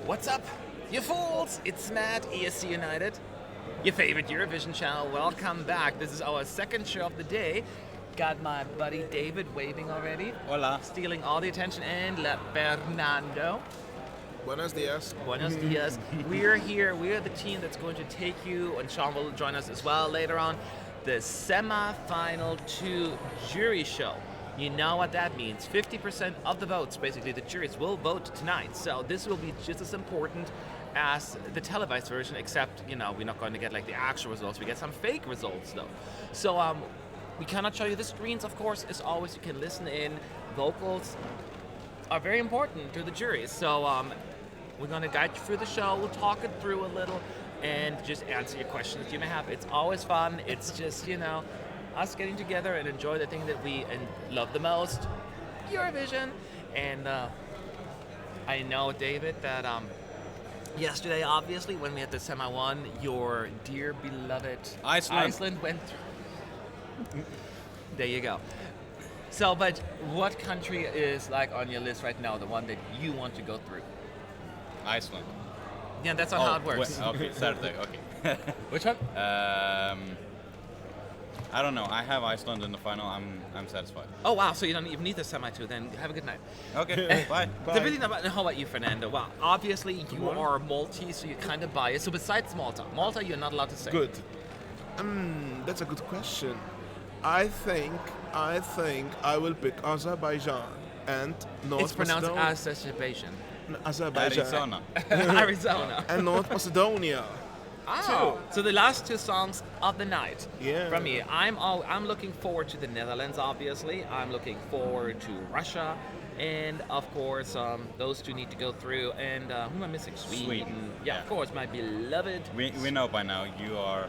What's up, you fools? It's Matt, ESC United, your favorite Eurovision channel. Welcome back. This is our second show of the day. Got my buddy David waving already. Hola. Stealing all the attention. And Fernando. Buenos dias. Buenos dias. We're here. We're the team that's going to take you, and Sean will join us as well later on, the semi-final 2 jury show. You know what that means. 50% of the votes, basically, the juries will vote tonight. So this will be just as important as the televised version, except, you know, we're not going to get like the actual results. We get some fake results though. So we cannot show you the screens, of course. As always, you can listen in. Vocals are very important to the juries. So we're going to guide you through the show. We'll talk it through a little and just answer your questions you may have. It's always fun. It's just, you know, us getting together and enjoy the thing that we love the most, Eurovision. And I know, David, that yesterday, obviously, when we had the semi-1, your dear beloved Iceland went through. There you go. So, but what country is like on your list right now, the one that you want to go through? Iceland. Yeah, that's not how it works. Okay, Saturday, okay. Which one? I don't know. I have Iceland in the final. I'm satisfied. Oh wow! So you don't even need the semi-2 then. Have a good night. Okay. Bye. How about you, Fernando? Well, obviously you are Maltese, so you're kind of biased. So besides Malta, you're not allowed to say. Good. That's a good question. I think I will pick Azerbaijan and North It's pronounced Macedonia. Azerbaijan. Azerbaijan. Arizona. Arizona. And North Macedonia. Oh, so the last 2 songs of the night. Yeah. From me, I'm looking forward to the Netherlands. Obviously, I'm looking forward to Russia, and of course, those 2 need to go through. And who am I missing? Sweden. Yeah, of course, my beloved. We know by now you are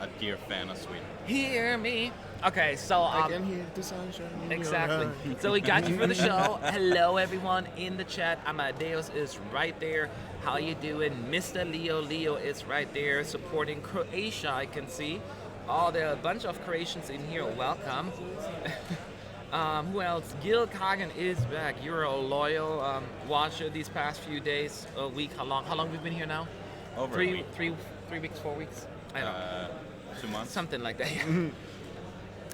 a dear fan of Sweden. Hear me. Okay, so I can hear the sunshine. in your exactly. eyes. So we got you for the show. Hello, everyone in the chat. Amadeus is right there. How you doing? Mr. Leo is right there supporting Croatia, I can see. Oh, there are a bunch of Croatians in here. Welcome. Who else? Gil Kagan is back. You're a loyal watcher these past few days, a week. How long have we been here now? Over Three a week. 3 weeks, 4 weeks? I don't know. 2 months. Something like that.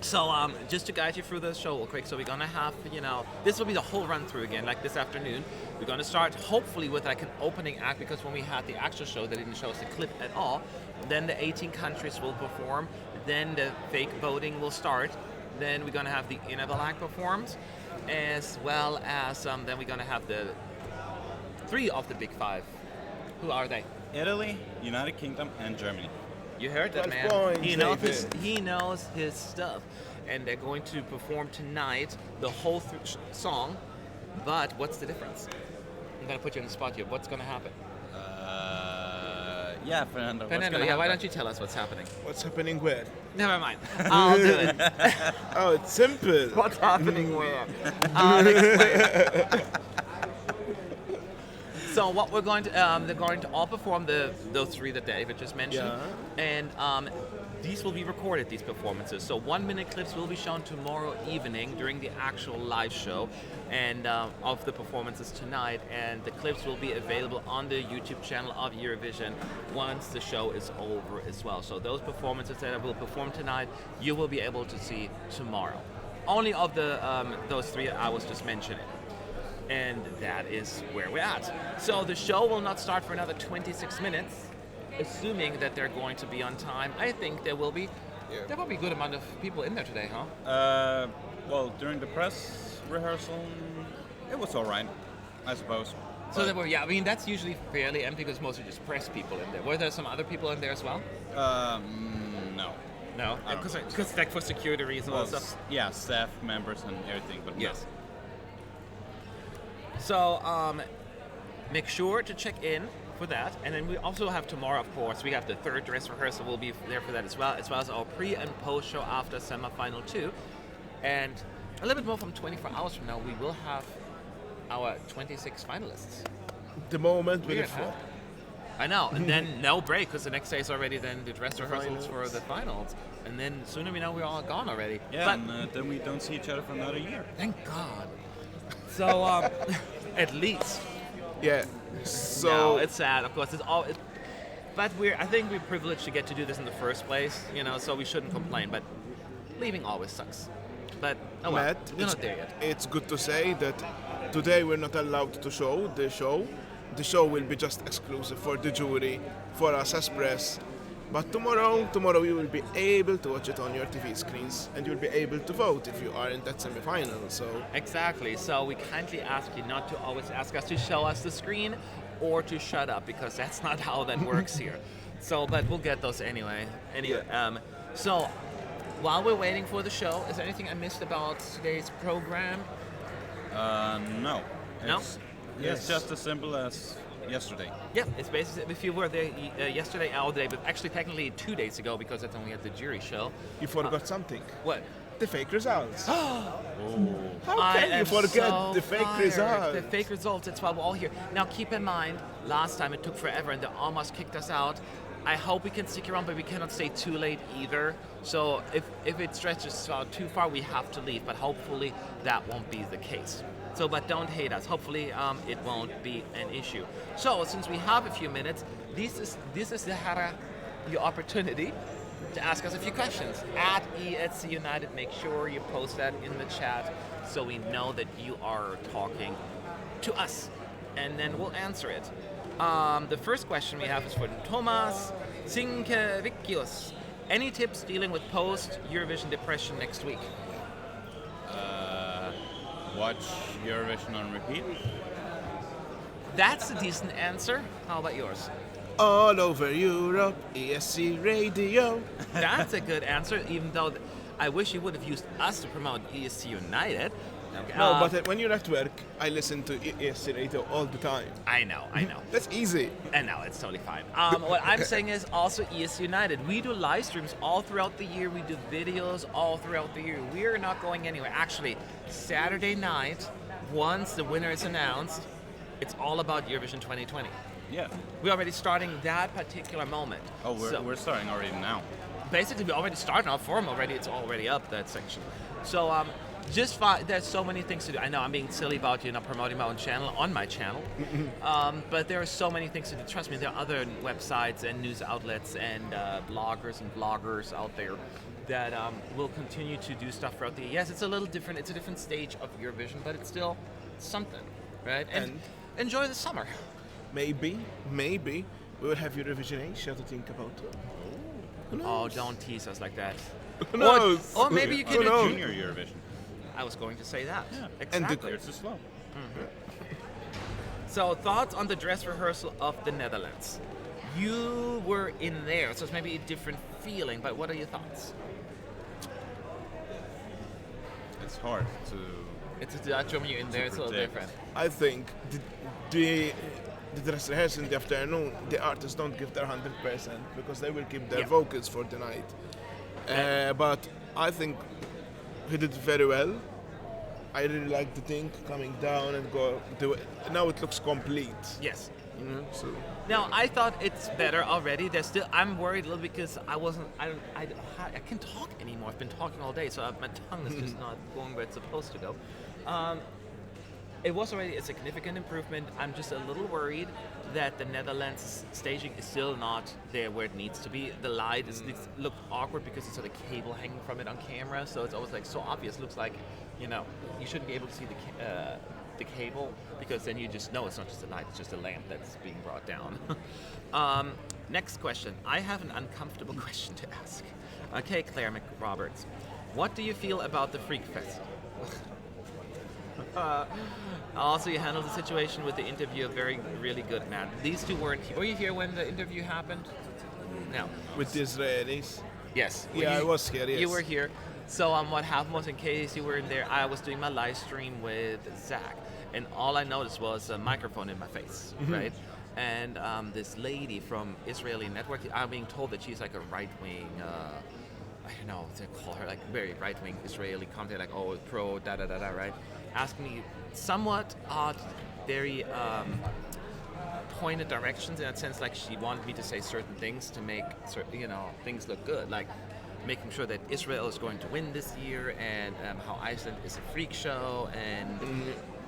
So just to guide you through the show real quick, so we're gonna have, you know, this will be the whole run through again, like this afternoon. We're gonna start hopefully with like an opening act, because when we had the actual show, they didn't show us the clip at all. Then the 18 countries will perform, then the fake voting will start, then we're gonna have the Inable act performed, as well as then we're gonna have the 3 of the big 5. Who are they? Italy, United Kingdom, and Germany. You heard that, 12 man. points, He knows his stuff. And they're going to perform tonight the whole song. But what's the difference? I'm going to put you on the spot here. What's going to happen? Yeah, Fernando. Why don't you tell us what's happening? What's happening where? Never mind. I'll do it. Oh, it's simple. What's happening where? I'll explain. So what we're going to, they're going to all perform those 3 that David just mentioned, and these will be recorded, these performances. So 1-minute clips will be shown tomorrow evening during the actual live show, and of the performances tonight, and the clips will be available on the YouTube channel of Eurovision once the show is over as well. So those performances that I will perform tonight, you will be able to see tomorrow. Only of the those 3 I was just mentioning. And that is where we're at. So the show will not start for another 26 minutes, assuming that they're going to be on time. I think there will be. Yeah. There will be a good amount of people in there today, huh? Well, during the press rehearsal, it was all right, I suppose. So there were, I mean, that's usually fairly empty because mostly just press people in there. Were there some other people in there as well? No. No, I don't think because like for security reasons Well, and stuff. yeah, staff members and everything, but Yes. no. So make sure to check in for that, and then we also have tomorrow, of course, we have the 3rd dress rehearsal. We'll be there for that as well as our pre and post show after semi-final 2, and a little bit more from 24 hours from now, we will have our 26 finalists. The moment we Weird, fall. huh? I know, and then no break, because the next day is already then the dress rehearsals for the finals, and then sooner we know we're all gone already. Yeah, But and then we don't see each other for another year. thank God. So at least Yeah. No, So it's sad. Of course, but I think we're privileged to get to do this in the first place. So we shouldn't complain. But leaving always sucks. But oh well, Matt, we're not there yet. it's good to say that today we're not allowed to show the show. The show will be just exclusive for the jury, for us as press. But tomorrow you will be able to watch it on your TV screens, and you'll be able to vote if you are in that semi-final. So Exactly. So we kindly ask you not to always ask us to show us the screen or to shut up, because that's not how that works here. So, but we'll get those anyway. So while we're waiting for the show, is there anything I missed about today's program? No. No? It's just as simple as yesterday. Yeah, it's basically, if you were there yesterday all day, but actually technically 2 days ago, because that's only at the jury show. you forgot something. What? The fake results. Oh. How I can you am forget so the fake fired. results? The fake results, it's why we're all here. Now keep in mind, last time it took forever and they almost kicked us out. I hope we can stick around, but we cannot stay too late either. So if it stretches out too far, we have to leave, but hopefully that won't be the case. So, but don't hate us. Hopefully it won't be an issue. So since we have a few minutes, this is your opportunity to ask us a few questions. At ESC United, make sure you post that in the chat so we know that you are talking to us, and then we'll answer it. The first question we have is for Tomas Sinkevičius. Any tips dealing with post-Eurovision depression next week? Watch Eurovision on repeat. That's a decent answer. How about yours? All over Europe, ESC Radio. That's a good answer, even though I wish you would have used us to promote ESC United. No, but when you're at work, I listen to ESC Radio all the time. I know. That's easy. And no, it's totally fine. What I'm saying is also ESC United. We do live streams all throughout the year. We do videos all throughout the year. We're not going anywhere. Actually, Saturday night, once the winner is announced, it's all about Eurovision 2020. Yeah. We're already starting that particular moment. Oh, we're starting already now. Basically, we already started our forum already. It's already up, that section. So, there's so many things to do. I know I'm being silly about promoting my own channel on my channel, but there are so many things to do. Trust me, there are other websites and news outlets and bloggers and vloggers out there that will continue to do stuff throughout the year. Yes, it's a little different. It's a different stage of Eurovision, but it's still something, right? And enjoy the summer. Maybe we will have Eurovision Asia to think about. Oh, don't tease us like that. Who knows? Or maybe you can Who knows? Junior Eurovision. I was going to say that. Yeah. Exactly. It's too slow. So, thoughts on the dress rehearsal of the Netherlands? You were in there, so it's maybe a different feeling, but what are your thoughts? It's hard to. It's a Dutch when you're in there, it's a little predict. different. I think the dress rehearsal in the afternoon, the artists don't give their 100% because they will keep their vocals for the night. But I think he did very well. I really like the thing coming down and now it looks complete. Yes. So Now, I thought it's better already. I'm worried a little because I can't talk anymore. I've been talking all day, so my tongue is just not going where it's supposed to go. It was already a significant improvement. I'm just a little worried that the Netherlands staging is still not there where it needs to be. The light looked awkward because it's sort of cable hanging from it on camera, so it's always like so obvious. Looks like, you shouldn't be able to see the cable because then you just know it's not just a light, it's just a lamp that's being brought down. Next question. I have an uncomfortable question to ask. Okay, Claire McRoberts. What do you feel about the Freak Fest? Also, you handled the situation with the interview really good, man. These two weren't here. Were you here when the interview happened? No. with the Israelis. Yes. Yeah, I was here, yes. You were here. So what happened was, in case you were in there, I was doing my live stream with Zach, and all I noticed was a microphone in my face, right? And this lady from Israeli Network, I'm being told that she's like a right-wing, I don't know what to call her, like very right-wing Israeli commentator, like, oh, pro, da-da-da-da, right? Asked me somewhat odd, very pointed directions in that sense, like she wanted me to say certain things to make things look good, like making sure that Israel is going to win this year and how Iceland is a freak show, and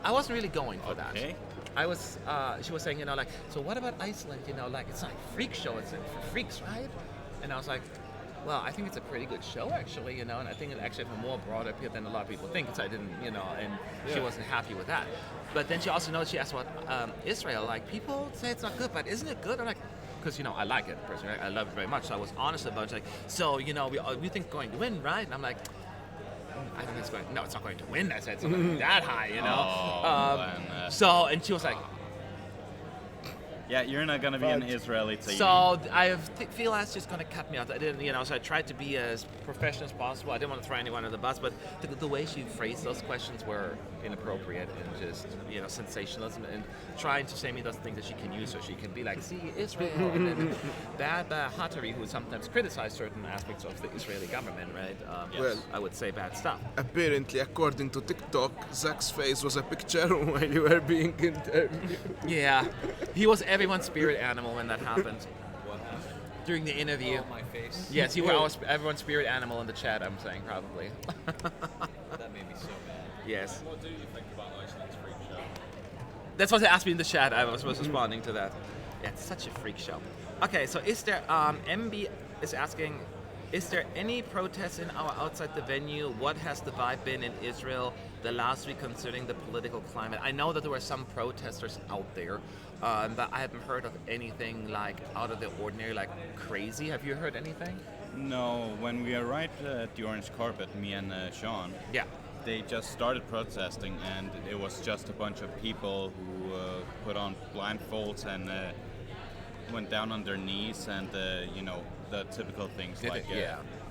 I wasn't really going for that. she was saying, like, so what about Iceland? Like, it's not a freak show, it's for freaks, right? And I was like, well, I think it's a pretty good show, actually, and I think it actually has a more broad appeal than a lot of people think, because I didn't, and she wasn't happy with that. But then she asked about Israel, like, people say it's not good, but isn't it good? I'm like, because, I like it personally, right? I love it very much, so I was honest about it, like, so, we think it's going to win, right? And I'm like, I think it's not going to win, I said, it's not going to be that high, and she was like, yeah, you're not gonna be an Israeli team. So I feel that's just gonna cut me out. I didn't, so I tried to be as professional as possible. I didn't want to throw anyone under the bus, but the way she phrased those questions were inappropriate and just, sensationalism, and trying to say me those things that she can use, so she can be like, see, Israel, and then bad Hatari, who sometimes criticize certain aspects of the Israeli government, right? Well, I would say bad stuff. Apparently, according to TikTok, Zach's face was a picture while you were being interviewed. Yeah, he was everyone's spirit animal when that happened. During the interview. Oh, my face. Yes, you were everyone's spirit animal in the chat, I'm saying, probably. That made me so mad. Yes. What do you think about Iceland's freak show? That's what they asked me in the chat. I was responding to that. Yeah, it's such a freak show. Okay, so is there, MB is asking, is there any protests in our outside the venue? What has the vibe been in Israel the last week concerning the political climate? I know that there were some protesters out there, but I haven't heard of anything like out of the ordinary, like crazy. Have you heard anything? No, when we arrived at the orange carpet, me and Sean, Yeah. they just started protesting, and it was just a bunch of people who put on blindfolds and went down on their knees, and the typical things like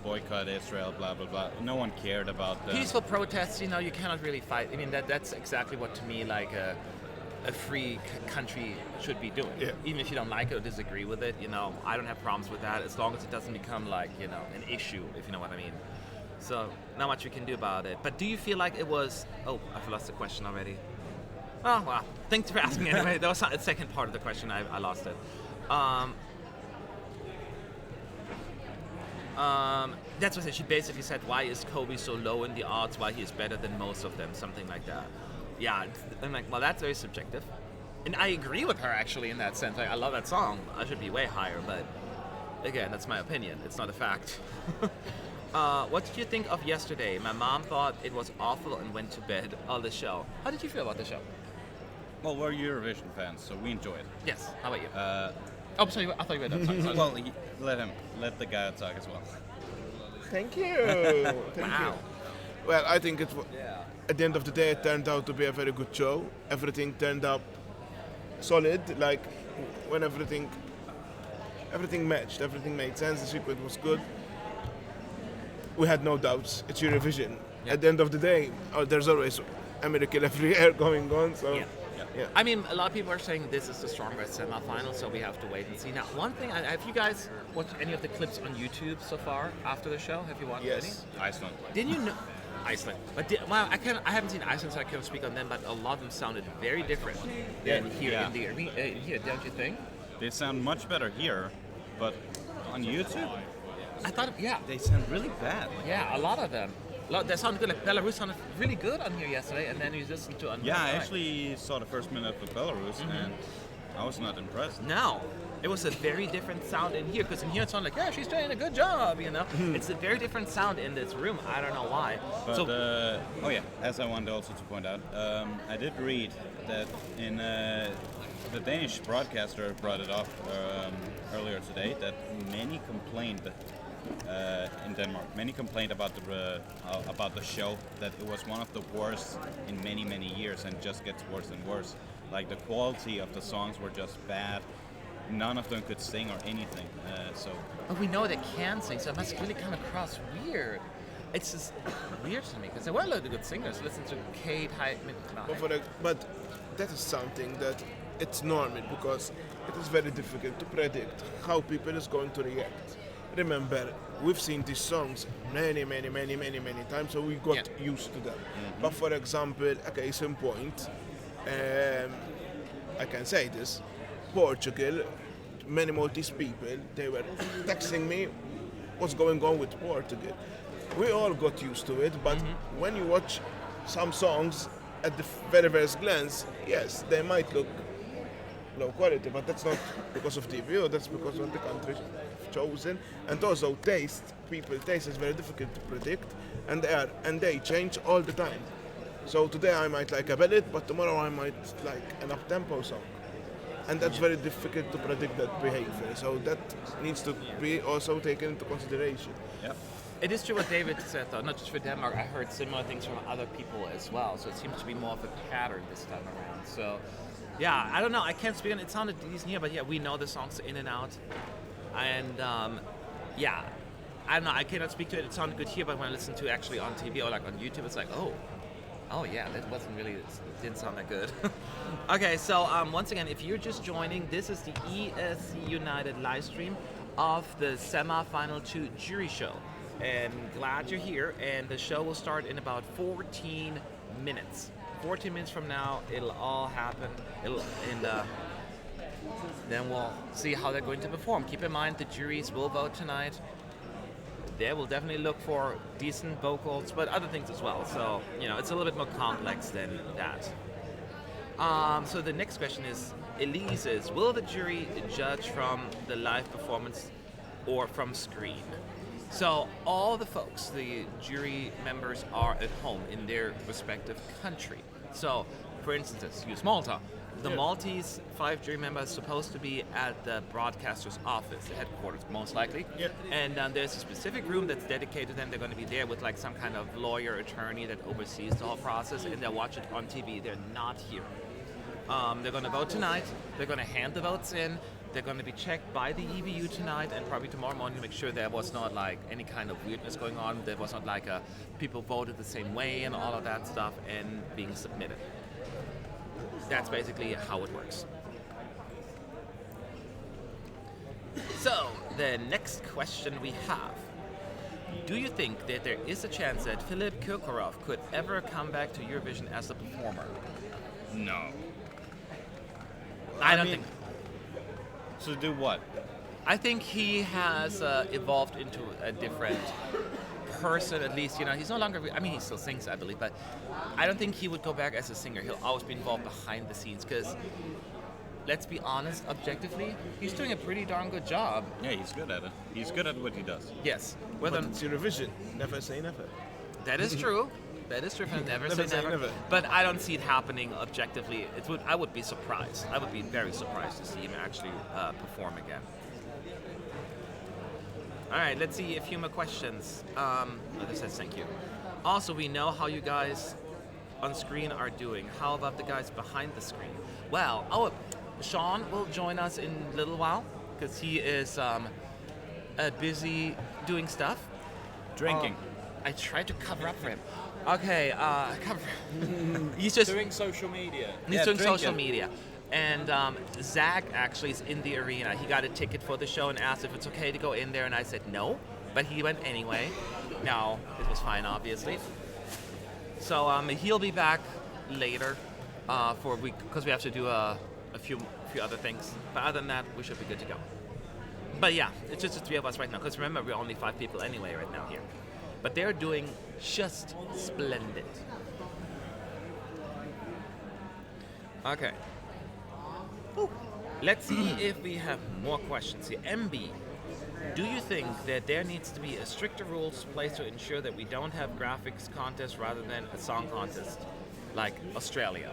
boycott Israel, blah blah blah. No one cared about the Peaceful protests, you cannot really fight. I mean, that's exactly what, to me, like a free country should be doing. Yeah. Even if you don't like it or disagree with it, I don't have problems with that, as long as it doesn't become like, an issue, if you know what I mean. So, not much we can do about it. But do you feel like it was... Oh, I've lost the question already. Oh, well, thanks for asking anyway. That was the second part of the question. I lost it. That's what she basically said, why is Kobe so low in the odds, why he is better than most of them, something like that. Yeah, I'm like, well, that's very subjective. And I agree with her, actually, in that sense. Like, I love that song. I should be way higher, but again, that's my opinion. It's not a fact. What did you think of yesterday? My mom thought it was awful and went to bed. The show. How did you feel about the show? Well, we're Eurovision fans, so we enjoy it. Yes. How about you? Oh, sorry. I thought you were done. Sorry. Well, let the guy talk as well. Thank you. Thank Wow. you. Well, I think at the end of the day, it turned out to be a very good show. Everything turned out solid. Like, when everything matched, everything made sense. The sequence was good. We had no doubts. It's Eurovision. Yeah. At the end of the day, there's always a miracle every year going on. So, Yeah. I mean, a lot of people are saying this is the strongest semi-final, so we have to wait and see. Now, one thing, have you guys watched any of the clips on YouTube so far after the show? Have you watched Yes. Iceland. any? Didn't you know? Iceland. But I haven't seen Iceland, so I can't speak on them, but a lot of them sounded very different than here in the arena. Here, don't you think? They sound much better here, but on YouTube, I thought, they sound really bad. yeah, a lot of them. They sounded good. Like Belarus sounded really good on here yesterday, and then you listened to on. Yeah, I actually saw the first minute of Belarus, and I was not impressed. No, it was a very different sound in here, because in here it sounded like, yeah, she's doing a good job, It's a very different sound in this room. I don't know why. But, as I wanted also to point out, I did read that in the Danish broadcaster brought it up earlier today that many complained in Denmark. Many complained about the show, that it was one of the worst in many years, and just gets worse and worse. Like, the quality of the songs were just bad. None of them could sing or anything. But we know they can sing, so it must really come across weird. It's just weird to me, because there were a lot of good singers. Listen to Kate, But that is something that it's normal, because it is very difficult to predict how people is going to react. Remember, we've seen these songs many times, so we got used to them. But for example, a case in point, I can say this, Portugal, many Maltese people, they were texting me what's going on with Portugal. We all got used to it, but when you watch some songs, at the very first glance, yes, they might look low quality, but that's not because of TVO, that's because of the country chosen. And also people taste is very difficult to predict, and they change all the time. So today I might like a ballad, but tomorrow I might like an up-tempo song. And that's very difficult to predict that behavior. So that needs to be also taken into consideration. Yeah. It is true what David said, though. Not just for Denmark. I heard similar things from other people as well. So it seems to be more of a pattern this time around. So, yeah, I don't know. I can't speak on it. It sounded decent here, but yeah, we know the songs in and out. And yeah, I don't know. I cannot speak to it. It sounded good here, but when I listen to it actually on TV or like on YouTube, it's like, oh yeah, that wasn't really, it didn't sound that good. Okay, so once again, if you're just joining, this is the ESC United live stream of the semi-final 2 jury show. And glad you're here, and the show will start in about 14 minutes. 14 minutes from now, it'll all happen, then we'll see how they're going to perform. Keep in mind, the juries will vote tonight. They will definitely look for decent vocals, but other things as well. So, it's a little bit more complex than that. So the next question is, Elise's, will the jury judge from the live performance or from screen? So all the folks, the jury members, are at home in their respective country. So, for instance, use Malta. The Maltese 5 jury members are supposed to be at the broadcaster's office, the headquarters, most likely. Yep. And there's a specific room that's dedicated to them. They're going to be there with like some kind of lawyer, attorney that oversees the whole process, and they'll watch it on TV. They're not here. They're going to vote tonight. They're going to hand the votes in. They're going to be checked by the EBU tonight and probably tomorrow morning to make sure there was not like any kind of weirdness going on. There was not like people voted the same way and all of that stuff and being submitted. That's basically how it works. So, the next question we have. Do you think that there is a chance that Filip Kirkorov could ever come back to Eurovision as a performer? No. I don't think. So do what? I think he has evolved into a different person, at least. He's no longer, he still sings, I believe, but I don't think he would go back as a singer. He'll always be involved behind the scenes, because let's be honest, objectively, he's doing a pretty darn good job. Yeah, he's good at it. He's good at what he does. Yes. But it's Eurovision. Never say never. That is true. That is true. Never say never. But I don't see it happening objectively. I would be surprised. I would be very surprised to see him actually perform again. All right, let's see a few more questions. Other says thank you. Also, we know how you guys on screen are doing. How about the guys behind the screen? Well, Sean will join us in a little while because he is busy doing stuff. Drinking. I tried to cover up for him. Okay, he's just doing social media. He's doing social media. And Zach actually is in the arena. He got a ticket for the show and asked if it's okay to go in there, and I said no, but he went anyway. No, it was fine, obviously. So he'll be back later for a week because we have to do a few other things. But other than that, we should be good to go. But yeah, it's just the 3 of us right now. Because remember, we're only 5 people anyway right now here. But they're doing just splendid. Okay. Let's see if we have more questions here. MB, do you think that there needs to be a stricter rules placed to ensure that we don't have graphics contest rather than a song contest like Australia?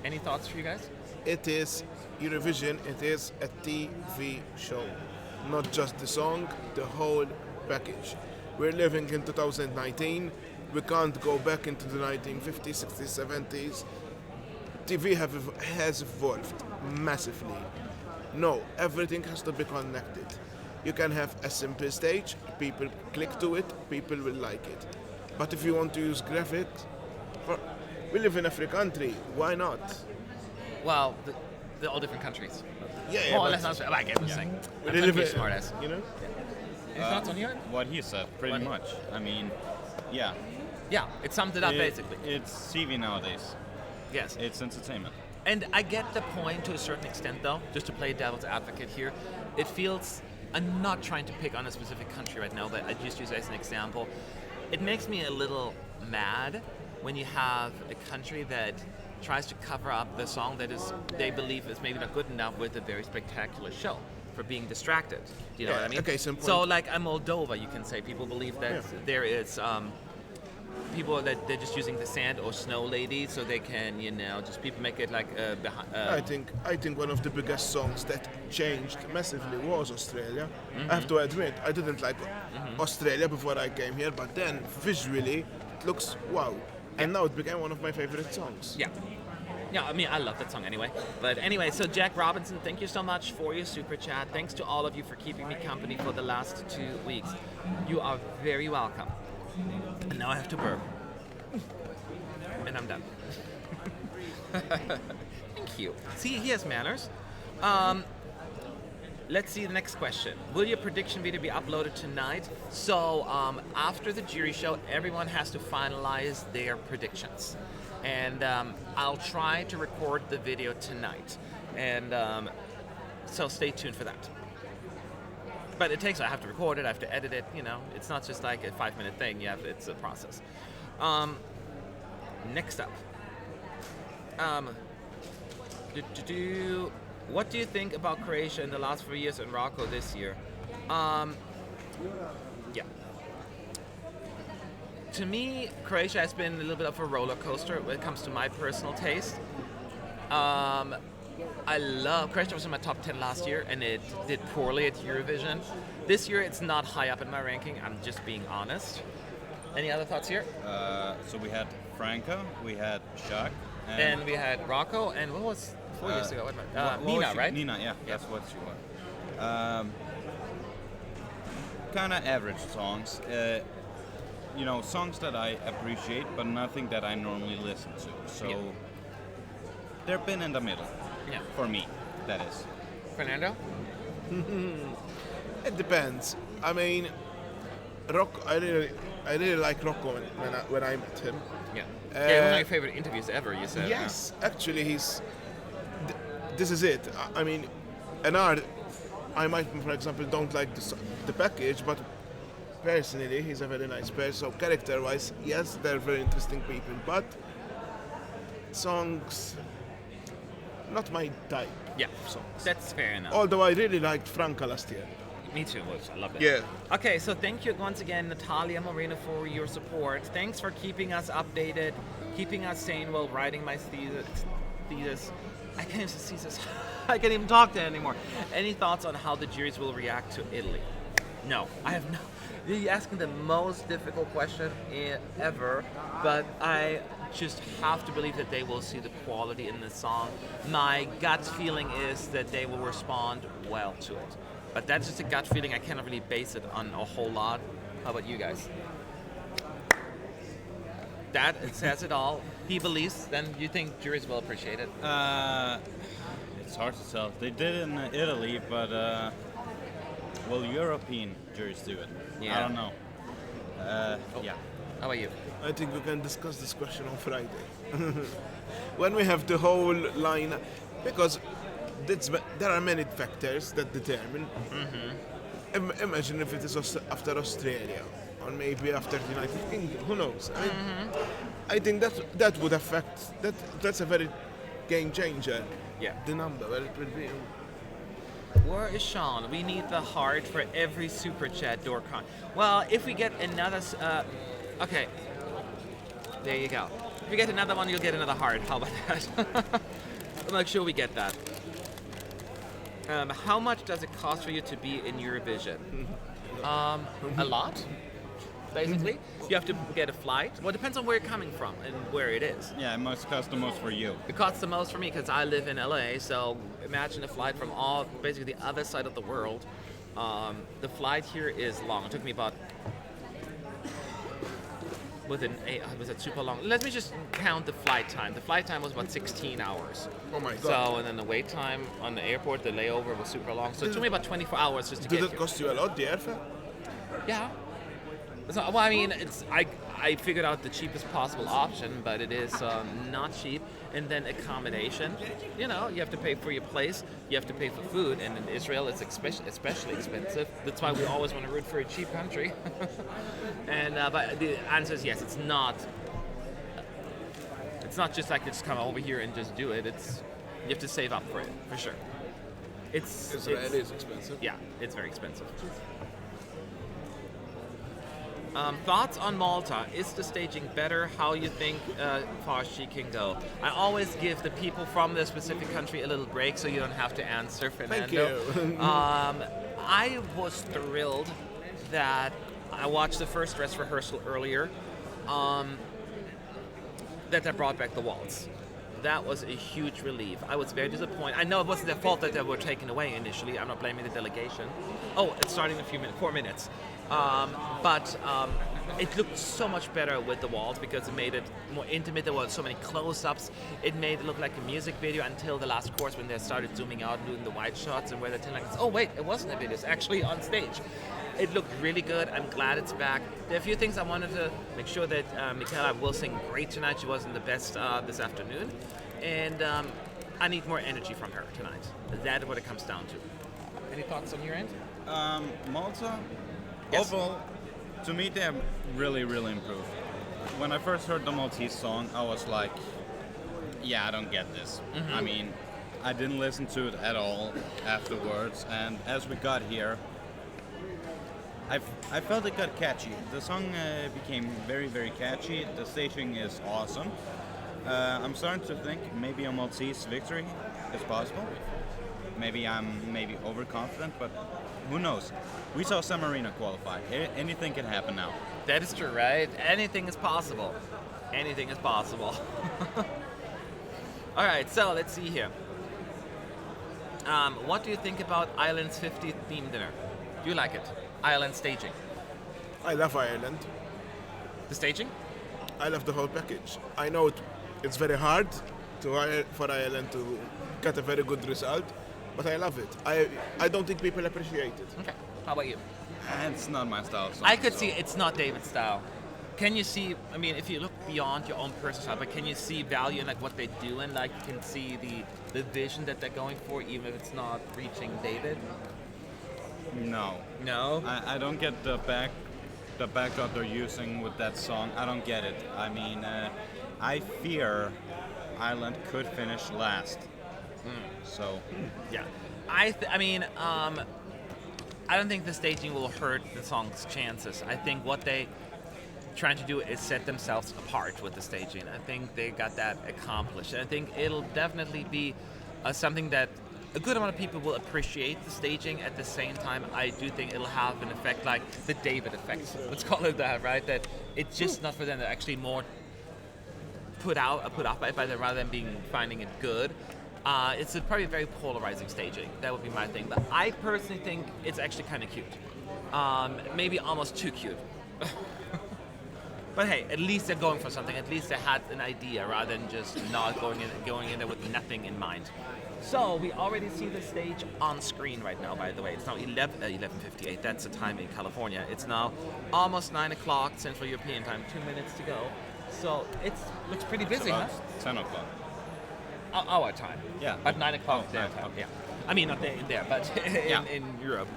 Any thoughts for you guys? It is Eurovision, it is a TV show. Not just the song, the whole package. We're living in 2019. We can't go back into the 1950s, 60s, 70s. TV has evolved massively. No, everything has to be connected. You can have a simple stage, people click to it, people will like it. But if you want to use graphics, we live in a free country, why not? Well, they're all different countries. Yeah, more or less, I get what you're saying. We I'm live trying to be in, smart ass. you know? Any thoughts on here? What he said, pretty much. I mean, yeah. Yeah, it summed it up basically. It's TV nowadays. Yes. It's entertainment. And I get the point to a certain extent, though, just to play devil's advocate here. It feels, I'm not trying to pick on a specific country right now, but I just use it as an example. It makes me a little mad when you have a country that tries to cover up the song that is they believe is maybe not good enough with a very spectacular show for being distracted. Do you know what I mean? Okay, so point. like a Moldova, you can say people believe that there is people that they're just using the sand or snow lady so they can, just people make it like I think one of the biggest songs that changed massively was Australia. I have to admit, I didn't like Australia before I came here, but then visually it looks wow. And now it became one of my favorite songs. Yeah. Yeah, I mean, I love that song anyway. But anyway, so Jack Robinson, thank you so much for your super chat. Thanks to all of you for keeping me company for the last 2 weeks. You are very welcome. And now I have to burp. And I'm done. Thank you. See, he has manners. Let's see the next question. Will your prediction video be uploaded tonight? So after the jury show, everyone has to finalize their predictions. And I'll try to record the video tonight. And so stay tuned for that. But it takes, I have to record it, I have to edit it, It's not just like a 5-minute thing, it's a process. Next up. What do you think about Croatia in the last 4 years and Roko this year? Yeah. To me, Croatia has been a little bit of a roller coaster when it comes to my personal taste. I love Croatia was in my top 10 last year, and it did poorly at Eurovision. This year, it's not high up in my ranking. I'm just being honest. Any other thoughts here? So we had Franco, we had Jacques, and we had Roko, and what was 4 years ago? Nina, right? Nina, yeah, that's what she was. Kind of average songs. Songs that I appreciate, but nothing that I normally listen to. So they've been in the middle. Yeah. For me, that is. Fernando? It depends. I mean, Roko. I really like Roko when I met him. Yeah. Yeah, one of my favorite interviews ever. You said. Yes, actually, this is it. I mean, I might, for example, don't like the package, but personally, he's a very nice person. So character-wise, yes, they're very interesting people, but songs, not my type. Yeah, of songs. That's fair enough. Although I really liked Franca last year. Me too, I love it. Yeah. Okay, so thank you once again, Natalia Moreno, for your support. Thanks for keeping us updated, keeping us sane while writing my thesis. I can't even thesis. I can't even talk to it anymore. Any thoughts on how the juries will react to Italy? No, I have no. You're asking the most difficult question ever, but I just have to believe that they will see the quality in the song. My gut feeling is that they will respond well to it. But that's just a gut feeling. I cannot really base it on a whole lot. How about you guys? That it says it all. He believes, then you think juries will appreciate it? It's hard to tell. They did it in Italy, but will European juries do it? Yeah. I don't know. Yeah. How about you? I think we can discuss this question on Friday. When we have the whole line, because there are many factors that determine. Imagine if it is after Australia, or maybe after the United Kingdom, who knows? I mean, I think that would affect, that's a very game changer. Yeah. The number, where it will be. Where is Sean? We need the heart for every super chat, Dorcon. Well, if we get another, okay, there you go. If we get another one, you'll get another heart. How about that? I'll make sure we get that. How much does it cost for you to be in Eurovision? A lot, basically. You have to get a flight. Well, it depends on where you're coming from and where it is. Yeah, it must cost the most for you. It costs the most for me because I live in LA, so imagine a flight from basically the other side of the world. The flight here is long. It took me about, was it super long? Let me just count the flight time. The flight time was about 16 hours. Oh my god. So, and then the wait time on the airport, the layover was super long. So it took me about 24 hours just to get Did it here. cost you a lot, the airfare? Yeah. So, well, I mean, I figured out the cheapest possible option, but it is not cheap. And then accommodation, you have to pay for your place, you have to pay for food, and in Israel it's especially expensive. That's why we always want to root for a cheap country. And but the answer is yes, it's not It's not just like you just come over here and just do it. It's you have to save up for it, for sure. Israel is expensive. Yeah, it's very expensive. Thoughts on Malta? Is the staging better? How you think far she can go? I always give the people from the specific country a little break so you don't have to answer, Fernando. Thank you. I was thrilled that I watched the first dress rehearsal earlier, that they brought back the waltz. That was a huge relief. I was very disappointed. I know it wasn't their fault that they were taken away initially. I'm not blaming the delegation. Oh, it's starting in a few minutes, 4 minutes. But it looked so much better with the waltz because it made it more intimate. There were so many close-ups. It made it look like a music video until the last chorus when they started zooming out and doing the wide shots and where they're telling us, oh wait, it wasn't a video, it's actually on stage. It looked really good. I'm glad it's back. There are a few things I wanted to make sure that Michela will sing great tonight. She wasn't the best this afternoon. And I need more energy from her tonight. That's what it comes down to. Any thoughts on your end? Malta, Yes. overall, to me they have really, really improved. When I first heard the Maltese song, I was like, yeah, I don't get this. I mean, I didn't listen to it at all afterwards, and as we got here, I felt it got catchy. The song became very, very catchy. The staging is awesome. I'm starting to think maybe a Maltese victory is possible. Maybe I'm overconfident, but who knows? We saw San Marino qualify. Anything can happen now. That is true, right? Anything is possible. Anything is possible. All right, so let's see here. What do you think about Ireland's 50th theme dinner? Do you like it? Ireland staging. I love Ireland. The staging? I love the whole package. I know it's very hard for Ireland to get a very good result, but I love it. I don't think people appreciate it. Okay. How about you? It's not my style. Song, I could so- see it's not David's style. Can you see, I mean, if you look beyond your own personal style, but can you see value in like what they do and like you can see the vision that they're going for even if it's not reaching David? No. No? I don't get the backdrop they're using with that song. I don't get it. I mean, I fear Ireland could finish last. So, Yeah. I mean, I don't think the staging will hurt the song's chances. I think what they trying to do is set themselves apart with the staging. I think they got that accomplished. And I think it'll definitely be something that a good amount of people will appreciate the staging. At the same time, I do think it'll have an effect like the David effect. Let's call it that, right? That it's just not for them. They're actually more put off by them rather than finding it good. It's probably a very polarizing staging. That would be my thing. But I personally think it's actually kind of cute. Maybe almost too cute. But hey, at least they're going for something. At least they had an idea rather than just not going in there with nothing in mind. So we already see the stage on screen right now, by the way. It's now 11:58. That's the time in California. It's now almost 9 o'clock Central European time. 2 minutes to go. So it looks pretty busy, huh? it's 10 o'clock. Our time. Yeah. At 9 o'clock Oh, their 9 time. o'clock. Yeah. I mean, not there, but Yeah. in Europe.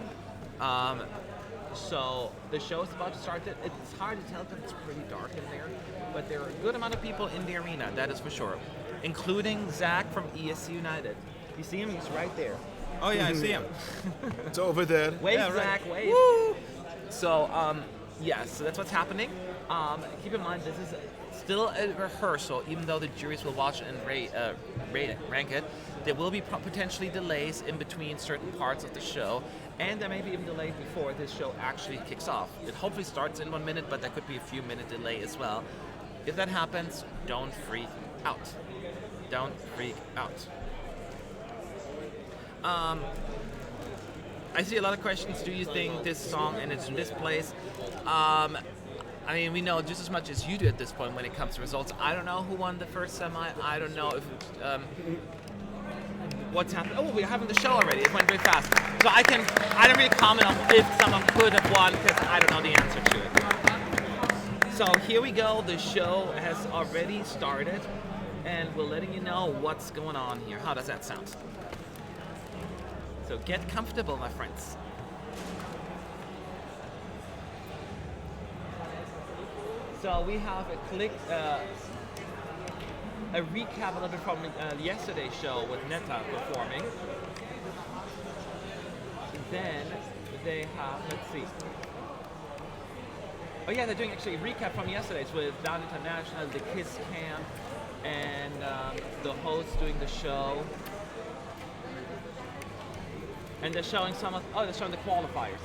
So the show's about to start. It's hard to tell because it's pretty dark in there, but there are a good amount of people in the arena, that is for sure, including Zach from ESC United. You see him? He's right there. Oh yeah, I see him. It's over there. Wave, Yeah, right. Zach, wave. So, yes, so that's what's happening. Keep in mind, this is still a rehearsal, even though the juries will watch and rank it. There will be potentially delays in between certain parts of the show, and there may be even delays before this show actually kicks off. It hopefully starts in 1 minute, but there could be a few minute delay as well. If that happens, don't freak out. Don't freak out. I see a lot of questions. Do you think this song and it's in this place? I mean, we know just as much as you do at this point when it comes to results. I don't know who won the first semi. I don't know if what's happened. Oh, we're having the show already. It went very fast. So I don't really comment on if someone could have won because I don't know the answer to it. So here we go. The show has already started, and we're letting you know what's going on here. How does that sound? So get comfortable, my friends. So we have a click. a recap a little bit from yesterday's show with Netta performing. Then they have, let's see. Oh yeah, they're doing actually a recap from yesterday's with Down International, the Kiss Camp, and the host doing the show. And they're showing they're showing the qualifiers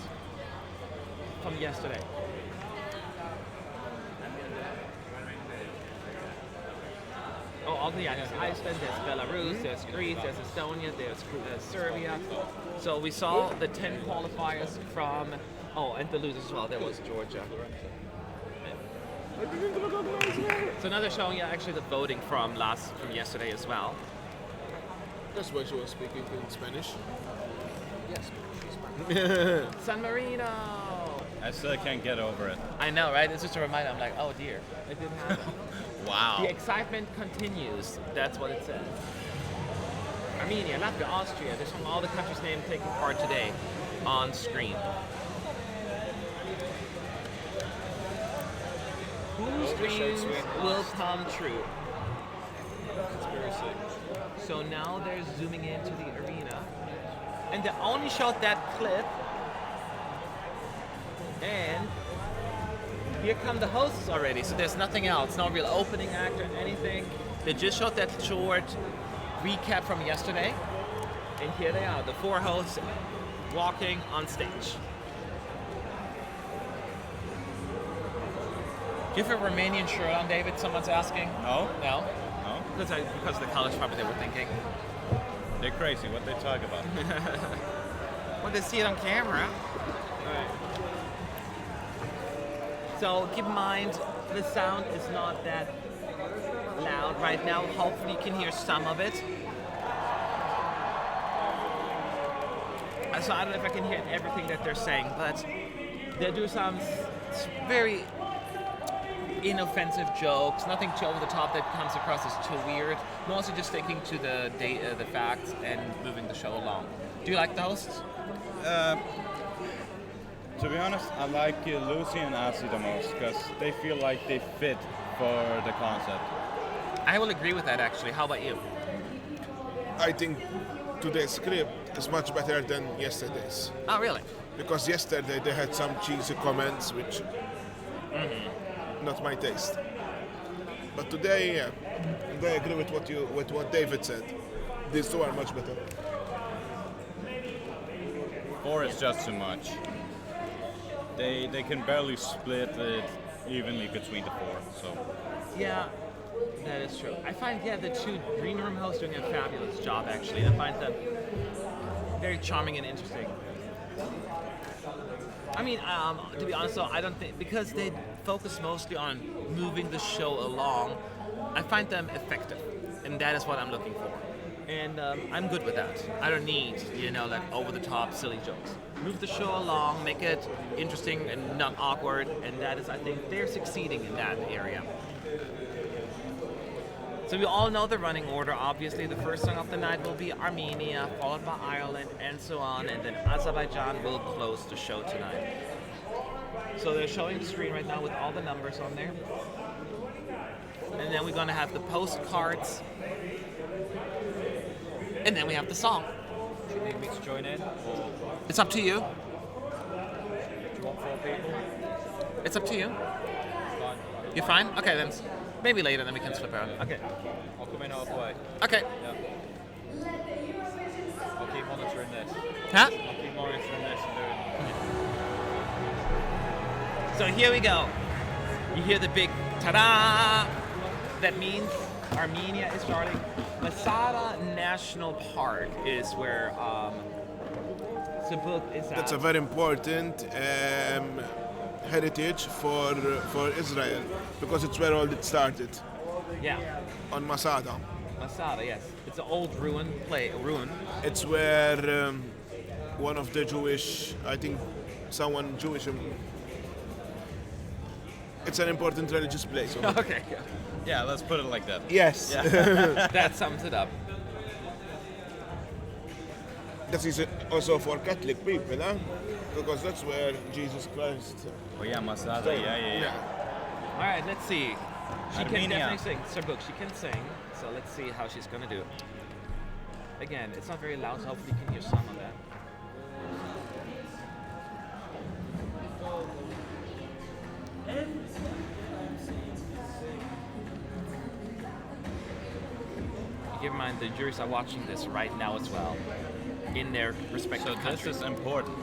from yesterday. There's Iceland, there's Belarus, there's Greece, there's Estonia, there's Serbia. So we saw the 10 qualifiers from, and the losers as well. There was Georgia. So now they're showing you actually the voting from yesterday as well. That's why she was speaking in Spanish. Yes, she's San Marino! I still can't get over it. I know, right? It's just a reminder. I'm like, oh dear, it didn't happen. Wow. The excitement continues. That's what it says. Armenia, Latvia, Austria. There's from all the countries' names taking part today on screen. Whose dreams will come true? conspiracy. So now they're zooming into the arena. And they only showed that clip. And here come the hosts already, so there's nothing else, no real opening act or anything. They just showed that short recap from yesterday. And here they are, the four hosts walking on stage. Do you have a Romanian shirt on, David? Someone's asking. No? No? No? Because of the college probably they were thinking. They're crazy. What they talk about? Well, they see it on camera. Alright. So keep in mind, the sound is not that loud right now. Hopefully you can hear some of it. So I don't know if I can hear everything that they're saying, but they do some very inoffensive jokes, nothing too over the top that comes across as too weird. Mostly just sticking to the facts and moving the show along. Do you like the hosts? To be honest, I like Lucy and Asi the most because they feel like they fit for the concept. I will agree with that actually. How about you? I think today's script is much better than yesterday's. Oh, really? Because yesterday they had some cheesy comments which not my taste. But today, yeah, and I agree with what David said. These two are much better. 4 is just too much. They can barely split it evenly between the 4. So Yeah, that is true. I find, the two green room hosts doing a fabulous job, actually. I find them very charming and interesting. I mean, to be honest, though, I don't think, because they focus mostly on moving the show along, I find them effective, and that is what I'm looking for. And I'm good with that. I don't need, like over-the-top silly jokes. Move the show along, make it interesting and not awkward, and that is, I think, they're succeeding in that area. So we all know the running order, obviously. The first song of the night will be Armenia, followed by Ireland, and so on, and then Azerbaijan will close the show tonight. So they're showing the screen right now with all the numbers on there. And then we're going to have the postcards. And then we have the song. Do you need me to join in? Or It's up to you. do you want 4 people? It's up to you. Fine. You're fine? Okay, then maybe later, then we can flip around. Okay. I'll come in halfway. Okay. Yeah. I'll keep monitoring this. Huh? I'll keep monitoring this and doing. So here we go. You hear the big ta-da! That means Armenia is starting. Masada National Park is where Srbuk is at. That's a very important heritage for Israel because it's where all it started, Yeah, on Masada. Masada, yes. It's an old ruin. It's where one of the Jewish, I think someone Jewish, it's an important religious place. Okay, yeah, let's put it like that. Yes. that sums it up. That is also for Catholic people, huh? Because that's where Jesus Christ. Oh yeah, Masada. Yeah. All right, let's see. She can Armenia. definitely sing. Srbuk, she can sing. So let's see how she's gonna do. Again, it's not very loud, so hopefully you can hear some of that. Keep in mind, the juries are watching this right now as well, in their respective So countries. this is important.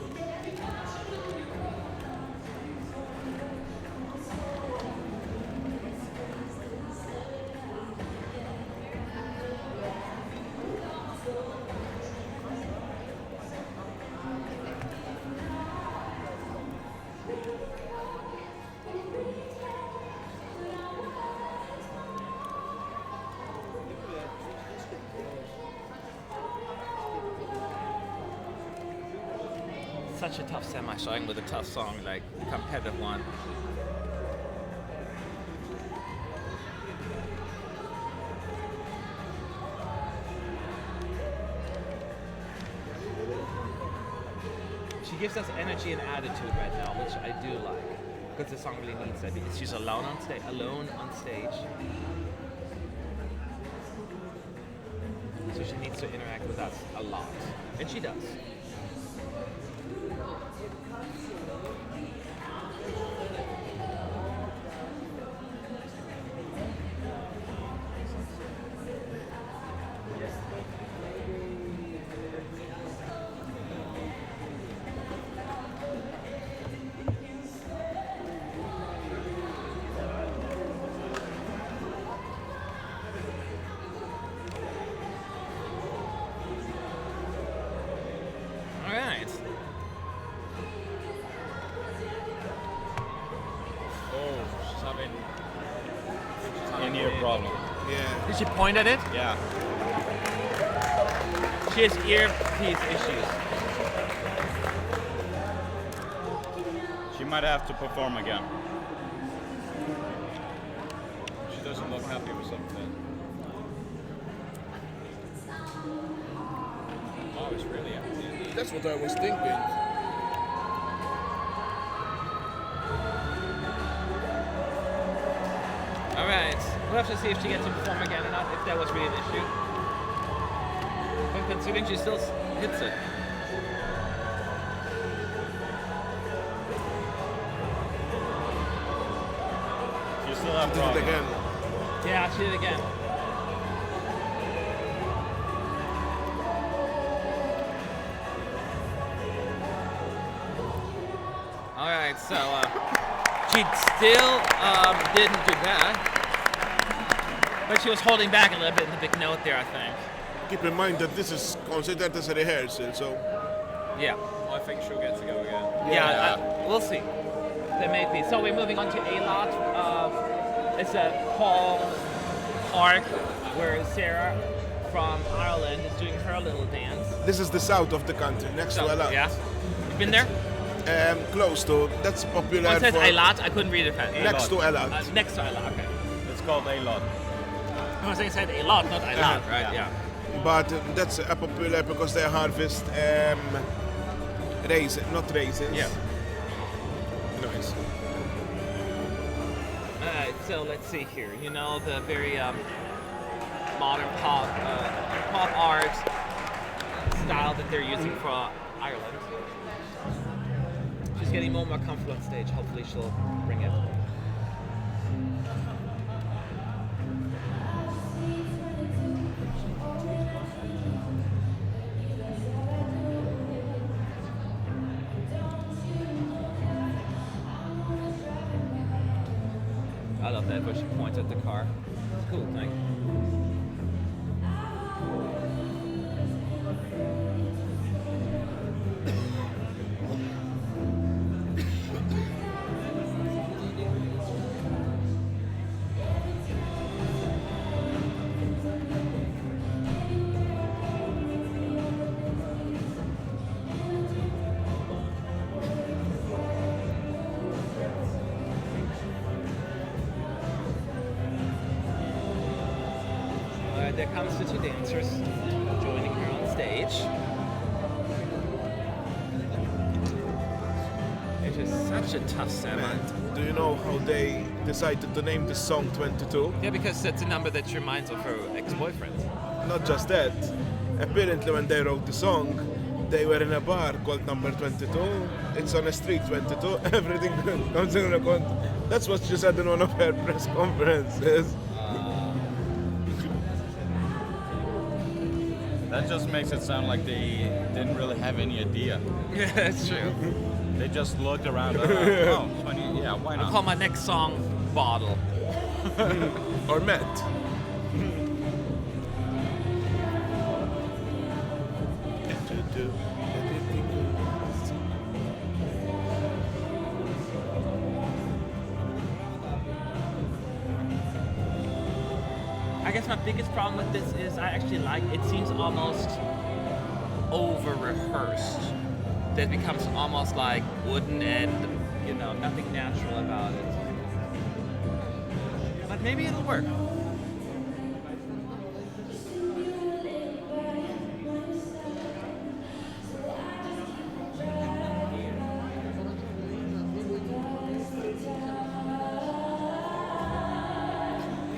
Such a tough semi, starting with a tough song, like a competitive one. She gives us energy and attitude right now, which I do like, because the song really needs that. She's alone on stage. So she needs to interact with us a lot, and she does. In-ear problem. Yeah. Did she point at it? Yeah. She has earpiece issues. She might have to perform again. She doesn't look happy with something. Oh, it's really empty. That's what I was thinking. Alright, we'll have to see if she gets to perform again or not, if that was really an issue. But considering she still hits it. You still have Did it problems. again. Yeah, she did it again. Alright, so she still didn't do that. But she was holding back a little bit in the big note there, I think. Keep in mind that this is considered as a rehearsal, so Yeah. I think she'll get to go again. Yeah, we'll see. There may be. So we're moving on to a lot. It's a Paul Park where Sarah from Ireland is doing her little dance. this is the south of the country, next to Elat. Yeah. You've been there? Close to. That's popular One says for Eilat. I couldn't read it fast. next to Elat. Next to Eilat, okay. It's called a lot. I was saying it said Eilat, not Eilat, right? Yeah. But that's popular because they harvest raisins. Yeah. Nice. Alright, so let's see here. You know, the very modern pop art style that they're using for Ireland. She's getting more and more comfortable on stage. Hopefully she'll bring it. I love that where she points at the car. It's a cool thing. There comes the two dancers joining her on stage. It is such a tough semi. Man, do you know how they decided to name this song 22? Yeah, because that's a number that reminds of her ex-boyfriend. Not just that. Apparently, when they wrote the song, they were in a bar called Number 22. It's on a street 22. Everything comes in a That's what she said in one of her press conferences. That just makes it sound like they didn't really have any idea. Yeah, that's true. They just looked around. Oh, 20, yeah, why I'll not? call my next song Bottle. Or Matt. I guess my biggest problem with this is I actually like it seems almost over rehearsed. That becomes almost like wooden and nothing natural about it. But maybe it'll work.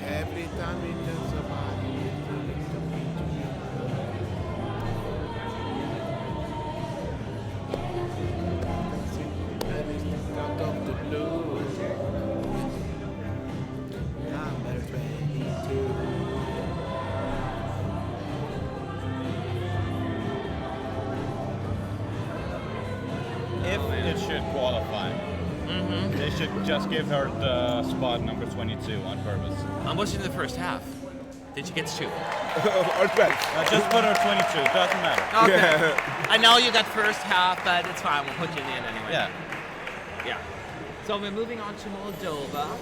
Every time it turns about out of the blue. Number 22. If it should qualify, they should just give her the spot number 22 on purpose. I'm watching the first half. Then she gets 2. Or 12. Just put her 22, doesn't matter. Okay. I know you got first half, but it's fine. We'll put you in the end anyway. Yeah. Yeah. So we're moving on to Moldova.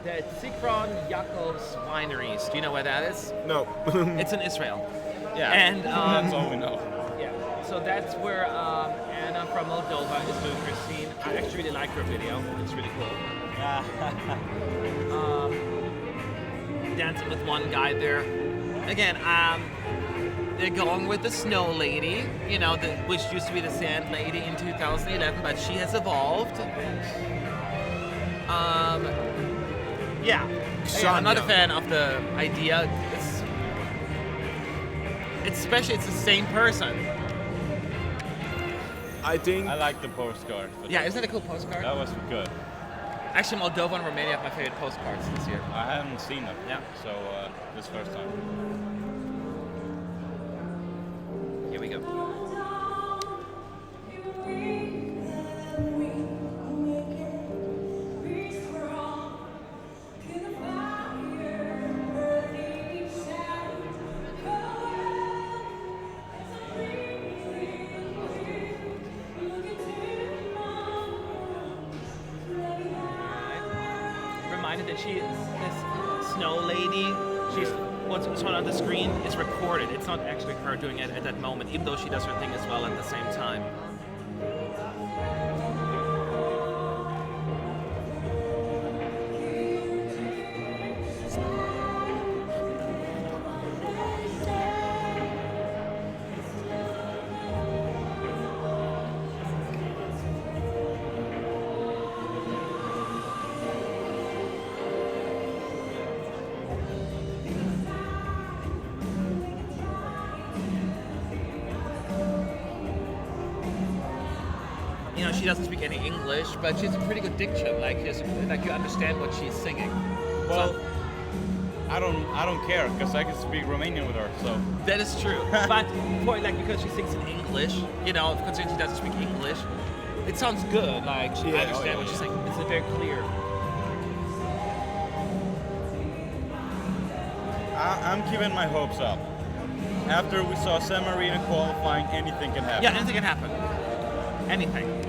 The Zikron Yakov's wineries. Do you know where that is? No. It's in Israel. Yeah. And that's all we know. yeah. So that's where Anna from Moldova is doing her scene. I actually really like her video. It's really cool. Dancing with one guy there. Again, they're going with the snow lady, which used to be the sand lady in 2011, but she has evolved. Yeah. Again, I'm not a fan of the idea. It's especially it's the same person. I think I like the postcard. Yeah, isn't that a cool postcard? That was good. Actually, Moldova and Romania are my favorite postcards this year. I haven't seen them. Yeah. So this first time. Here we go. That this snow lady, what's shown on the screen is recorded. It's not actually her doing it at that moment, even though she does her thing as well at the same time. She doesn't speak any English, but she has a pretty good diction. Like you understand what she's singing. Well, I don't care because I can speak Romanian with her. So that is true. But because she sings in English, considering she doesn't speak English, it sounds good. Like I understand what she's saying. It's very clear. I'm keeping my hopes up. After we saw San Marino qualifying, anything can happen. Yeah, anything can happen. Anything.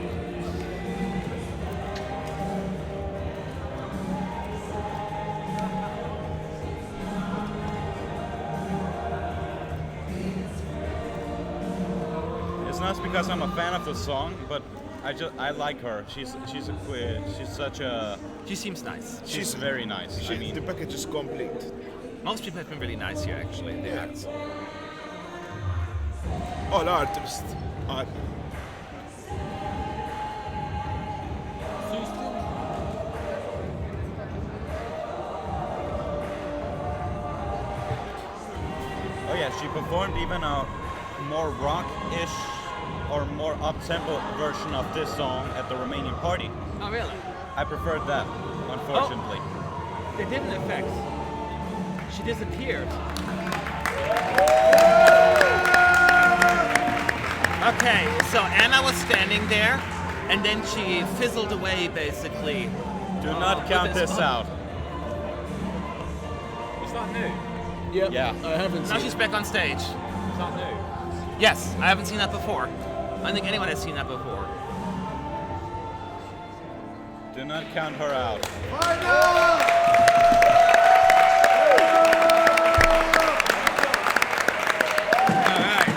It's not because I'm a fan of the song, but I like her. She's such a. She seems nice. She's very nice. the package is complete. Most people have been really nice here, actually. All artists are. she performed even a more rock-ish or more up-tempo version of this song at the Romanian party. Oh, really? I preferred that, unfortunately. They didn't affect. She disappeared. Okay, so Anna was standing there, and then she fizzled away, basically. Do not count this out. Is that new? Yep. Yeah. I haven't Now seen. she's back on stage. Is that new? Yes, I haven't seen that before. I don't think anyone has seen that before. Do not count her out. Alright.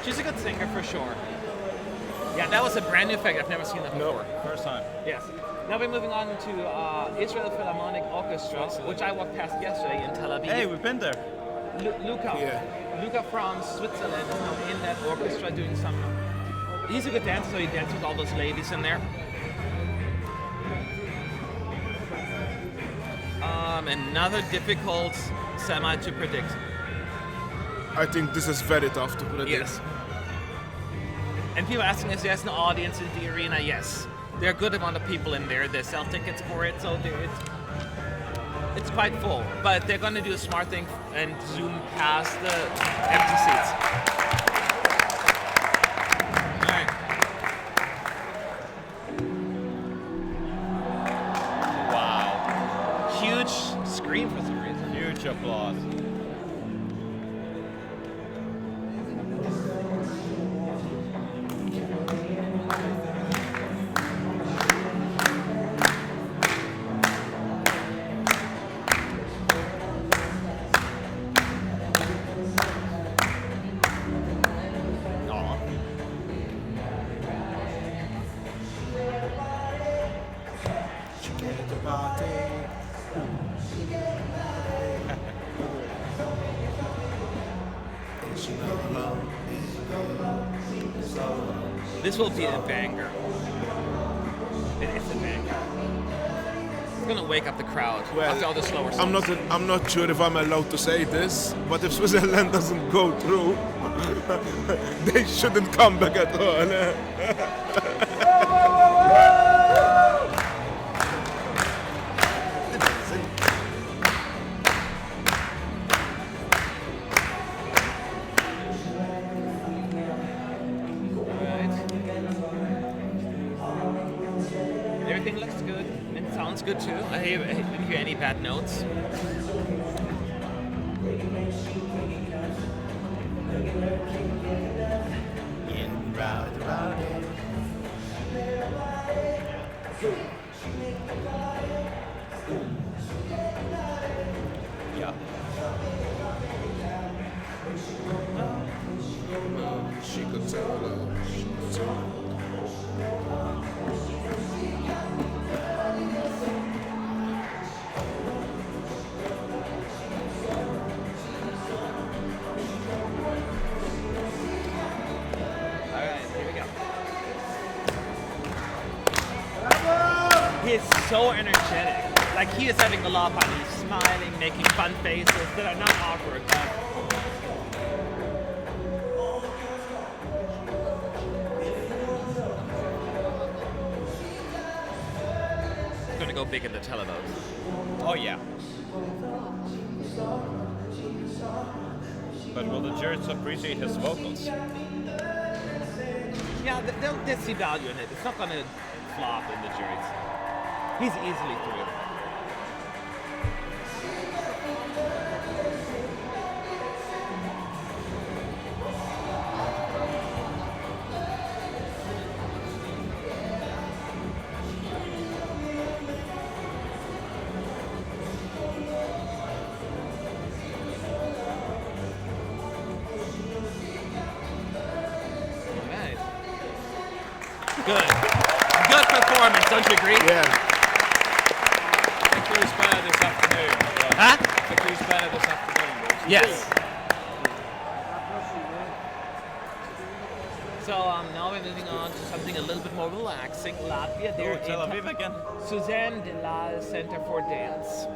She's a good singer for sure. Yeah, that was a brand new effect. I've never seen that before. First time. Yes. Now we're moving on to Israel Philharmonic Orchestra, which I walked past yesterday in Tel Aviv. Hey, we've been there. Luca. Yeah. Luca from Switzerland is now in that orchestra doing some. He's a good dancer, so he dances with all those ladies in there. Another difficult semi to predict. I think this is very tough to predict. Yes. And people asking if there's an audience in the arena. Yes, there are a good amount of people in there. They sell tickets for it, so it's quite full. But they're going to do a smart thing and zoom past the empty seats. All right. Wow. Huge scream for some reason. Huge applause. This will be a banger. It is a banger. It's gonna wake up the crowd after all the slower songs. I'm not sure if I'm allowed to say this, but if Switzerland doesn't go through, they shouldn't come back at all. Everything looks good and sounds good too. I didn't hear any bad notes. Yeah. She could tell. He is so energetic. Like he is having a lot of fun. He's smiling, making fun faces that are not awkward. He's gonna go big in the televote. Oh yeah. But will the judges appreciate his vocals? Yeah, they'll see value in it. It's not gonna flop in the juries. He's easily through. Alright. Good performance, don't you agree? Yeah. Who's better this afternoon? Huh? Who's better this afternoon? Yes. So now we're moving on to something a little bit more relaxing. Latvia, they're Tel in Aviv again. Suzanne de la Center for Dance.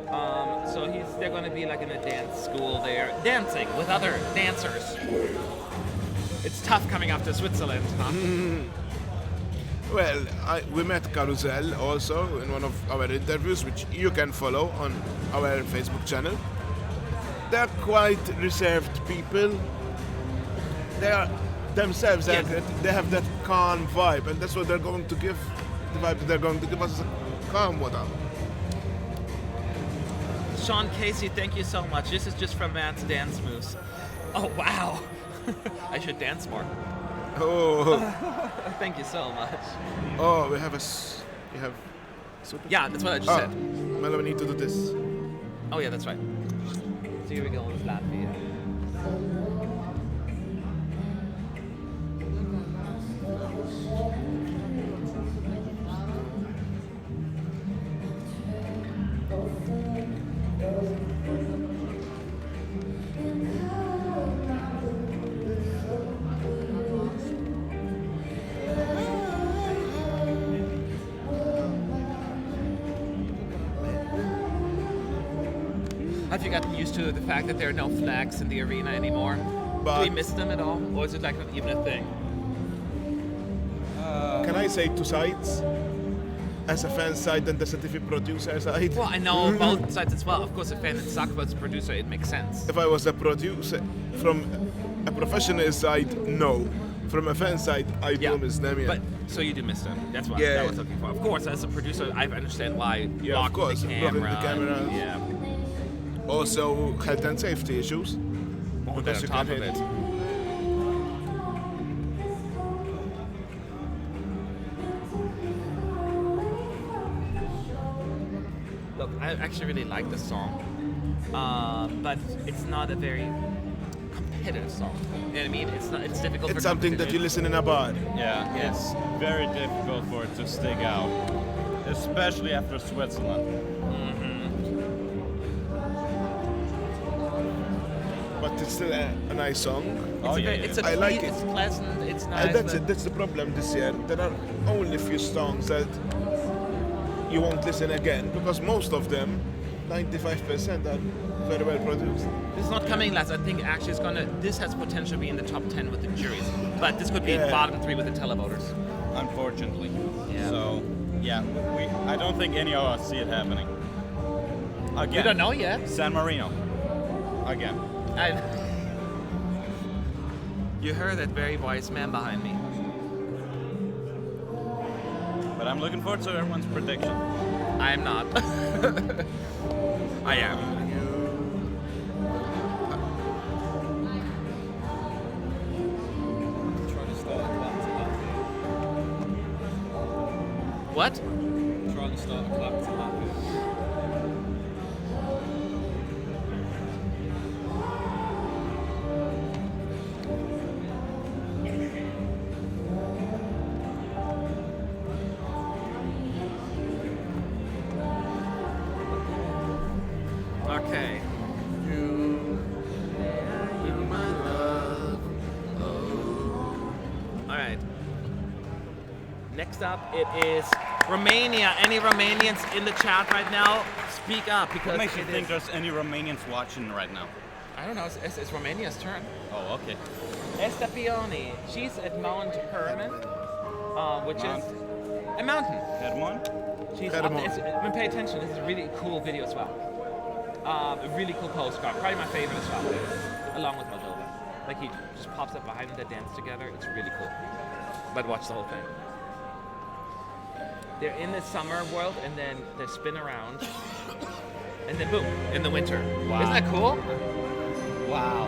So they're going to be like in a dance school there, dancing with other dancers. It's tough coming after Switzerland, huh? Well, we met Carousel also in one of our interviews, which you can follow on our Facebook channel. They're quite reserved people. They are themselves. Yes. They have that calm vibe, and that's what they're going to give. The vibe that they're going to give us is a calm one. Sean Casey, thank you so much. This is just from Matt's dance moves. Oh, wow. I should dance more. Oh, Thank you so much. oh, we have super. Yeah, that's what I just said. Well, we need to do this. Oh, yeah, that's right. So here we go with Latvia. Have you gotten used to the fact that there are no flags in the arena anymore? Do we miss them at all? Or is it like not even a thing? Can I say two sides? As a fan side and as a TV producer side? Well, I know both sides as well. Of course, a fan that sucks, but as a producer, it makes sense. If I was a producer, from a professional side, no. From a fan side, I do miss them, yeah. But so you do miss them. That's what Yeah. I was looking for. Of course, as a producer, I understand why Yeah, of blocking course, the blocking camera. the camera. Yeah. Also, health and safety issues. Well, Because then you on top can of hit. it. Look, I actually really like this song, but it's not a very competitive song. You know what I mean? It's not. It's difficult. It's for something that you listen in a bar. Yeah, it's very difficult for it to stick out, especially after Switzerland. But it's still a nice song. Oh yeah, It's a I like It's it. pleasant. It's nice. And that's but- it. That's the problem this year. There are only a few songs that you won't listen again because most of them, 95%, are very well produced. This is not coming last. I think actually it's gonna. This has potential to be in the top 10 with the juries, but this could be Yeah. bottom 3 with the televoters. unfortunately. Yeah. So yeah, I don't think any of us see it happening. Again. We don't know yet. San Marino. Again. You heard that very wise man behind me. But I'm looking forward to everyone's prediction. I am not. I am. Trying to start a clap to What? Latvia. Trying to start a clap to Latvia. Okay. All right. Next up, it is Romania. Any Romanians in the chat right now? Speak up because What makes you it think is- there's any Romanians watching right now? I don't know. It's Romania's turn. Oh, okay. Ester Peony. She's at Mount Herman, which is a mountain. Hermon? She's Hermon. up, pay attention. This is a really cool video as well. A really cool postcard. Probably my favorite as well, along with Moldova. Like he just pops up behind them, they dance together. It's really cool. But watch the whole thing. They're in the summer world, and then they spin around, and then boom, in the winter. Wow. Isn't that cool? Wow.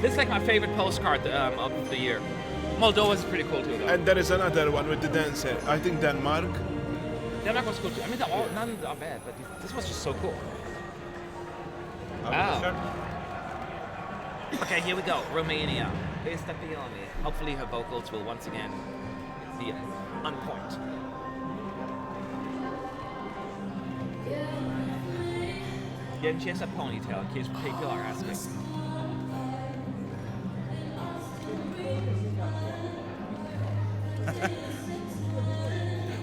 This is like my favorite postcard of the year. Moldova's pretty cool too, though. And there is another one with the dancer. I think Denmark. Denmark was cool too. I mean, none are bad, but this was just so cool. Oh. Sure. Okay, here we go. Romania. Ester Peony. Hopefully her vocals will once again be on point. Yeah, and she has a ponytail in case people are asking.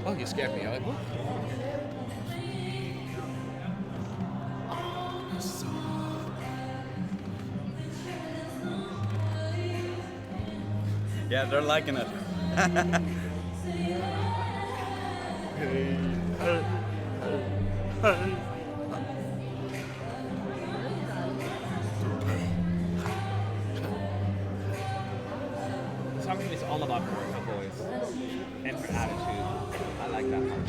Oh, you scared me. I was like, what? Yeah, they're liking it. The song is all about her voice and her attitude. I like that part.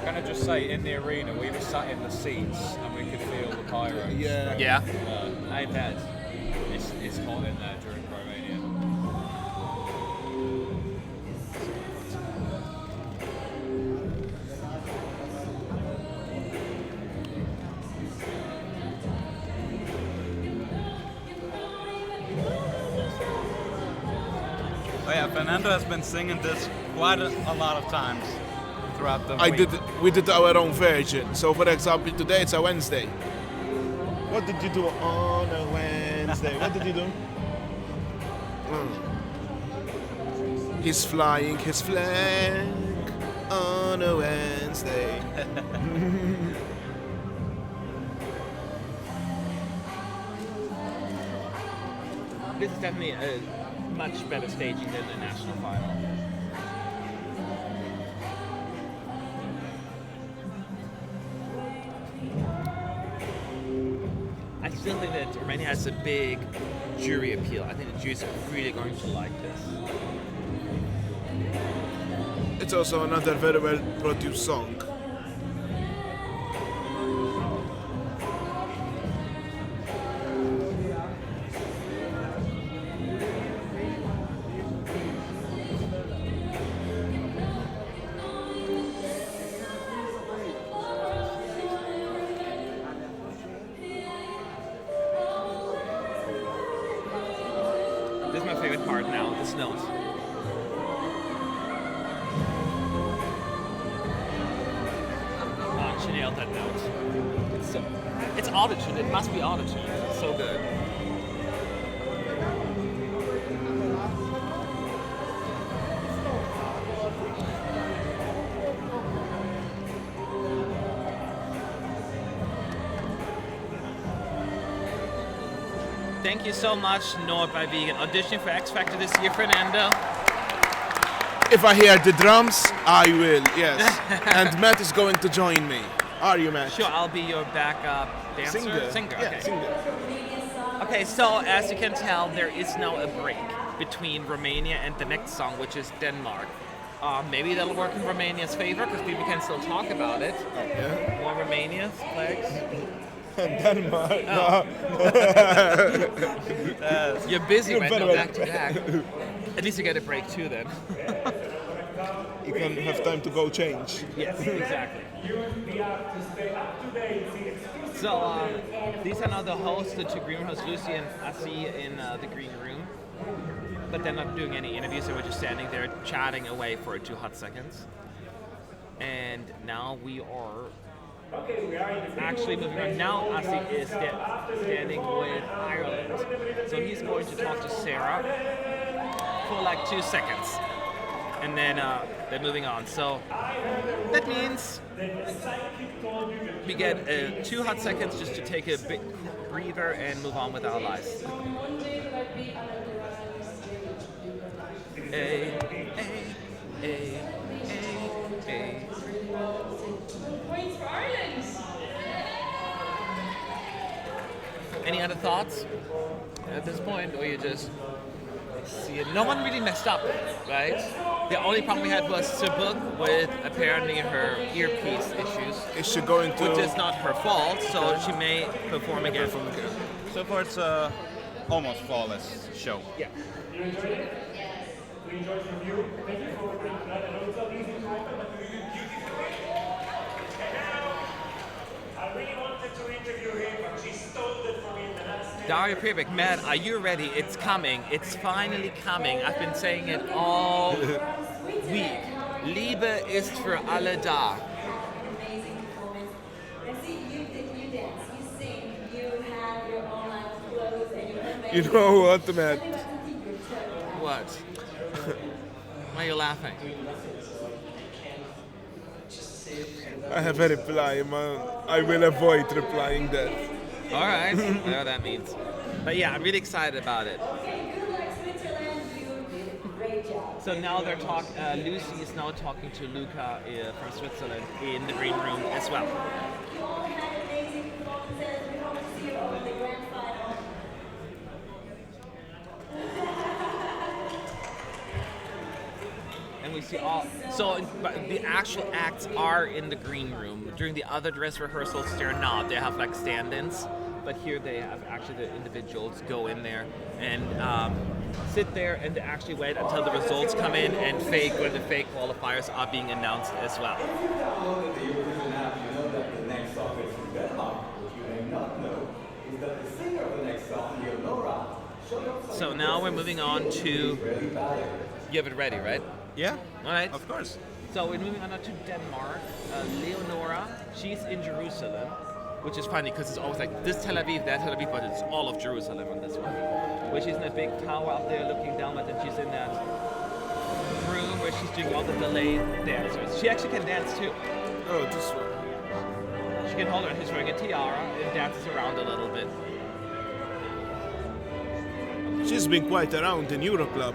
Can I just say, in the arena, we were sat in the seats and we could feel the pyros. Yeah. Yeah, I bet. It's hot in there during Romania. Oh yeah, Fernando has been singing this quite a lot of times throughout the week. We did our own version. So for example, today it's a Wednesday. What did you do on a Wednesday? What did you do? He's flying his flag on a Wednesday. This is definitely a much better staging than the national final. I still think that Armenia has a big jury appeal. I think the juries are really going to like this. It's also another very well produced song. This is my favorite part now, this note. She nailed that note. It's autotune, it must be autotune. It's so good. Thank you so much, Noah by Vegan. Auditioning for X Factor this year, Fernando. If I hear the drums, I will, yes. And Matt is going to join me. Are you, Matt? Sure, I'll be your backup dancer. Singer. okay. Yeah, singer. Okay, so as you can tell, there is now a break between Romania and the next song, which is Denmark. Maybe that'll work in Romania's favor because people can still talk about it. Yeah. More Romania flags. Denmark. Oh. You're busy right now, better- back to back. At least you get a break too then. You can have time to go change. Yes, exactly. So these are now the hosts, the two green hosts, Lucy and Asi in the green room. But they're not doing any interviews, they were just standing there chatting away for 2 hot seconds. And now we are actually moving on. Now Asi is standing with Ireland. So he's going to talk to Sarah for like 2 seconds. And then they're moving on. So that means we get 2 hot seconds just to take a big breather and move on with our lives. Points for Ireland. Any other thoughts at this point, or you just see it? No one really messed up, right? The only problem we had was Srbuk with apparently her earpiece issues, Is she going to... which is not her fault, so she may perform again. So far, it's a almost flawless show. Yeah. Daria Privik, man, are you ready? It's coming. It's finally coming. I've been saying it all week. Liebe ist für alle da. Amazing performance. I see you dance, you sing, you have your own line of clothes, and you come back. You know what, Matt? What? Why are you laughing? I have a reply, man. I will avoid replying that. All right, whatever that means. But yeah, I'm really excited about it. So now they're talking. Lucy is now talking to Luca from Switzerland in the green room as well. You all had amazing performances. We hope to see you all in the grand final. And we see all. So but the actual acts are in the green room. During the other dress rehearsals, they're not. They have like stand-ins. But here they have actually the individuals go in there and sit there and they actually wait until the results come in and fake when the fake qualifiers are being announced as well. If you downloaded the Eurovision app, you know that the next song is from Denmark. What you may not know is that the singer of the next song, Leonora, showed up. So now we're moving on to. You have it ready, right? Yeah, All right. of course. So we're moving on to Denmark. Leonora, she's in Jerusalem, which is funny because it's always like this Tel Aviv, that Tel Aviv, but it's all of Jerusalem on this one. Where she's in a big tower up there looking down, but then she's in that room where she's doing all the ballet dancers. She actually can dance too. Oh, this one. She can hold her, she's wearing a tiara and dances around a little bit. She's been quite around in Euroclub.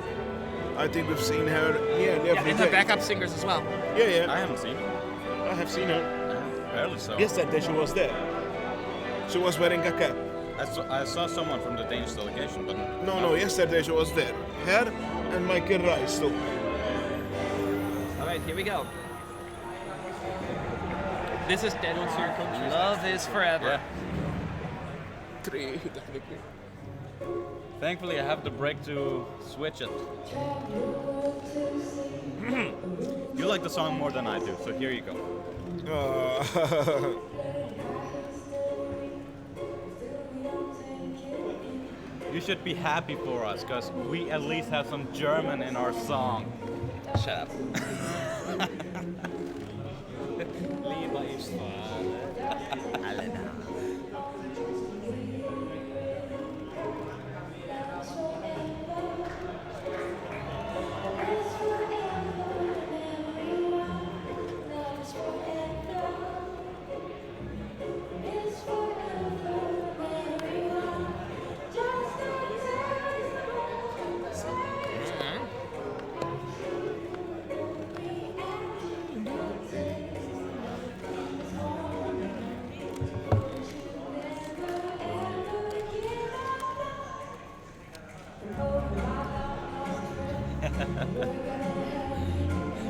I think we've seen her nearly Yeah, every and her day. backup singers as well. Yeah, I haven't seen it. I have seen her. Barely so. Yesterday she was there. She was wearing a cap. I saw someone from the Danish delegation, but No, yesterday she was there. Her and Michael Rice too. All right, here we go. This is Denmark. Love is forever. Yeah. 3 technically. Thankfully, I have the break to switch it. You like the song more than I do, so here you go. You should be happy for us, because we at least have some German in our song. Shut up. Lieber ist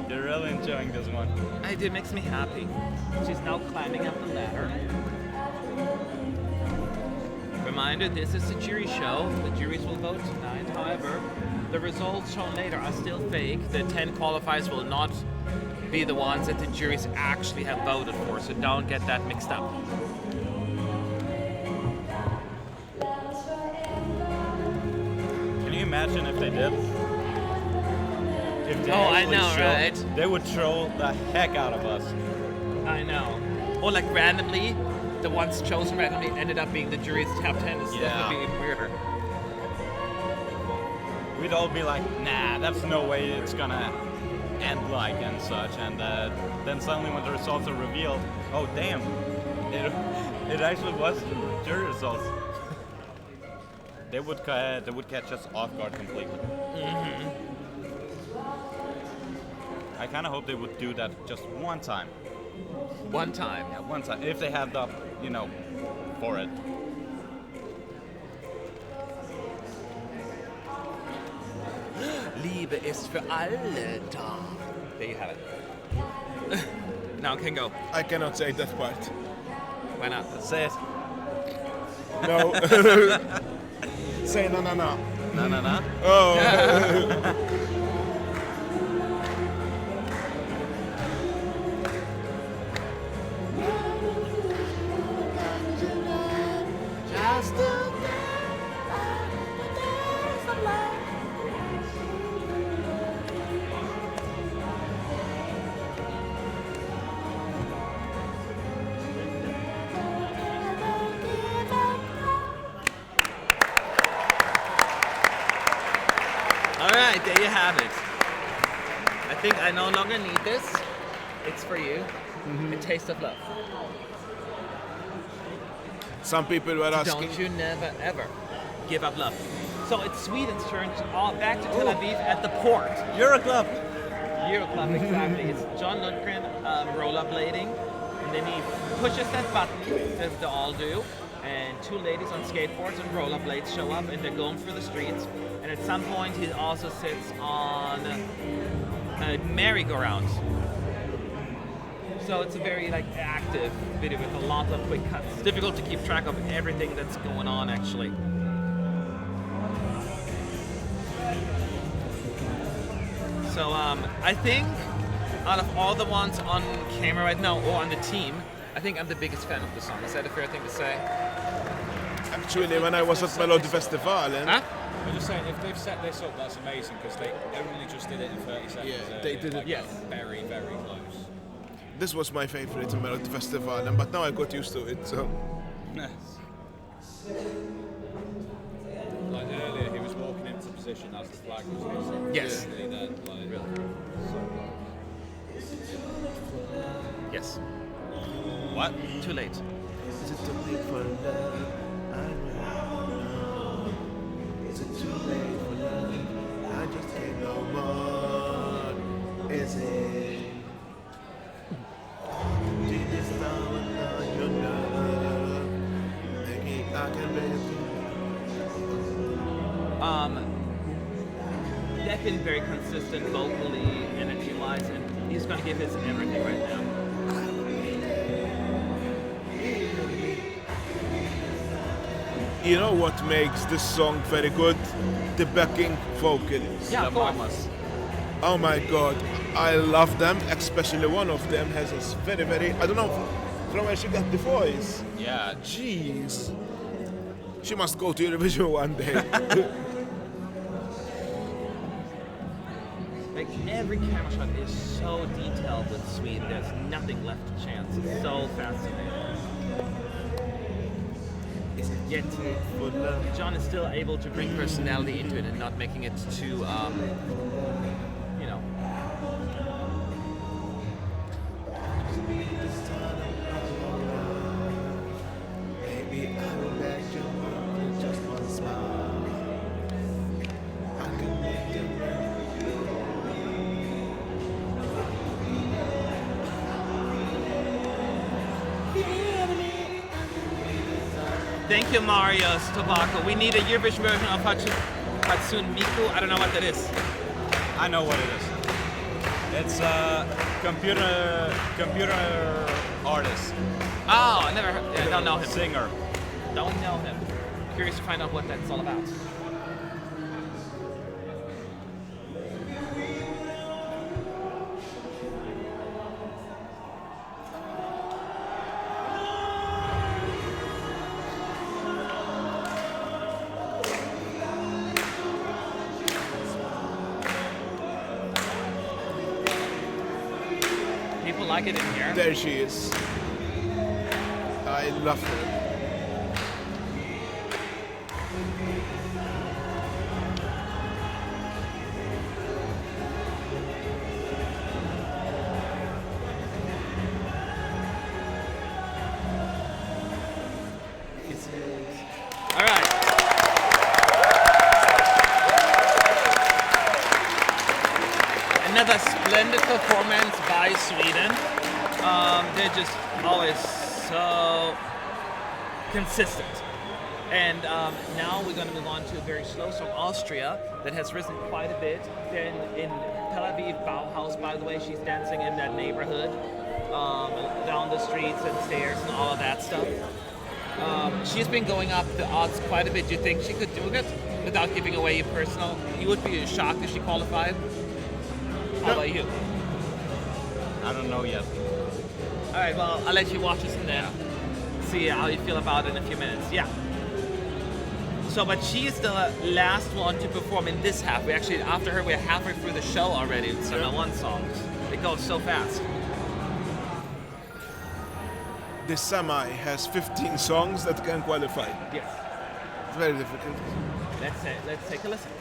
You're really enjoying this one. It makes me happy. She's now climbing up the ladder. Reminder, this is a jury show. The juries will vote tonight. However, the results shown later are still fake. The 10 qualifiers will not be the ones that the juries actually have voted for, so don't get that mixed up. Can you imagine if they did? If they Oh, I actually know, showed- right? They would troll the heck out of us. I know. Or like randomly, the ones chosen randomly ended up being the jury's top 10. That Yeah. would be even weirder. We'd all be like, nah, that's no way it's gonna end like and such. And then suddenly when the results are revealed, oh damn, it actually was jury results. They would catch us off guard completely. Mm-hmm. I kind of hope they would do that just one time. One time. Yeah, one time. If they had the, for it. Liebe ist für alle da. There you have it. Now can go. I cannot say that part. Why not? Say it. No. Say no. No, no, no. Oh. Alright, there you have it. I think I no longer need this. It's for you. A taste of love. Some people were asking. Don't you never ever give up love. So it's Sweden's turn all back to Tel Aviv at the port. Euroclub. Euroclub, exactly. It's John Lundgren rollerblading, and then he pushes that button that they all do, and two ladies on skateboards and rollerblades show up, and they're going through the streets. And at some point, he also sits on a merry-go-round. So it's a very active video with a lot of quick cuts. It's difficult to keep track of everything that's going on, actually. So I think out of all the ones on camera right now or on the team, I think I'm the biggest fan of the song. Is that a fair thing to say? Actually, when I was at Melodifestivalen, I'm just saying, if they've set this up, that's amazing because they only just did it in 30 seconds. Yeah, they did it. Yes. Very, very close. this was my favorite in Melodifestivalen, but now I got used to it. So. Nice. Like earlier, he was walking into position as the flag was hissing. Yes. Really then, Yes. What? Too late. Is it too late for love? I know. Is it too late for love? I just can't no more. Is it? Jesus, darling, on your love. Maybe I can live. They've been very consistent vocally, energy-wise, and he's going to give his everything right now. You know what makes this song very good? The backing vocals. Yeah, of course. Mamas. Oh my god, I love them, especially one of them has this very, very, I don't know from where she got the voice. Yeah. Jeez. She must go to Eurovision one day. Like every camera shot is so detailed with Sweden. There's nothing left to chance. It's so fascinating. Yet John is still able to bring personality into it and not making it too, you know. Maybe I will beg you with just one smile. I can make them. Thank you, Mario Tobacco. We need a Eurovision version of Hatsune Miku. I don't know what that is. I know what it is. It's a computer artist. Oh, I never heard. Yeah, I don't know him. Singer. Don't know him. Curious to find out what that's all about. People like it in here. There she is. I love her. All right. Another splendid performance by Sweden. They're just always so consistent. And now we're going to move on to a very slow song, Austria, that has risen quite a bit. Then in Tel Aviv, Bauhaus, by the way, she's dancing in that neighborhood, down the streets and stairs and all of that stuff. She's been going up the odds quite a bit. Do you think she could do it without giving away your personal? You would be shocked if she qualified? How about you? I don't know yet. All right, well, I'll let you watch this and then see how you feel about it in a few minutes. Yeah. So, but she is the last one to perform in this half. We actually, after her, we're halfway through the show already with some one songs. It goes so fast. This semi has 15 songs that can qualify. Yes. It's very difficult. Let's take a listen.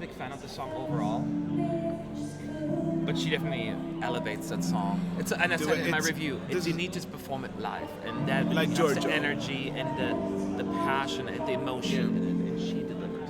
big fan of the song overall, but she definitely elevates that song. And I said in my review, you need to perform it live, and that like has Georgia. the energy and the passion and the emotion, and she delivers.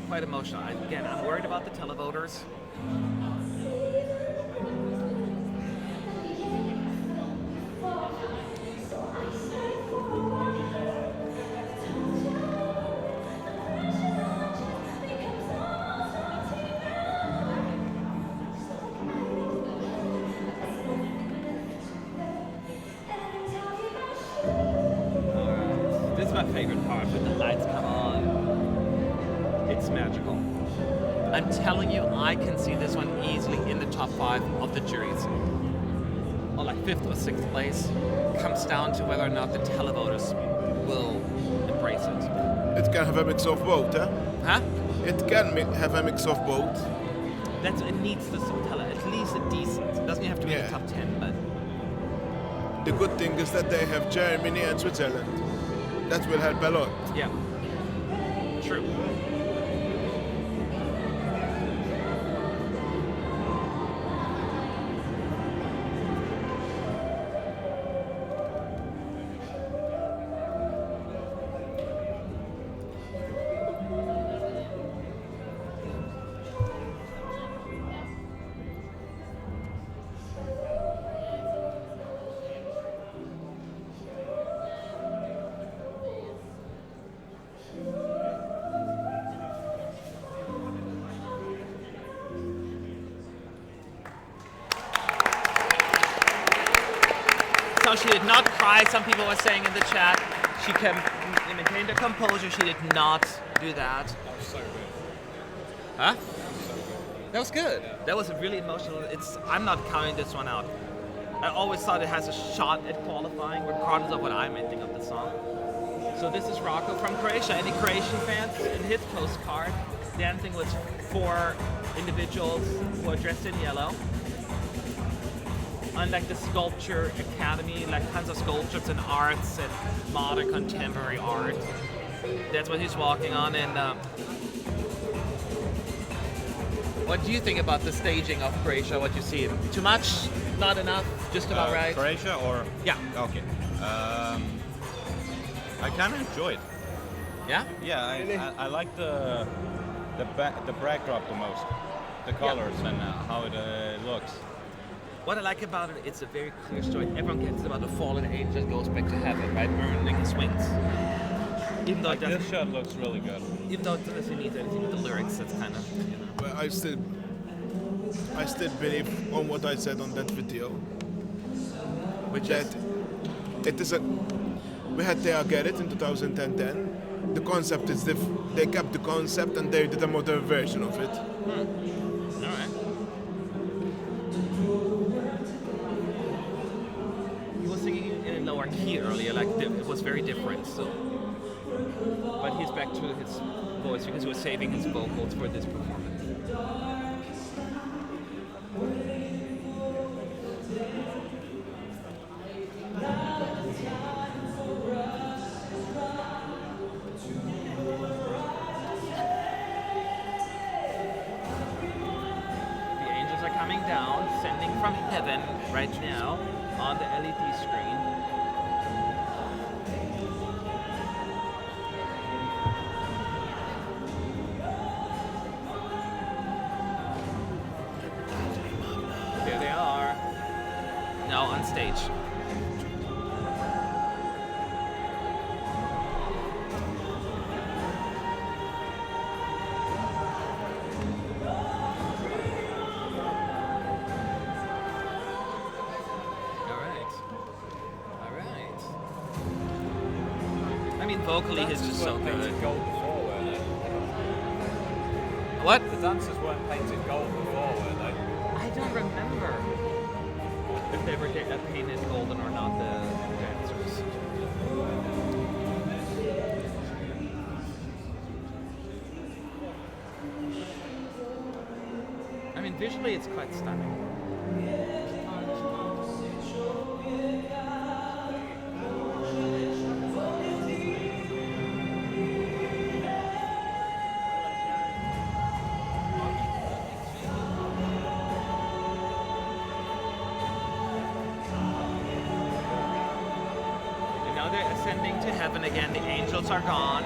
Quite emotional. Again, I'm worried about the televoters. This is my favorite part when the lights come on. It's magical. I'm telling you, I can see this one easily in the top 5 of the juries. Or like 5th or 6th place. Comes down to whether or not the televoters will embrace it. It can have a mix of both, eh? Huh? It can have a mix of both. It needs to tell at least a decent. It doesn't have to be in the top 10, but the good thing is that they have Germany and Switzerland. That will help a lot. Yeah. True. So she did not cry. Some people were saying in the chat she maintained her composure. She did not do that. That was so good. Huh? That was good. That was really emotional. I'm not counting this one out. I always thought it has a shot at qualifying, regardless of what I may think of the song. So this is Roko from Croatia. Any Croatian fans in his postcard dancing with 4 individuals who are dressed in yellow. Unlike the Sculpture Academy, like tons of sculptures and arts and modern contemporary art. That's what he's walking on. And what do you think about the staging of Croatia? What you see? Too much? Not enough? Just about right? Croatia or? Yeah. Okay. I kind of enjoy it. Yeah? Yeah, I like the backdrop the most. The colors and how it looks. What I like about it, it's a very clear story. Everyone gets about the fallen angel that goes back to heaven, right? Earning his wings. Even though This shot looks really good. Even though it doesn't need anything with the lyrics, that's kind of, you know. But I still believe on what I said on that video. Which that it is we had Thea Gerrit in 2010. The concept is they kept the concept and they did a modern version of it. All right. He was singing in a lower key earlier, like it was very different. So, but he's back to his voice because he was saving his vocals for this performance. From heaven right now on the LED screen. There they are. Now on stage. I mean, vocally, he's just so good. Painted gold before, weren't they? What? The dancers weren't painted gold before, were they? I don't remember if they were painted golden or not, the dancers. I mean, visually it's quite stunning. Ascending to heaven again. The angels are gone.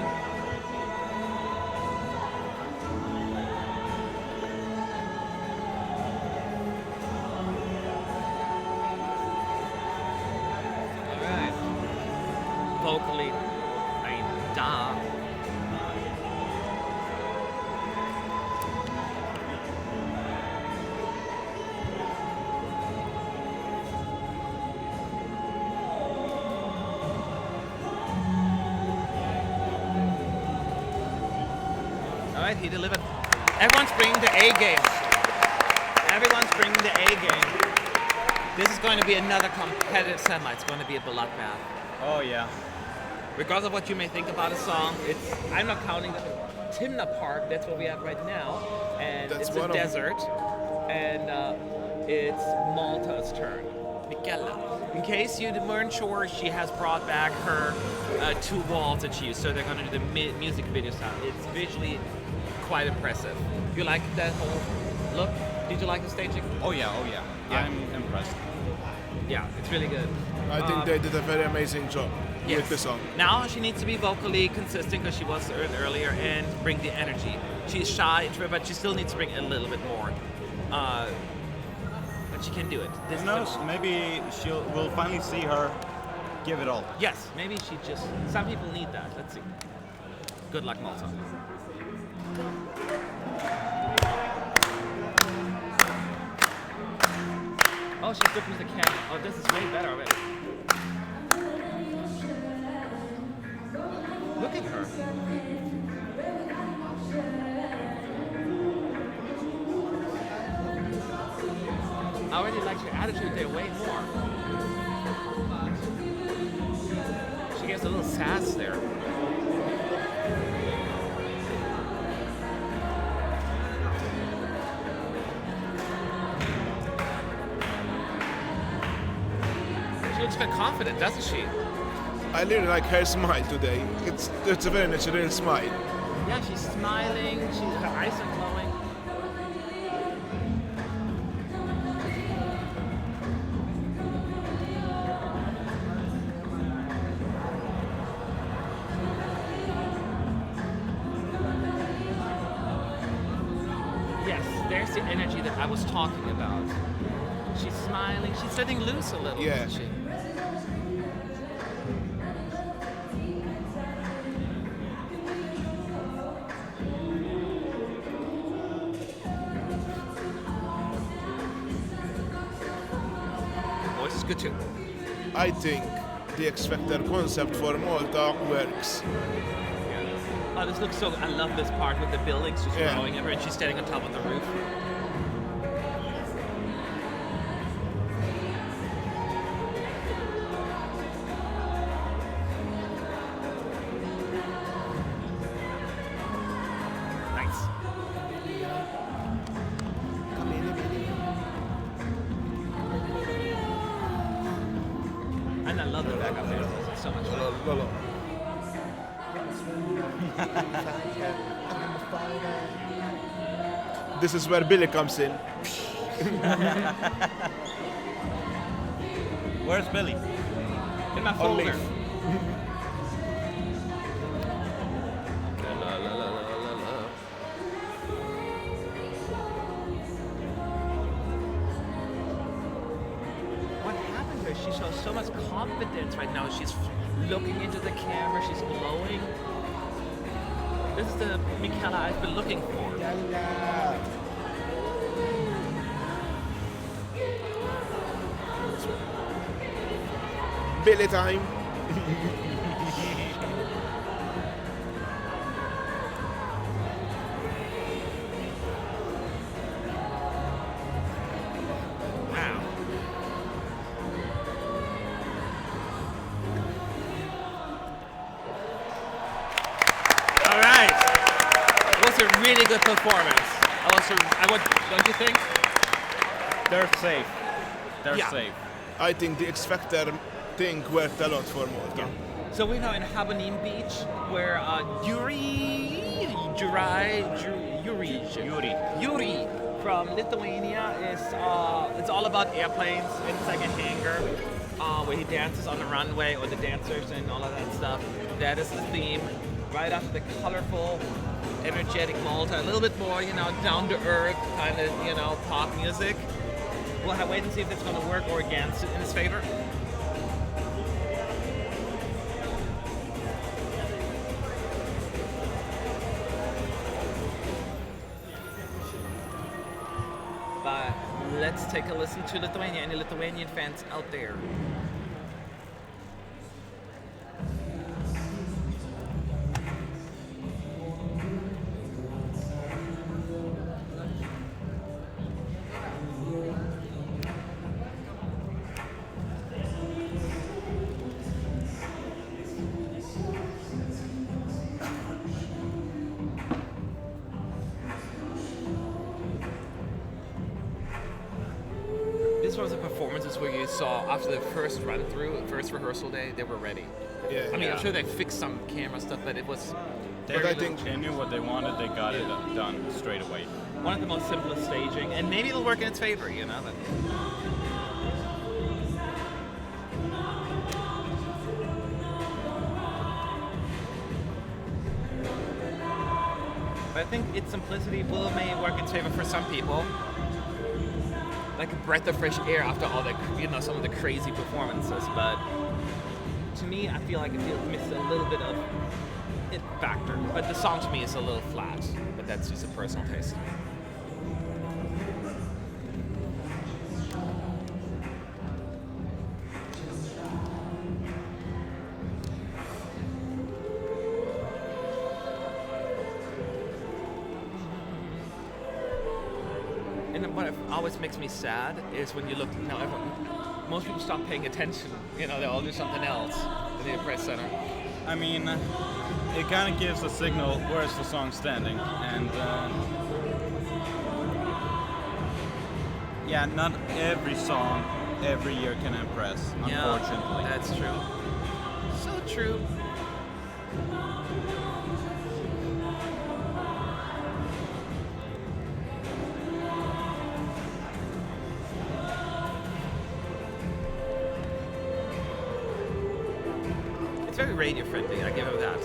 All right. Vocally, I mean, da. He delivered. Everyone's bringing the A game. Everyone's bringing the A game. This is going to be another competitive semi. It's going to be a bloodbath. Oh yeah. Regardless of what you may think about a song, I'm not counting the Timna Park. That's what we have right now, and That's it's a one of- desert, and it's Malta's turn. Michela. In case you weren't sure, she has brought back her 2 walls that she used, so they're going to do the music video sound. It's visually quite impressive. You like that whole look? Did you like the staging? Oh yeah. Yeah. I'm impressed. Yeah, it's really good. I think they did a very amazing job with the song. Now she needs to be vocally consistent because she was earlier and bring the energy. She's shy, but she still needs to bring a little bit more. But she can do it. Who knows? Maybe we'll finally see her give it all. Yes, maybe she just. Some people need that. Let's see. Good luck, Malta. Oh, she's looking at the camera. Oh, this is way better already. Look at her. I already like her attitude there way more. She gets a little sass there. She looks quite confident, doesn't she? I really like her smile today. It's a very natural smile. Yeah, she's smiling. Her eyes are glowing. Yes, there's the energy that I was talking about. She's smiling. She's letting loose a little, Yeah. isn't she? Voice is good too. I think the X Factor concept for Malta works. Oh, this looks so. I love this part with the buildings just Yeah. growing everywhere, and she's standing on top of the roof. Nice. And I love the backup there. It's so much fun. This is where Billy comes in. Where's Billy? In my On folder. leave. La, la, la, la, la, la. What happened to her? She shows so much confidence right now. She's looking into the camera. She's glowing. This is the Michela I've been looking for. Billy time. really good performance. Don't you think? They're safe. They're Yeah. safe. I think the X Factor thing worked a lot for Malta. So we're now in Habonim Beach, where Jurij from Lithuania is. It's all about airplanes. It's like a hangar where he dances on the runway, or the dancers and all of that stuff. That is the theme. Right after the colorful, energetic Malta, a little bit more, down to earth kind of, pop music. We'll wait and see if it's going to work or against in his favor. But let's take a listen to Lithuania. Any Lithuanian fans out there? This was the performances where you saw after the first run through, first rehearsal day, they were ready. Yeah. I mean, I'm sure they fixed some camera stuff, but it was But I think They knew what they wanted. They got it done straight away. one of the most simplest staging, and maybe it'll work in its favor, But I think its simplicity may work in its favor for some people. Like a breath of fresh air after all the, some of the crazy performances. But to me, I feel like it misses a little bit of it factor. But the song to me is a little flat. But that's just a personal taste. And what always makes me sad is when you look, most people stop paying attention. They all do something else in the press center. I mean, it kind of gives a signal where's the song standing, and not every song every year can impress, unfortunately. Yeah, that's true. So true. It's very radio friendly, I give him that.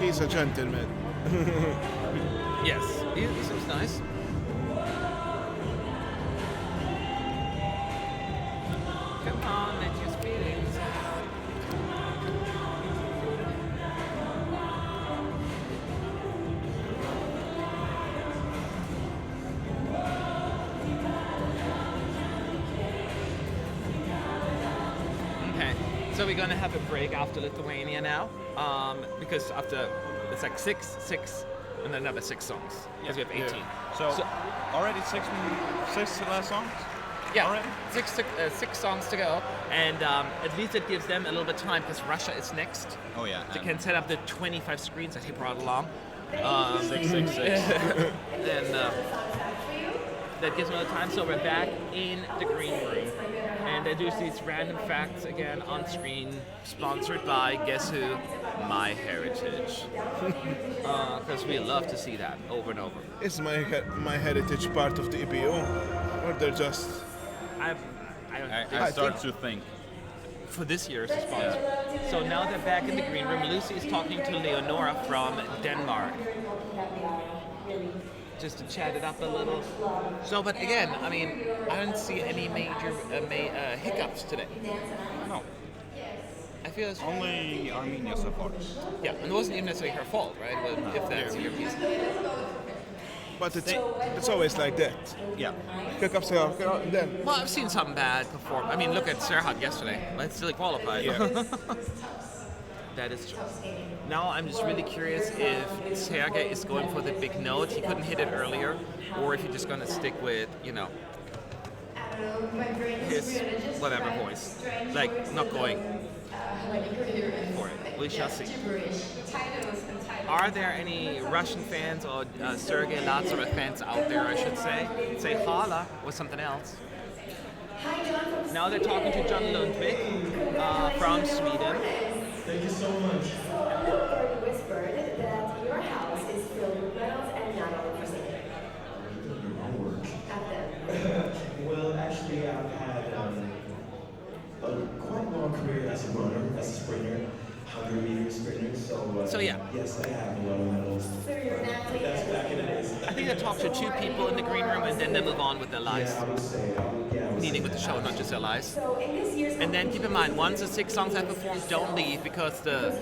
he's a gentleman. Yes, he seems nice. Come on, let your feelings out. Okay, so we're gonna have a break after Lithuania now, because after it's like six, and then another 6 songs because we have 18. So already six last songs? Yeah, Already? six songs to go, and at least it gives them a little bit of time because Russia is next. Oh yeah. They can set up the 25 screens that he brought along. 666. And that gives them a little time. So we're back in the green room, and they do these random facts again on screen, sponsored by guess who? My Heritage. Because we love to see that over and over. Is my heritage part of the EPO? Or they're just... I I start to think. for this year's sponsor. So now they're back in the green room. Lucy is talking to Leonora from Denmark. Just to chat it up a little. So, but again, I mean, I didn't see any major hiccups today. No, I feel it's only Armenia so far. yeah, and it wasn't even necessarily her fault, right? Well, if that's your piece. but it's always like that. Yeah. And then Well, I've seen some bad perform. I mean, look at Serhat yesterday. Let's still qualified. Yeah. That is true. Now I'm just really curious if Sergey is going for the big note. He couldn't hit it earlier, or if he's just gonna stick with, his whatever voice, like not going for it. We shall see. Are there any Russian fans or Sergey Lazarev fans out there? I should say. Say holla or something else. Now they're talking to John Lundvik from Sweden. Thank you so much. Word whispered that your house is filled with medals and not only for singing. At them. Well, actually, I've had a quite long career as a runner, as a sprinter, 100-meter sprinter. So yeah. Yes, I have a lot of medals. So you're an athlete. That's back in the days. I think they talk to two people in the green room and then they move on with their lives. Yeah, I would say. Meaning with the show, not just their lives. So in this year's And then keep in mind, once the 6 songs have performed, don't leave because the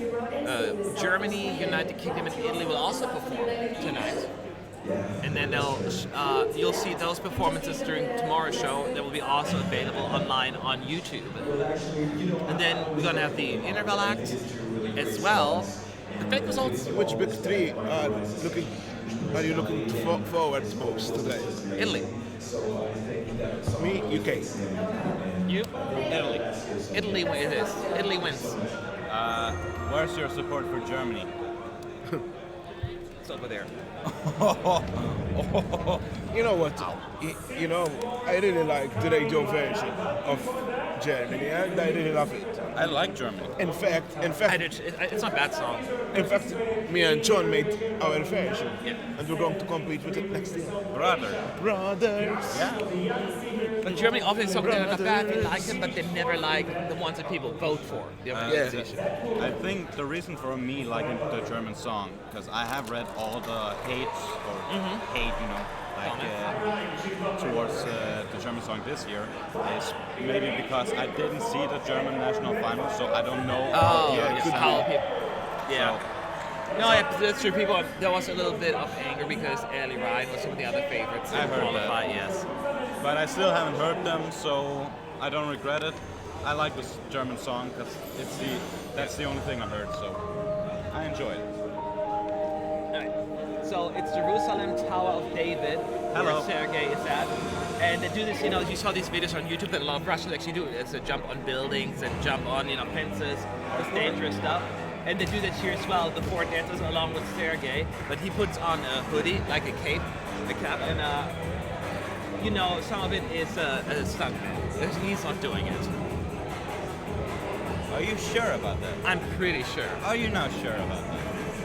Germany, United Kingdom, and Italy will also perform tonight. And then you'll see those performances during tomorrow's show. That will be also available online on YouTube. And then we're gonna have the interval act as well. The fake results. which big three are you looking forward most today? Italy. Me, UK. You? Italy. Italy it is. Italy wins. Where's your support for Germany? It's over there. You know what? I really like the radio version of Germany, and I really love it. I like Germany. In fact, It's not a bad song. me and John made our version, Yeah. and we're going to compete with it next year. Brother. Brothers. But Germany obviously something they're not bad. We like them, but they never like the ones that people vote for. The organization. I think the reason for me liking the German song, because I have read all the hate, towards the German song this year, is maybe because I didn't see the German national final, so I don't know Oh, the how sound. people. Yeah. No, yeah, that's true. People, there was a little bit of anger because Eli Ryan was some of the other favorites. I heard qualify, that. yes. But I still haven't heard them, so I don't regret it. I like this German song because that's the only thing I heard, so I enjoy it. Alright. So it's Jerusalem Tower of David, Hello. where Sergey is at. And they do this, you saw these videos on YouTube that a lot of Russians actually do. It's a jump on buildings and jump on, fences, this dangerous stuff. And they do this here as well, the 4 dancers along with Sergey. But he puts on a hoodie, like a cape, a cap, and some of it is a stuntman. He's not doing it. Are you sure about that? I'm pretty sure. Are you not sure about that?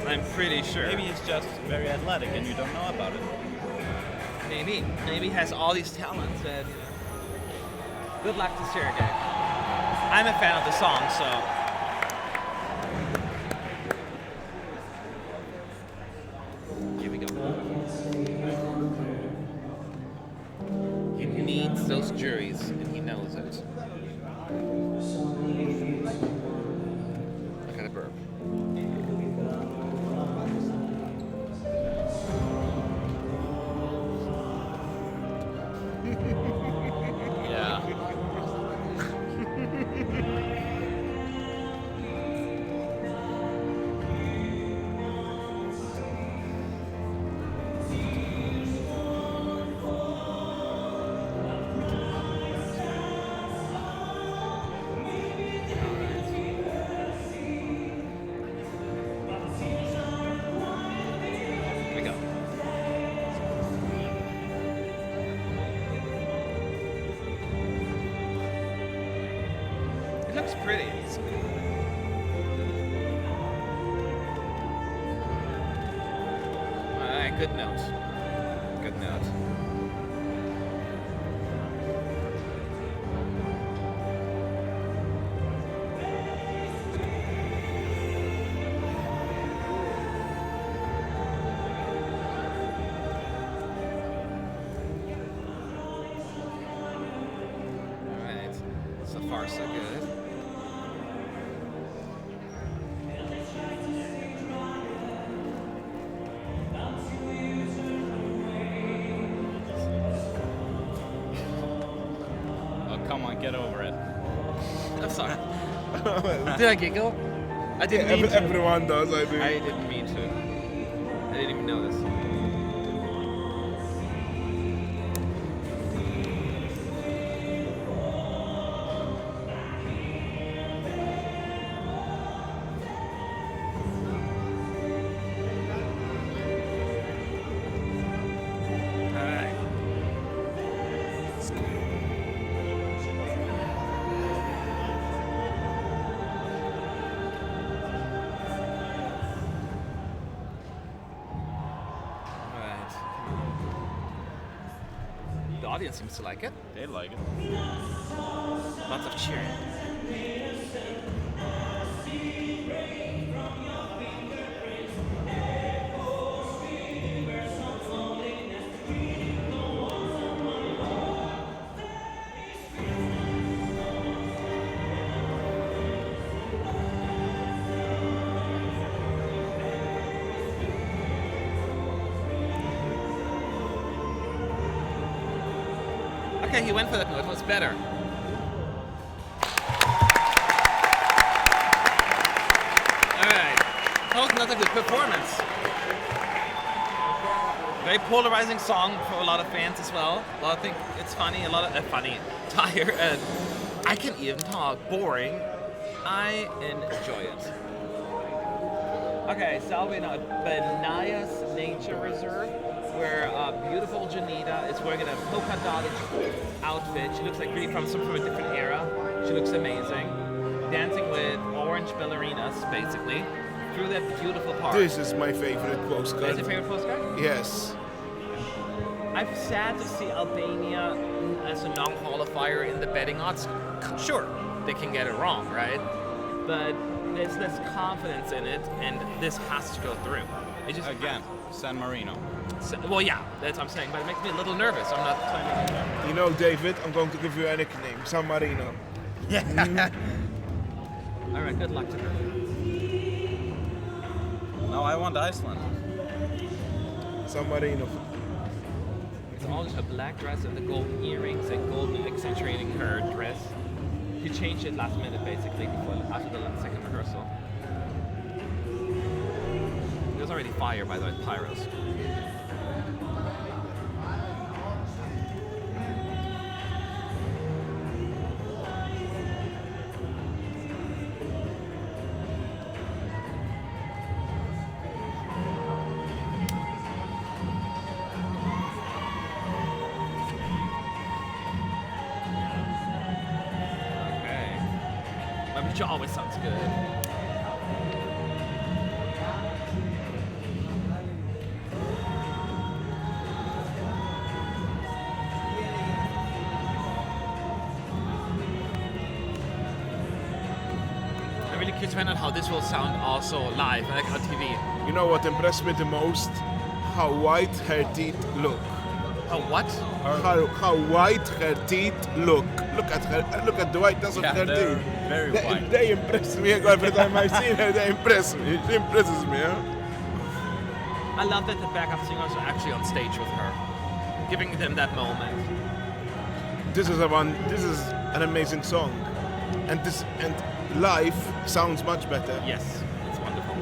I'm pretty sure. Maybe he's just very athletic and you don't know about it. Maybe he has all these talents. And good luck to Sergey. I'm a fan of the song, so. Here we go. He needs those juries, and he knows it. Look at the burp. Yeah. Here we go. It looks pretty. Alright, good note. Good note. Alright. So far, so good. get over it. I'm sorry. Did I giggle? I didn't mean to. Everyone does, I think. I didn't mean to. I didn't even know this. The audience seems to like it. They like it. Lots of cheering. Okay, he went for that note. What's better? Alright. That was not a good performance. Very polarizing song for a lot of fans as well. A lot of think it's funny, a lot of funny, tired, and I can even talk. Boring. I enjoy it. Okay, so we're at Benaya's Nature Reserve, where beautiful Jonida is wearing a polka dotted outfit. She looks like really from a different era. She looks amazing. Dancing with orange ballerinas, basically, through that beautiful park. This is my favorite postcard. That's your favorite postcard? Yes. I'm sad to see Albania as a non-qualifier in the betting odds. Sure, they can get it wrong, right? But there's less confidence in it, and this has to go through. It just Again, San Marino. well, yeah, that's what I'm saying, but it makes me a little nervous. I'm not claiming. You know, David, I'm going to give you a nickname, San Marino. All right, good luck to her. No, I want Iceland. San Marino. It's all just a black dress and the golden earrings and golden accentuating her dress. She changed it last minute, basically, after the second rehearsal. There's already fire, by the way, pyros. Which always sounds good. I'm really curious to find out how this will sound also live, like on TV. You know what impressed me the most? How white her teeth look. How what? How white her teeth look. Look at her. Look at the whiteness of her teeth. Very white. They impress me every time I see her. They impress me. She impresses me. Huh? I love that the backup singers are actually on stage with her, giving them that moment. This is an amazing song, and live sounds much better. Yes, it's wonderful.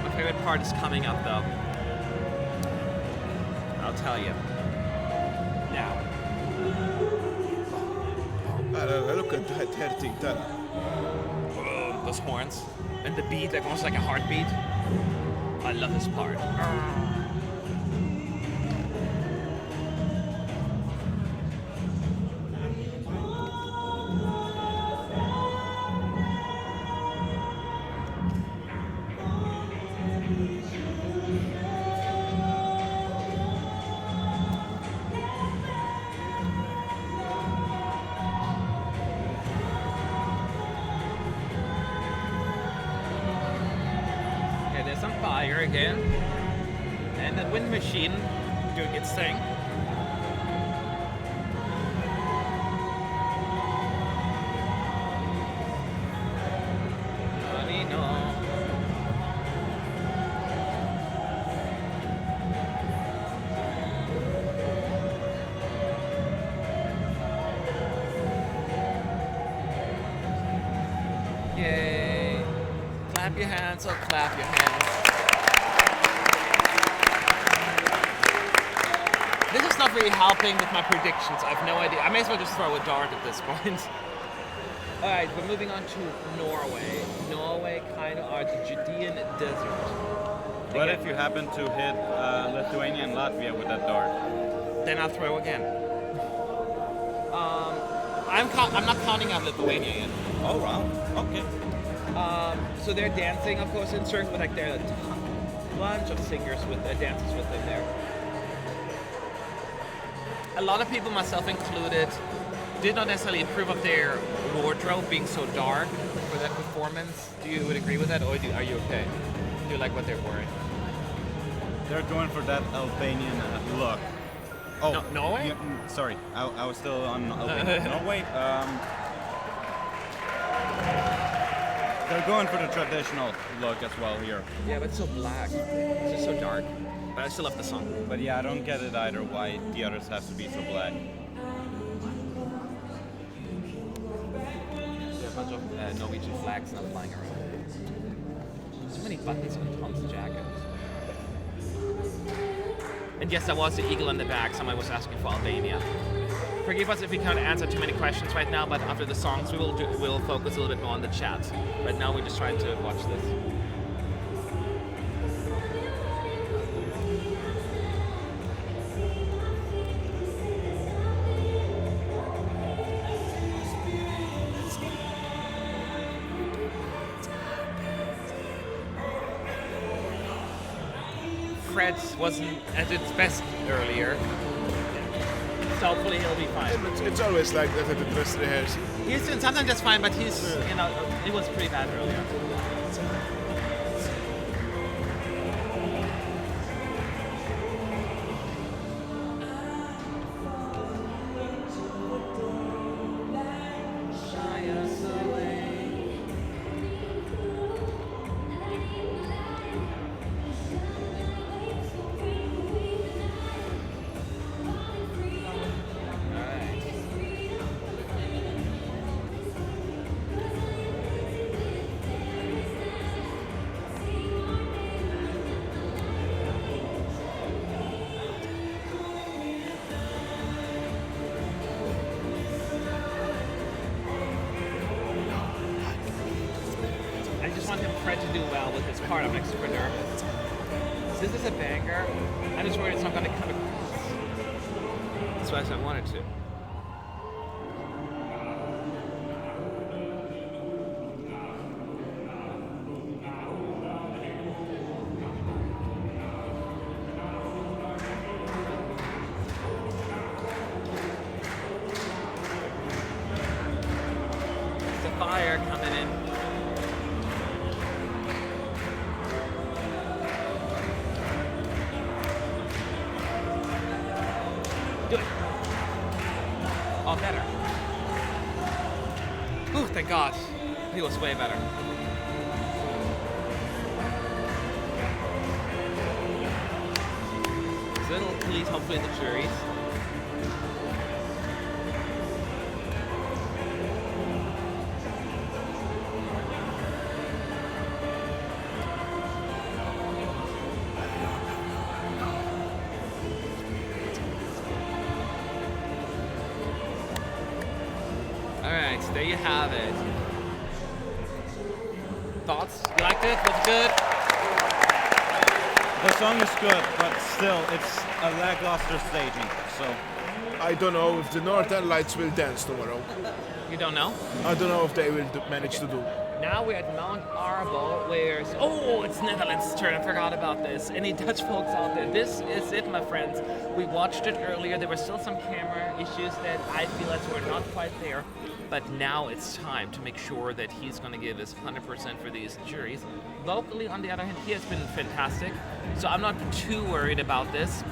My favorite part is coming up, though. I'll tell you. Now. Look at her teeth. Those horns and the beat, like almost like a heartbeat. I love this part. Again, and the wind machine doing its thing. clap your hands, oh clap your hands. This is not really helping with my predictions. I have no idea. I may as well just throw a dart at this point. Alright, we're moving on to Norway. Norway kind of are the Judean desert. What if you happen to hit Lithuania and Latvia with that dart? Then I'll throw again. I'm not counting out Lithuania yet. Oh wow, okay. So they're dancing, of course, in circles, but like there are a bunch of singers with dancers with them there. A lot of people, myself included, did not necessarily approve of their wardrobe being so dark for that performance. Do you would agree with that, or are you okay? Do you like what they're wearing? They're going for that Albanian look. Oh, No, Norway? Sorry, I was still on Albania. Norway. They're going for the traditional look as well here. Yeah, but it's so black. It's just so dark. But I still love the song. But yeah, I don't get it either why the others have to be so black. There are a bunch of Norwegian flags now flying around. So many buttons on Tom's jacket. And yes, there was the eagle in the back. Someone was asking for Albania. Forgive us if we can't answer too many questions right now, but after the songs we'll focus a little bit more on the chat. Right now we're just trying to watch this. Fred wasn't at its best earlier. So hopefully he'll be fine. It's always like that at the dress rehearsal. He's doing sometimes just fine, but he's, he was pretty bad earlier. Thank God. He was way better. So it'll please hopefully the juries. There you have it. Thoughts? You liked it? Was it good? The song is good, but still, it's a lackluster staging, so... I don't know if the Northern Lights will dance tomorrow. You don't know? I don't know if they will manage to do. Now we're at Mount Arbo, where... Oh, it's Netherlands' turn. I forgot about this. Any Dutch folks out there? This is it, my friends. We watched it earlier. There were still some camera issues that I feel as were not quite there. But now it's time to make sure that he's going to give his 100% for these juries. Vocally, on the other hand, he has been fantastic. So I'm not too worried about this.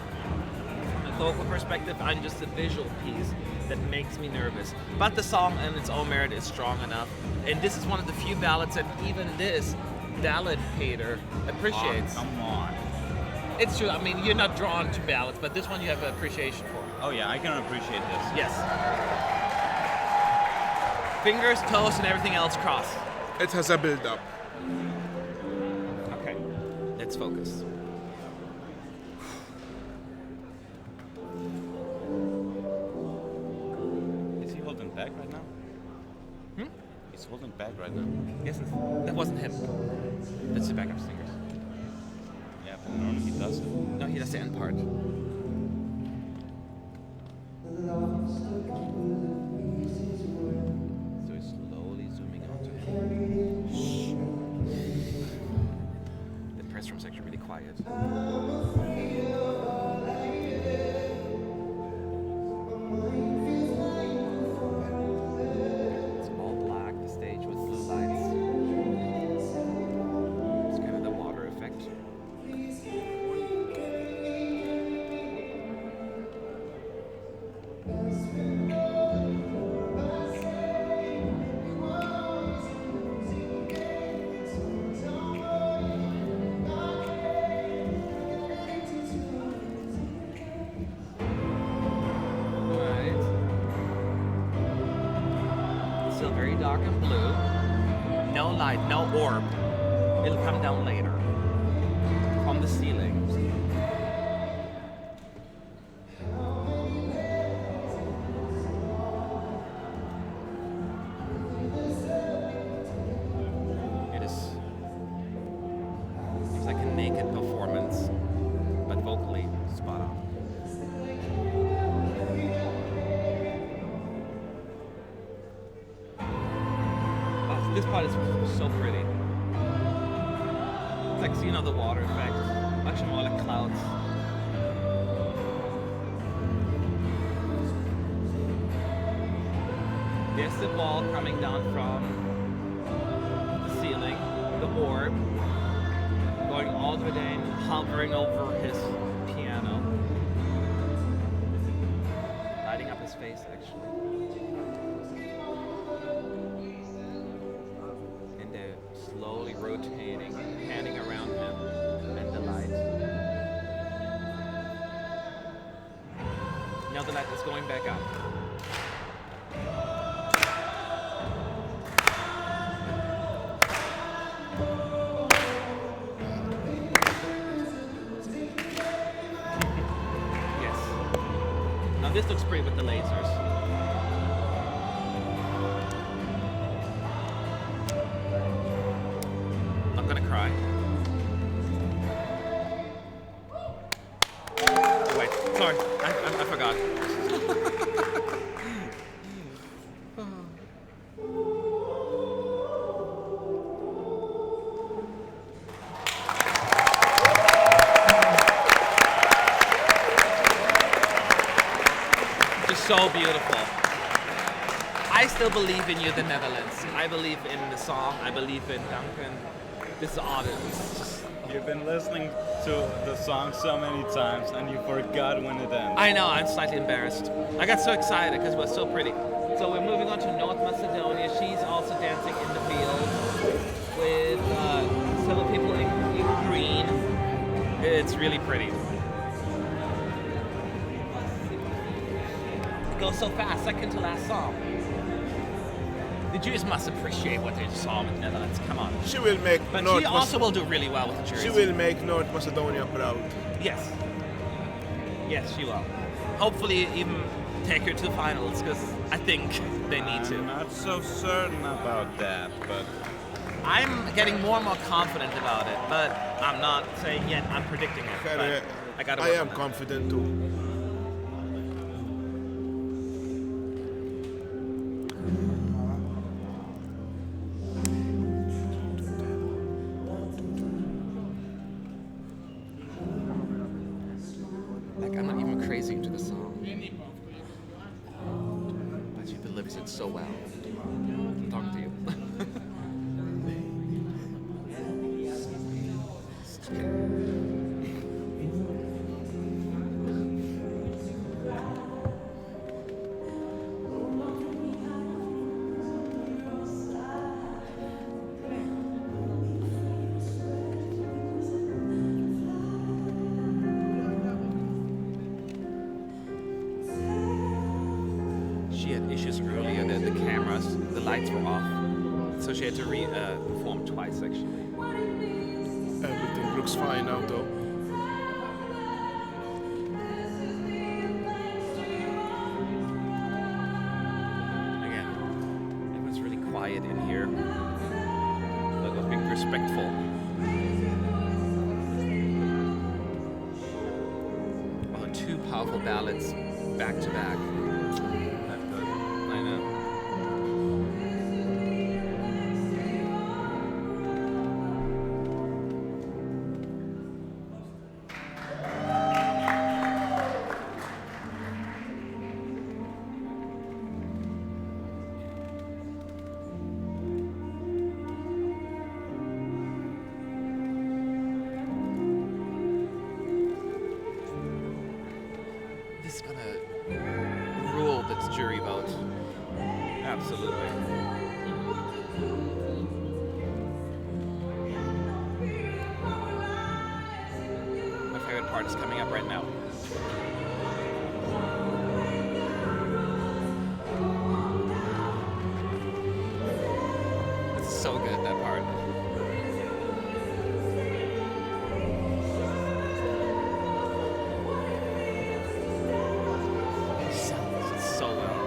From a vocal perspective, I'm just a visual piece that makes me nervous. But the song in its own merit is strong enough. And this is one of the few ballads that even this ballad hater appreciates. Oh, come on. It's true. I mean, you're not drawn to ballads, but this one you have an appreciation for. Oh yeah, I can appreciate this. Yes. Fingers, toes, and everything else crossed. It has a build-up. Let's focus. Is he holding back right now? He's holding back right now. Yes, that wasn't him. That's the backup singers. Yeah, but normally he does it. No, he does the end part. So he's slowly zooming onto him. The press room's actually really quiet. It's all black, the stage with blue lights. It's kind of the water effect. Still very dark and blue. No light, no orb. It'll come down later. From the ceiling. It is. It's like a naked performance, but vocally spot on. This part is so pretty. It's like, you know, the water effect. Much more like clouds. There's the ball coming down from the ceiling, the orb, going all the way down, hovering over his piano. Lighting up his face, actually. Slowly rotating, panning around him, and the light. Now the light is going back up. Yes. Now this looks pretty with the lasers. I'm gonna cry. Wait, sorry, I forgot. Just so beautiful. I still believe in you, the Netherlands. I believe in the song. I believe in Duncan. This audience. You've been listening to the song so many times and you forgot when it ends. I know, I'm slightly embarrassed. I got so excited because it was so pretty. So we're moving on to North Macedonia. She's also dancing in the field with several people in green. It's really pretty. It goes so fast, second to last song. The Jews must appreciate what they saw in the Netherlands. Come on. She will make But North she also will do really well with the Jews. She will make North Macedonia proud. Yes. Yes, she will. Hopefully even take her to the finals, because I think they need to. I'm not so certain about that, but... I'm getting more and more confident about it, but I'm not saying yet I'm predicting it. But I gotta work I am on that. confident too. Like, I'm not even crazy into the song. But she delivers it so well. I'm talking to you. She had issues earlier that the cameras, the lights were off. So she had to perform twice, actually. Everything looks fine now though. Again, it was really quiet in here. That was being respectful. Oh, two powerful ballads back to back. That's good. I know. This is gonna rule this jury vote. Absolutely. My favorite part is coming up right now. It's so good, that part. Sounds it so well.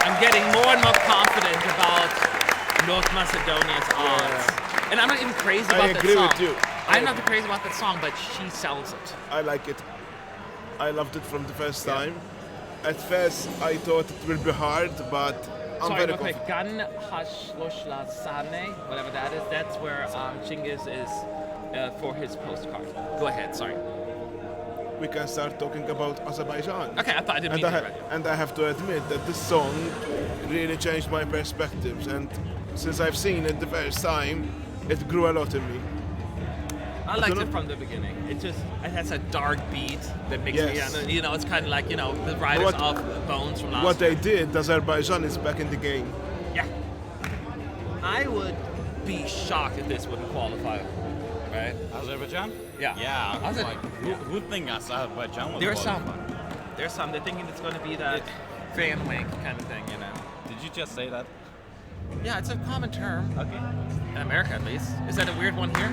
I'm getting more and more confident about North Macedonia's odds. And I'm not even crazy about that agree song. with you. I'm not crazy about that song, but she sells it. I like it. I loved it from the first time. At first, I thought it will be hard, but I'm Sorry, very real quick. confident. Gan Hashloshla Sane, whatever that is, that's where Chingiz is for his postcard. Go ahead, sorry. We can start talking about Azerbaijan. Okay, I thought I didn't mean to interrupt you. And I have to admit that this song really changed my perspectives. And since I've seen it the first time, it grew a lot in me. I liked it from the beginning. It has a dark beat that makes Yes. me, it's kind of like, the Riders of Bones from last What year. they did, Azerbaijan is back in the game. Yeah. I would be shocked if this wouldn't qualify, right? Azerbaijan? Yeah. Yeah. Azer- Like, who think Azerbaijan will There's qualify? some. They're thinking it's going to be that fan wink kind of thing, Did you just say that? Yeah, it's a common term. Okay. In America, at least. Is that a weird one here?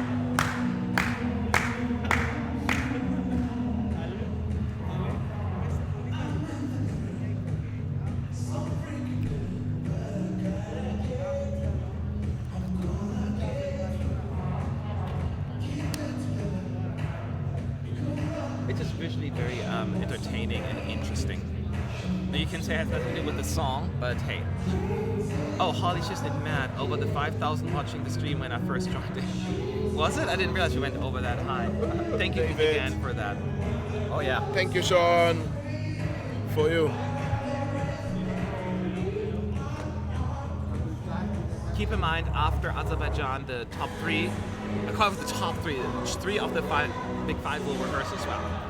It's just visually very entertaining and interesting. Now you can say it has nothing to do with the song, but hey. Oh, Holly's just mad over the 5,000 watching the stream when I first joined it. Was it? I didn't realize you went over that high. Thank you David. again for that. Oh yeah. Thank you, Sean. For you. Keep in mind, after Azerbaijan, the top three, I call it the top three, three of the big five will rehearse as well.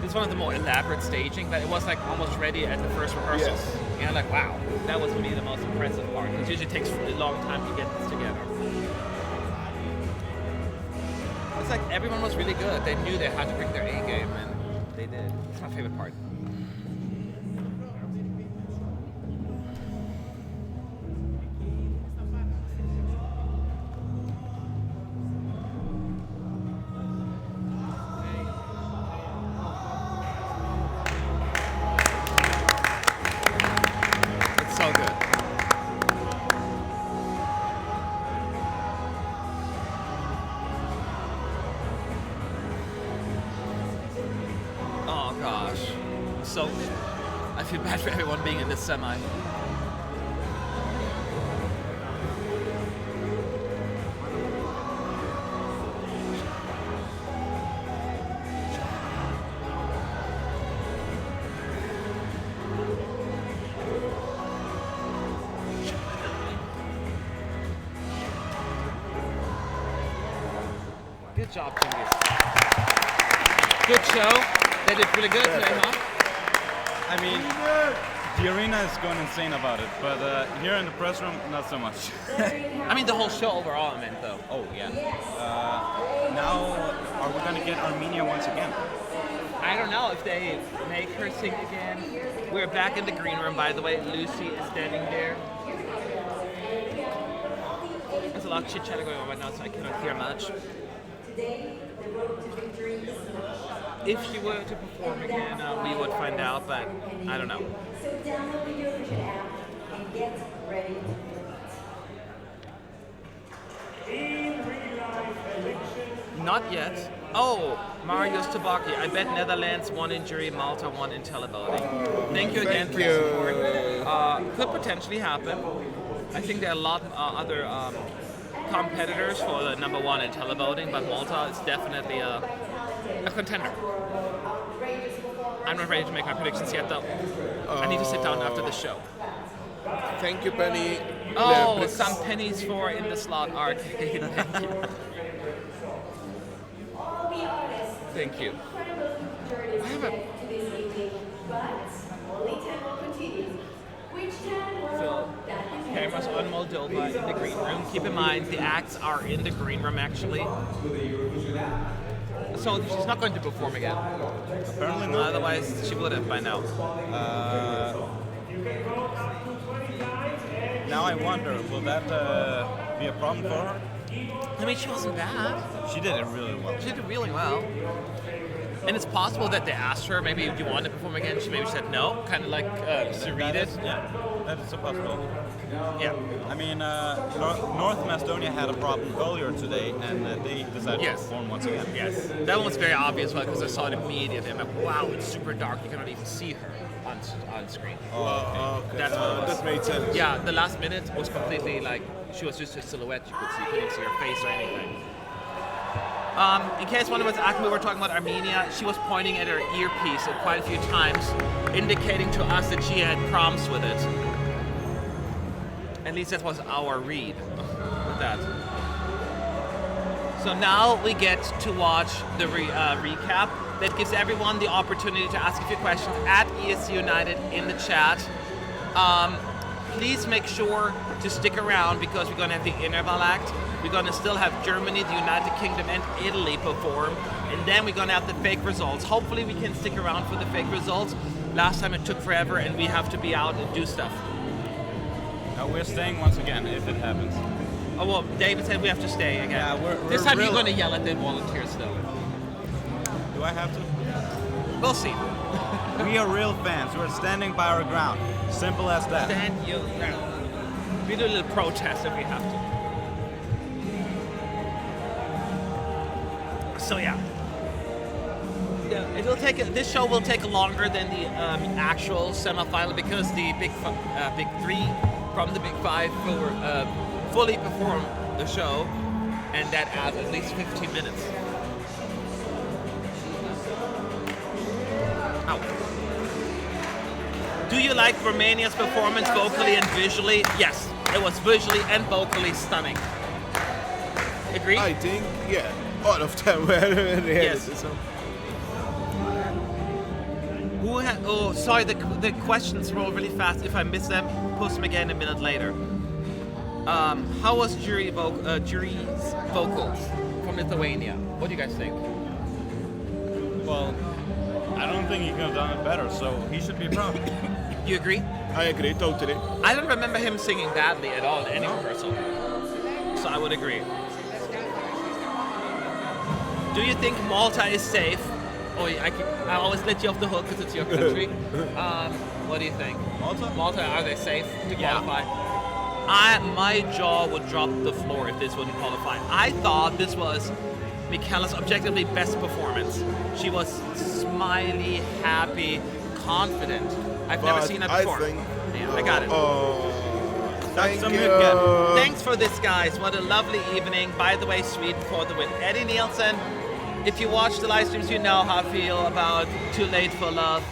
It's one of the more elaborate staging, but it was like almost ready at the first rehearsal. Yes. And like, wow, that was for me the most impressive part. It usually takes a long time to get this together. This was like everyone was really good. They knew they had to bring their A game, and they did. It's my favorite part. It's so good. Oh gosh. So I feel bad for everyone being in this semi. Good job, Genghis. Good show. They did really good today, huh? I mean, the arena is going insane about it, but here in the press room, not so much. I mean, the whole show overall, I meant, though. Oh, yeah. Now, are we going to get Armenia once again? I don't know if they make her sing again. We're back in the green room, by the way. Lucy is standing there. There's a lot of chit-chat going on right now, so I cannot hear much. If she were to perform again, we would find out, but I don't know. So download the Eurovision app and get ready. Not yet. Oh, Marius Tabaki. I bet Netherlands, one in Jurij, Malta, one in televoting. Thank you again for your support. Could potentially happen. I think there are a lot of other competitors for the number one in televoting, but Malta is definitely a contender. I'm not ready to make my predictions yet, though. I need to sit down after the show. Thank you, Penny. Oh, some pennies for in the slot arcade. Thank you. All the artists Thank you. I have a this evening, but only 10 will continue. Which 10 will So, cameras on Moldova in the green room. Keep in mind, the acts are in the green room, actually. So she's not going to perform again. Apparently not. Otherwise, she would have by now. Now I wonder, will that be a problem for her? I mean, she wasn't bad. She did it really well. She did really well. And it's possible that they asked her, maybe, do you want to perform again? She maybe said no, kind of like Sergey. Yeah, that is a possibility. Yeah. I mean, North Macedonia had a problem earlier today, and they decided Yes. to perform once again. Yes. That one was very obvious because I saw it immediately. I'm like, wow, it's super dark. You cannot even see her on screen. Oh, Okay. That's what it was. That made sense. Yeah, the last minute was completely like, she was just a silhouette you could see. You couldn't see her face or anything. In case one of us asking, we were talking about Armenia. She was pointing at her earpiece quite a few times, indicating to us that she had problems with it. At least that was our read with that. So now we get to watch the recap. That gives everyone the opportunity to ask a few questions at ESC United in the chat. Please make sure to stick around because we're going to have the interval act. We're going to still have Germany, the United Kingdom, and Italy perform. And then we're going to have the fake results. Hopefully we can stick around for the fake results. Last time it took forever and we have to be out and do stuff. We're staying once again if it happens. Oh, well, David said we have to stay again. Yeah, we're this time you're really- going to yell at the volunteers, though. Do I have to? We'll see. We are real fans. We're standing by our ground. Simple as that. Stand your ground. We do a little protest if we have to. So yeah. It'll take this show will take longer than the actual semifinal because the big three from the big five will fully perform the show, and that adds at least 15 minutes. Ow. Do you like Romania's performance vocally and visually? Yes, it was visually and vocally stunning. Agree? I think, yeah, all of them were really Yes. so. Oh, sorry, the questions roll really fast. If I miss them, post them again a minute later. How was Jurij's vocals from Lithuania. What do you guys think? Well, I don't think he could have done it better, so he should be proud. You agree? I agree totally. I don't remember him singing badly at all in any rehearsal. So I would agree. Do you think Malta is safe? Oh, I always let you off the hook because it's your country. What do you think? Malta, are they safe to qualify? My jaw would drop the floor if this wouldn't qualify. I thought this was Michela's objectively best performance. She was smiley, happy, confident. I've never seen her before. I got it. Thank you. Thanks for this, guys. What a lovely evening. By the way, Sweden for the win. Eddie Nielsen, if you watch the live streams, you know how I feel about Too Late for Love.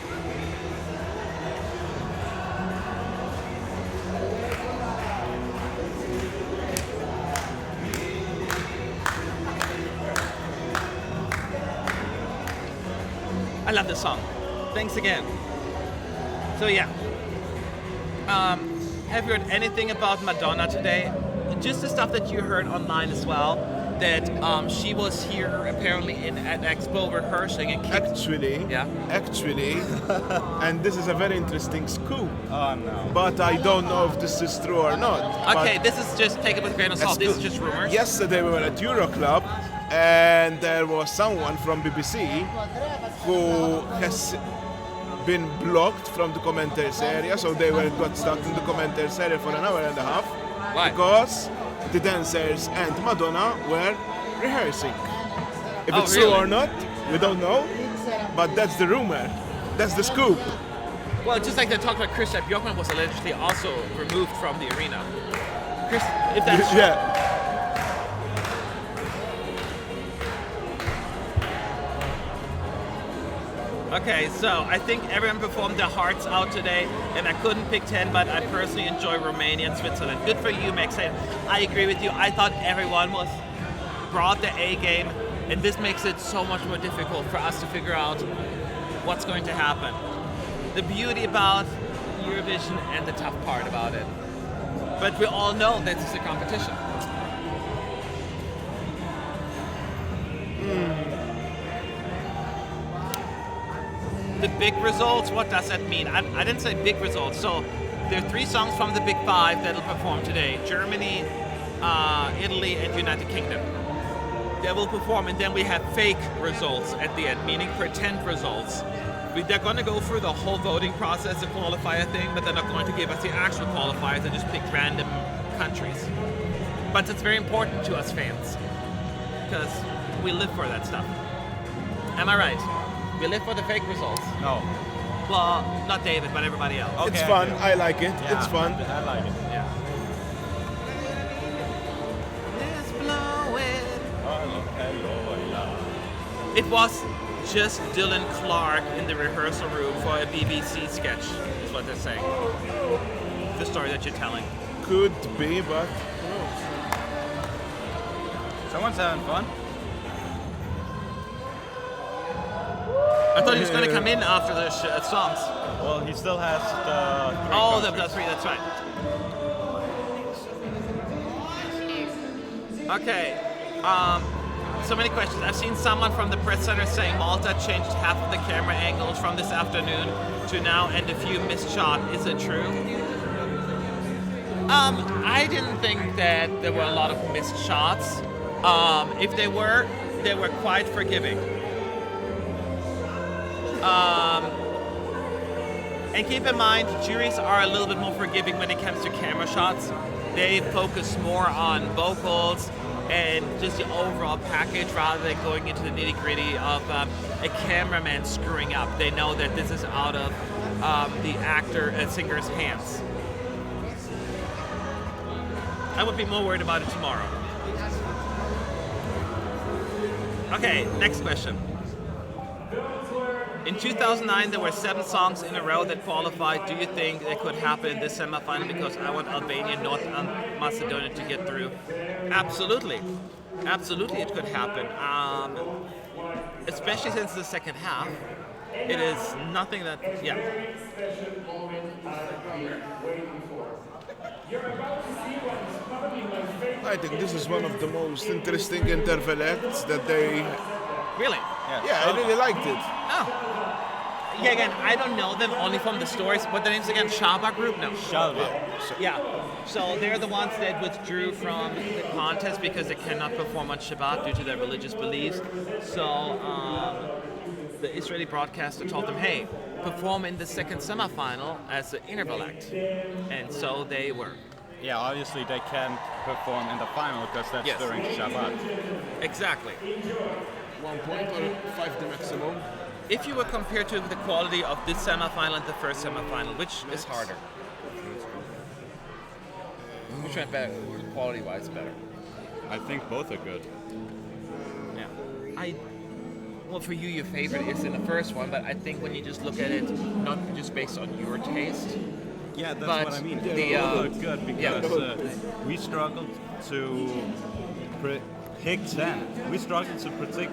I love this song. Thanks again. So yeah. Have you heard anything about Madonna today? Just the stuff that you heard online as well. That she was here apparently at Expo rehearsing and Actually, and this is a very interesting scoop. Oh no. But I don't know if this is true or not. Okay, But this is just take it with a grain of salt. This is just rumors. yesterday we were at Euroclub and there was someone from BBC who has been blocked from the commentaries area, so they got stuck in the commentaries area for an hour and a half. Why? Because the dancers and Madonna were rehearsing. If Oh, it's really? true or not, we don't know, but that's the rumor. That's the scoop. Well, just like they talked about Chris Bjorkman was allegedly also removed from the arena. Chris, if that's true. Yeah. Okay, so I think everyone performed their hearts out today, and I couldn't pick 10, but I personally enjoy Romania and Switzerland. Good for you, Max. I agree with you. I thought everyone brought the A game, and this makes it so much more difficult for us to figure out what's going to happen. The beauty about Eurovision and the tough part about it. But we all know this is a competition. The big results, what does that mean? I didn't say big results. So there are 3 songs from the big 5 that'll perform today. Germany, Italy, and United Kingdom. They will perform, and then we have fake results at the end, meaning pretend results. They're going to go through the whole voting process, the qualifier thing, but they're not going to give us the actual qualifiers and just pick random countries. But it's very important to us fans, because we live for that stuff. Am I right? We live for the fake results. No. Well, not David, but everybody else. Okay, It's fun. I like it. Yeah, It's fun. I like it. Yeah. Let's blow it. It was just Dylan Clark in the rehearsal room for a BBC sketch, is what they're saying. The story that you're telling. Could be, but who knows? Someone's having fun. I thought he was going to come in after the songs. Well, he still has the 3 Oh, the concerts. 3, that's right. Okay. So many questions. I've seen someone from the press center saying Malta changed half of the camera angles from this afternoon to now and a few missed shots. Is it true? I didn't think that there were a lot of missed shots. If they were quite forgiving. And keep in mind, juries are a little bit more forgiving when it comes to camera shots. They focus more on vocals and just the overall package rather than going into the nitty-gritty of a cameraman screwing up. They know that this is out of the singer's hands. I would be more worried about it tomorrow. Okay, next question. In 2009, there were 7 songs in a row that qualified. Do you think it could happen in this semifinal? Because I want Albania and North Macedonia to get through. Absolutely. Absolutely it could happen. Especially since the second half. It is nothing that, yeah. You're about to see what is coming I think this is one of the most interesting interval acts that they. Really? Yeah, I really liked it. Oh. Yeah, again, I don't know them only from the stories. What the name's again? Shaba Group? No. Shalva. Yeah. So they're the ones that withdrew from the contest because they cannot perform on Shabbat due to their religious beliefs. So the Israeli broadcaster told them, hey, perform in the second semifinal as an interval act. And so they were. Yeah, obviously they can't perform in the final because that's Yes. during Shabbat. Exactly. 1 point or 5 the maximum. If you were compared to the quality of this semifinal and the first semifinal, which is harder? Which went better, quality-wise better? I think both are good. Yeah. Well, for you, your favorite is in the first one, but I think when you just look at it, not just based on your taste. Yeah, that's But what I mean. the, Both are good yeah. because we struggled to pick 10. We struggled to pick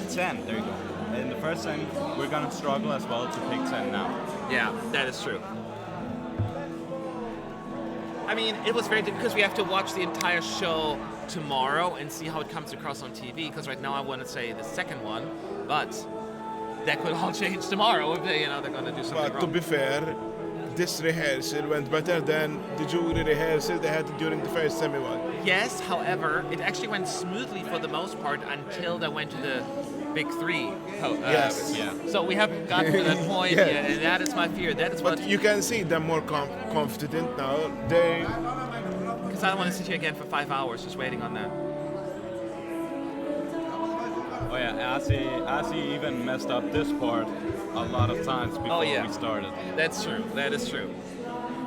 10. There you go. In the first time, we're gonna struggle as well to pick 10 now. Yeah, that is true. I mean, it was very difficult because we have to watch the entire show tomorrow and see how it comes across on TV. Because right now I want to say the second one, but that could all change tomorrow if they're going to do something But to wrong. be fair, this rehearsal went better than the jury rehearsal they had during the first semi-one. Yes, however, it actually went smoothly for the most part until they went to the big three. Yes. Yeah. So we haven't gotten to that point Yeah. yet, and that is my fear. That is But what. you can see them more confident now. They. Because I don't want to sit here again for 5 hours just waiting on that. Oh yeah, Asi even messed up this part a lot of times before yeah. we started. That's true. That is true.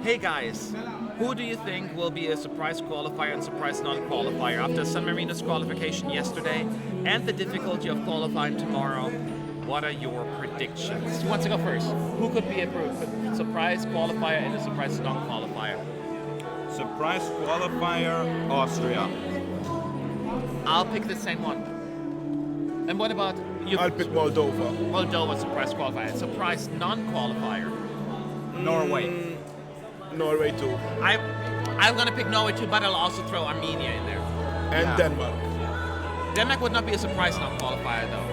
Hey guys, who do you think will be a surprise qualifier and surprise non-qualifier after San Marino's qualification yesterday and the difficulty of qualifying tomorrow? What are your predictions? Who wants to go first? Who could be a surprise qualifier and a surprise non-qualifier? Surprise qualifier, Austria. I'll pick the same one. And what about you? I'll pick Moldova. Moldova surprise qualifier. Surprise non-qualifier. Norway. Norway too. I'm gonna pick Norway too, but I'll also throw Armenia in there. And Yeah. Denmark. Denmark would not be a surprise non-qualifier though.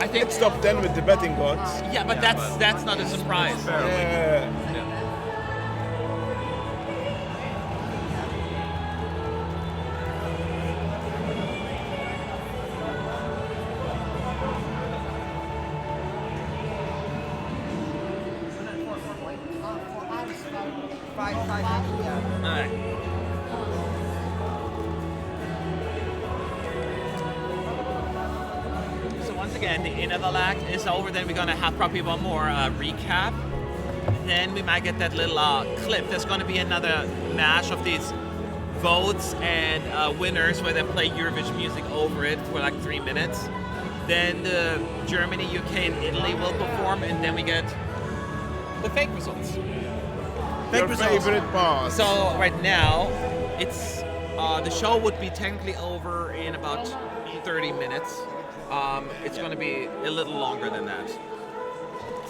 I think. It's top 10 with the betting odds. Yeah, but that's not a surprise. Yeah. Alright. So once again, the interval act is over. Then we're gonna have probably one more recap. Then we might get that little clip. There's gonna be another mash of these votes and winners where they play Eurovision music over it for like 3 minutes. Then the Germany, UK, and Italy will perform, and then we get the fake results. Your favorite part. So right now, it's the show would be technically over in about 30 minutes. It's going to be a little longer than that.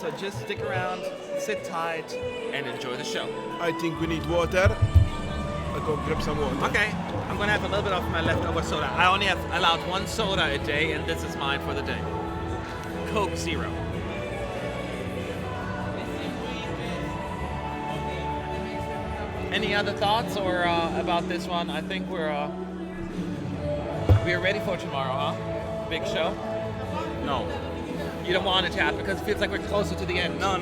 So just stick around, sit tight, and enjoy the show. I think we need water. I'll go grab some water. Okay, I'm going to have a little bit of my leftover soda. I only have allowed one soda a day, and this is mine for the day. Coke Zero. Any other thoughts or about this one? I think we're ready for tomorrow, huh? Big show. No. You don't want it to happen because it feels like we're closer to the end. No.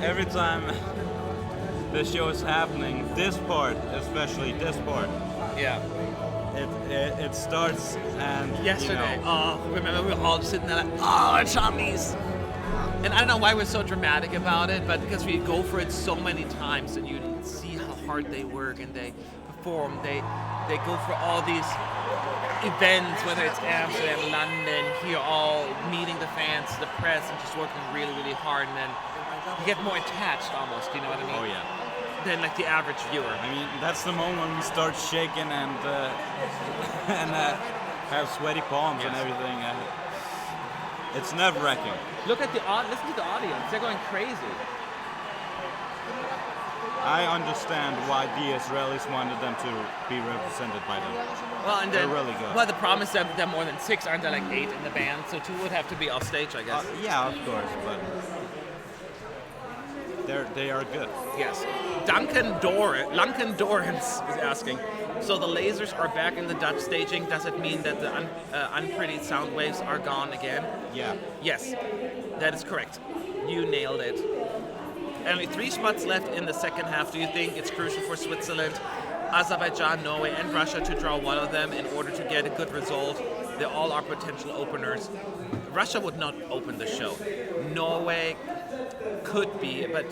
Every time the show is happening, this part, especially this part, Yeah. it starts and Yesterday, You know, remember we were all sitting there like, oh, Chinese. And I don't know why we're so dramatic about it, but because we go for it so many times and you see how hard they work and they perform, they go for all these events, whether it's Amsterdam, London, here, all meeting the fans, the press, and just working really, really hard, and then you get more attached almost, you know what I mean? oh yeah. Than like the average viewer. I mean, that's the moment when we start shaking and have sweaty palms and Yes. everything. It's nerve-wracking. Look at listen to the audience, they're going crazy. I understand why the Israelis wanted them to be represented by them. Well, and They're then, really good. well, the problem is that there are more than 6, aren't there like 8 in the band? So 2 would have to be off stage, I guess. Yeah, of course, but they are good. Yes. Lunken Dorrance is asking, so the lasers are back in the Dutch staging. Does it mean that the unpretty sound waves are gone again? Yeah. Yes, that is correct. You nailed it. Only 3 spots left in the second half. Do you think it's crucial for Switzerland, Azerbaijan, Norway, and Russia to draw one of them in order to get a good result? They all are potential openers. Russia would not open the show. Norway could be, but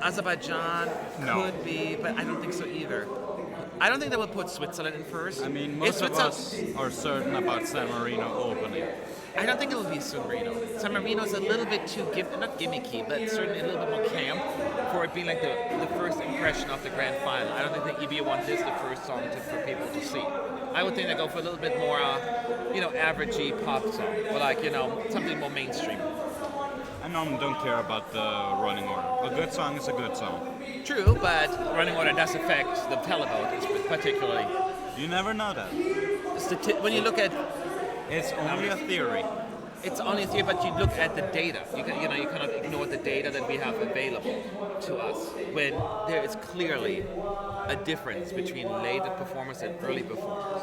Azerbaijan could be, but I don't think so either. I don't think they would put Switzerland in first. I mean, most of us are certain about San Marino opening. I don't think it will be San Marino. San Marino is a little bit too, not gimmicky, but certainly a little bit more camp for it being like the first impression of the grand final. I don't think the EBU want this the first song for people to see. I would think they go for a little bit more, averagey pop song, or like, something more mainstream. I normally don't care about the running order. A good song is a good song. True, but running order does affect the televote, particularly. You never know that. When you look at... It's only a theory. It's only a theory, but you look at the data. You cannot ignore the data that we have available to us when there is clearly a difference between late performers and early performers.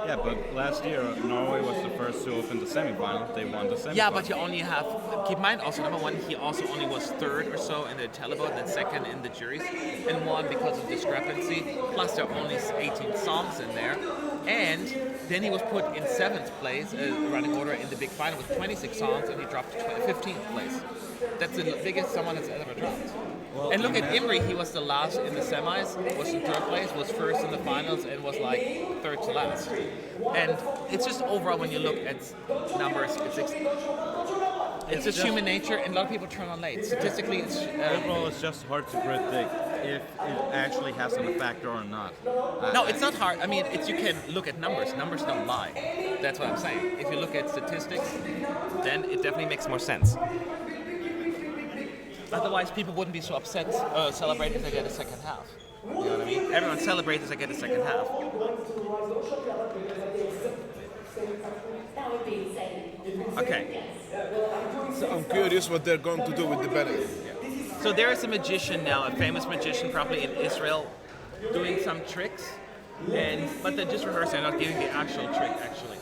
Yeah, but last year Norway was the first to open the semifinal. They won the semifinal. Yeah, but you only have, keep in mind also, number one, he also only was third or so in the televote, and then second in the juries, and won because of discrepancy. Plus there are only 18 songs in there. And then he was put in 7th place, running order in the big final with 26 songs, and he dropped to 15th place. That's the biggest someone has ever dropped. Well, and look at Imri, he was the last in the semis, was in 3rd place, was first in the finals, and was like 3rd to last. And it's just overall, when you look at numbers, it's just human nature, and a lot of people turn on late. Statistically, it's... overall, it's just hard to predict if it actually has an effect or not. No, it's not hard. I mean, you can look at numbers. Numbers don't lie. That's what I'm saying. If you look at statistics, then it definitely makes more sense. Otherwise, people wouldn't be so upset celebrating if they get a second half. You know what I mean? Everyone celebrates if they get a second half. Okay. So I'm curious what they're going to do with the betting. So there is a magician now, a famous magician probably in Israel, doing some tricks, but they're just rehearsing, they're not giving the actual trick actually.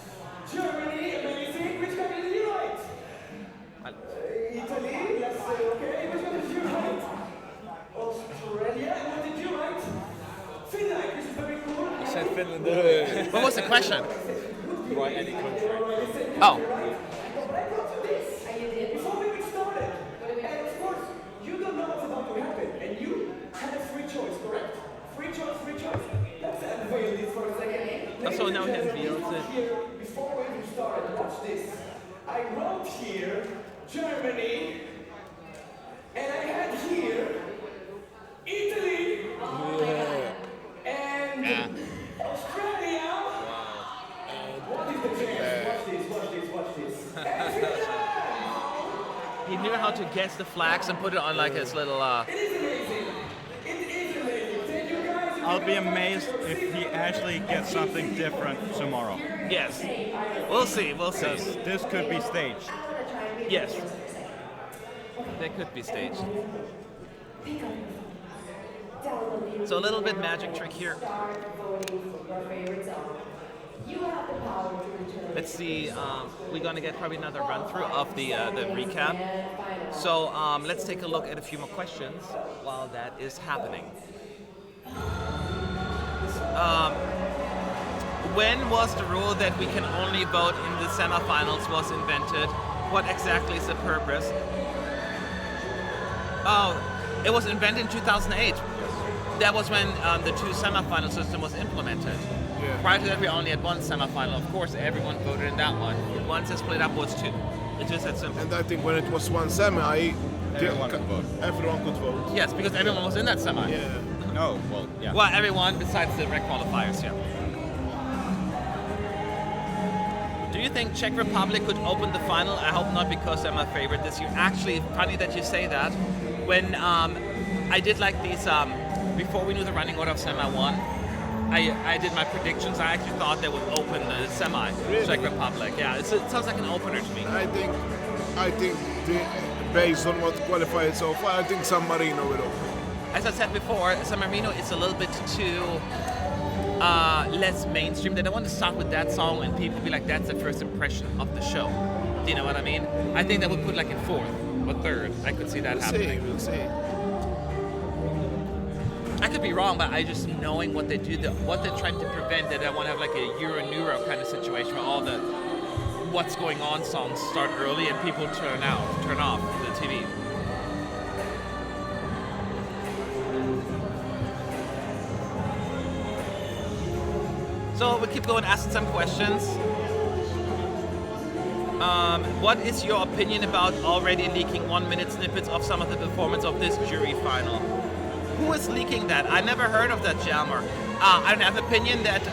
You said Finland. What was the question? Right, any country. Oh. So now he reveals it. Before we even started, watch this. I wrote here Germany, and I had here Italy, and Australia. And what is the change? Watch this. He knew how to guess the flags and put it on like his little. It is amazing. I'll be amazed if he actually gets something different tomorrow. Yes. We'll see. This could be staged. Yes. They could be staged. So a little bit magic trick here. Let's see. We're gonna get probably another run through of the recap. So let's take a look at a few more questions while that is happening. When was the rule that we can only vote in the semifinals was invented? What exactly is the purpose? Oh, it was invented in 2008. That was when the 2 semifinal system was implemented. Yeah. Prior to that, we only had 1 semifinal. Of course, everyone voted in that one. Once it split up, was 2. It's just that simple. And I think when it was 1 semi, Everyone could vote. Everyone could vote. Yes, because everyone was in that semi. Yeah. No, well, yeah. Well, everyone besides the rec qualifiers, yeah. Do you think Czech Republic could open the final? I hope not, because they're my favorite this year. Actually, funny that you say that. When I did like these, before we knew the running order of Semi 1, I did my predictions. I actually thought they would open the Semi, Really? Czech Republic. Yeah, it sounds like an opener to me. I think based on what qualified so far, I think San Marino will open. As I said before, San Marino is a little bit too less mainstream. They don't want to start with that song and people be like, that's the first impression of the show. Do you know what I mean? I think they would put like in 4th or 3rd. I could see that happening. We'll see. I could be wrong, but I just knowing what they do, what they're trying to prevent, that I want to have like a Euro kind of situation where all the what's going on songs start early and people turn off the TV. So we keep going, asking some questions. What is your opinion about already leaking 1-minute snippets of some of the performance of this jury final? Who is leaking that? I never heard of that, Jalmer. I don't have an opinion that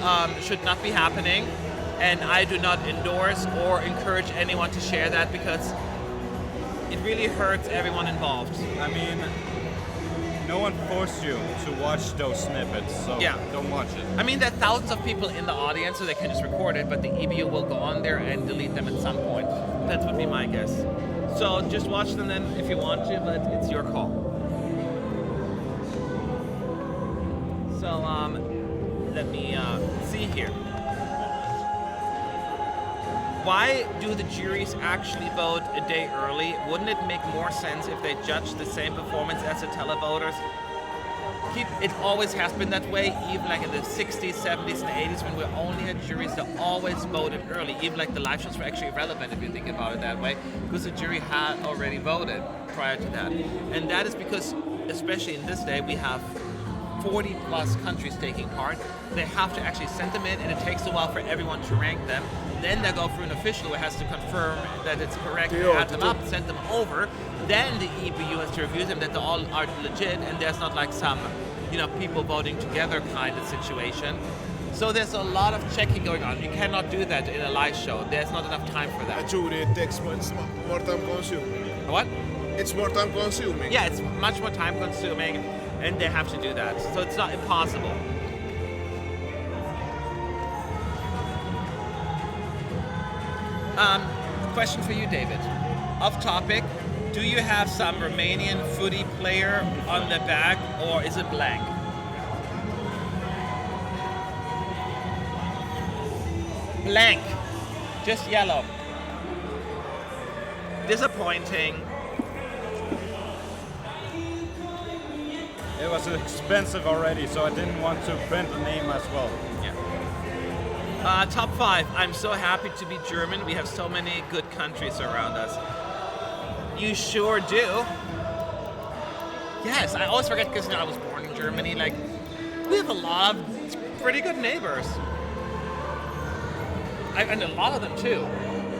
should not be happening, and I do not endorse or encourage anyone to share that because it really hurts everyone involved. I mean, no one forced you to watch those snippets, so Yeah. don't watch it. I mean, there are thousands of people in the audience, so they can just record it, but the EBU will go on there and delete them at some point. That would be my guess. So just watch them then if you want to, but it's your call. So let me see here. Why do the juries actually vote a day early? Wouldn't it make more sense if they judged the same performance as the televoters? It always has been that way, even like in the 60s, 70s, and 80s when we only had juries that always voted early. Even like the live shows were actually irrelevant if you think about it that way, because the jury had already voted prior to that. And that is because, especially in this day, we have 40 plus countries taking part. They have to actually send them in, and it takes a while for everyone to rank them. Then they go through an official who has to confirm that it's correct, add them up, send them over. Then the EBU has to review them that they all are legit, and there's not like some, people voting together kind of situation. So there's a lot of checking going on. You cannot do that in a live show. There's not enough time for that. Jury, it takes more time consuming. What? It's more time consuming. Yeah, it's much more time consuming, and they have to do that. So it's not impossible. Question for you, David. Off topic, do you have some Romanian footy player on the back, or is it blank? Blank. Just yellow. Disappointing. It was expensive already, so I didn't want to print the name as well. Top 5. I'm so happy to be German. We have so many good countries around us. You sure do. Yes, I always forget because I was born in Germany. Like, we have a lot of pretty good neighbors. And a lot of them too.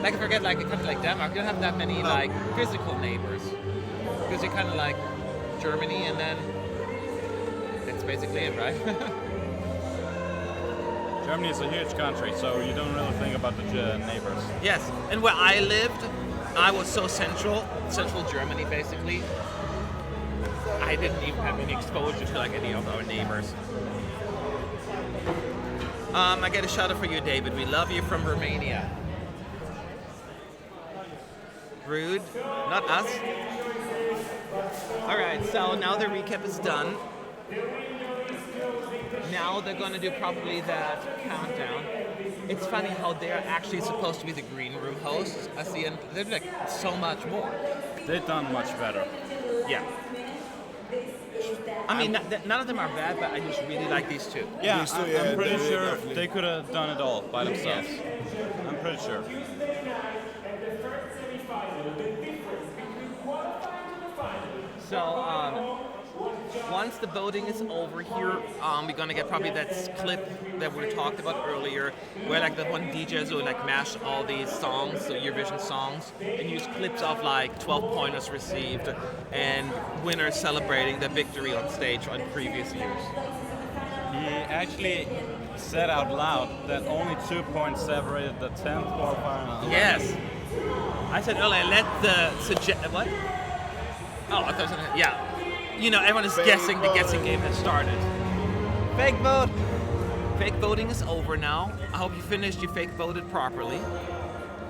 Like I forget, like a country like Denmark, you don't have that many like physical neighbors because you're kind of like Germany, and then that's basically it, right? Germany is a huge country, so you don't really think about the neighbors. Yes, and where I lived, I was so central Germany basically. I didn't even have any exposure to like any of our neighbors. I get a shout out for you, David. We love you from Romania. Rude, not us. All right, so now the recap is done. Now they're going to do probably that countdown. It's funny how they're actually supposed to be the green room hosts. I see, and they're like so much more. They've done much better. Yeah. I mean, none of them are bad, but I just really like these two. Yeah, These two, I'm pretty they sure definitely. they could have done it all by themselves. I'm pretty sure. So, once the voting is over here, we're gonna get probably that clip that we talked about earlier, where like the one DJs will like mash all these songs, so Eurovision songs, and use clips of like 12 pointers received and winners celebrating the victory on stage on previous years. He actually said out loud that only 2 points separated the 10th quarterfinal. Yes. I said earlier, let the what? Oh, I thought something. Yeah. You know, everyone is Fake guessing. The voting. guessing game has started. Fake vote. Fake voting is over now. I hope you finished. You fake voted properly.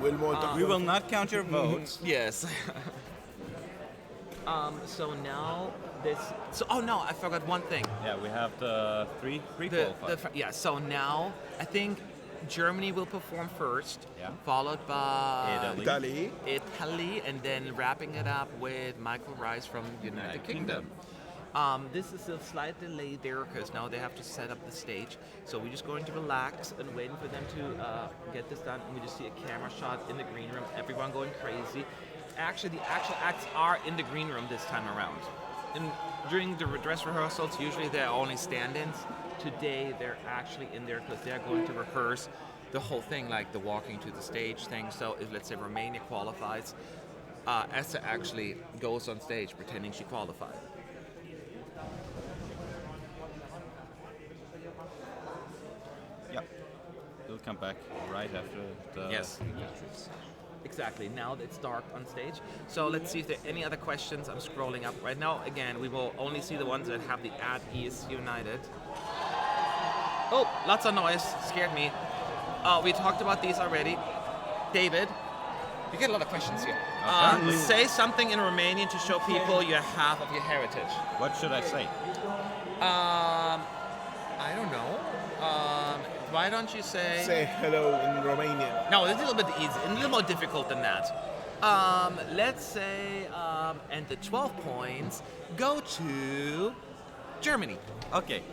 We will not count your votes. Yes. So now this. So oh no, I forgot one thing. Yeah, we have the three qualifiers. Yeah. So now I think Germany will perform first, Yeah. followed by Italy. Italy, and then wrapping it up with Michael Rice from United Kingdom. This is a slight delay there because now they have to set up the stage. So we're just going to relax and waiting for them to get this done. And we just see a camera shot in the green room, everyone going crazy. Actually, the actual acts are in the green room this time around. And during the dress rehearsals, usually they're only stand-ins. Today, they're actually in there because they're going to rehearse the whole thing, like the walking to the stage thing. So if, let's say, Romania qualifies, Ester actually goes on stage pretending she qualified. Yeah. We'll come back right after the Yes. countries. Exactly. Now it's dark on stage. So let's see if there are any other questions. I'm scrolling up right now. Again, we will only see the ones that have the @East United. Oh, lots of noise. Scared me. We talked about these already. David, you get a lot of questions here. Apparently. Say something in Romanian to show people your half of your heritage. What should I say? I don't know. Why don't you Say hello in Romanian. No, it's a little bit easy, a little more difficult than that. Let's say, and the 12 points go to Germany. Okay.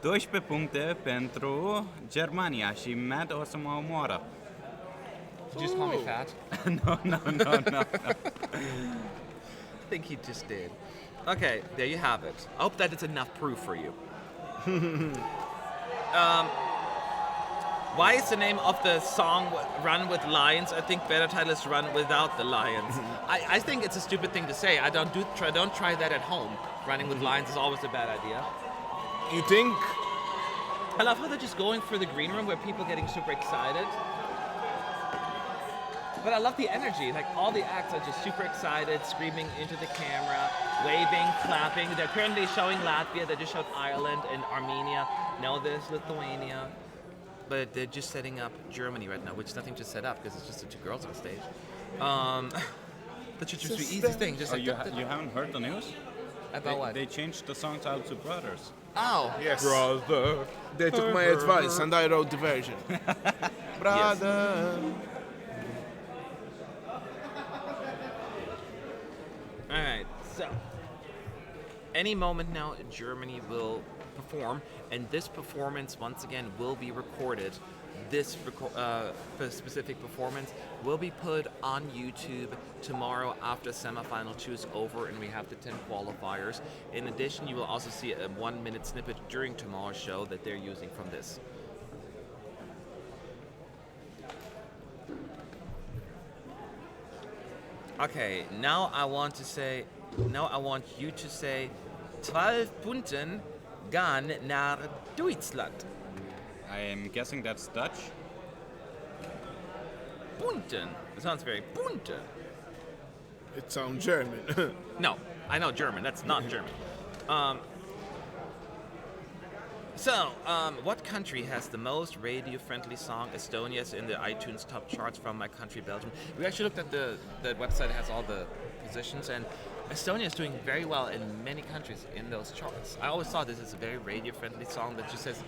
12 puncte pentru Germania și Matt o să mă omoară. Did you just call me fat? No. I think he just did. Okay, there you have it. I hope that is enough proof for you. Why is the name of the song Run with Lions? I think better title is Run Without the Lions. I think it's a stupid thing to say. Don't try that at home. Running with lions is always a bad idea. You think? I love how they're just going for the green room where people getting super excited. But I love the energy. Like all the acts are just super excited, screaming into the camera, waving, clapping. They're currently showing Latvia. They just showed Ireland and Armenia. Now there's Lithuania. But they're just setting up Germany right now, which is nothing to set up because it's just the two girls on stage. That's just the easy thing. Just like You haven't heard the news? about what? They changed the song title to Brothers. Oh, Yes. Brother. They took my advice and I wrote the version. Brother. all right. So, any moment now, Germany will perform, and this performance once again will be recorded. This specific performance will be put on YouTube tomorrow after semifinal 2 is over and we have the 10 qualifiers. In addition, you will also see a 1-minute snippet during tomorrow's show that they're using from this. Okay, now I want you to say 12 Punten gone nach Deutschland. I am guessing that's Dutch. Punten. It sounds very Punten. It sounds German. No, I know German. That's not German. What country has the most radio-friendly song? Estonia's in the iTunes top charts from my country, Belgium. We actually looked at the website that has all the positions, and Estonia is doing very well in many countries in those charts. I always thought this is a very radio-friendly song that just says,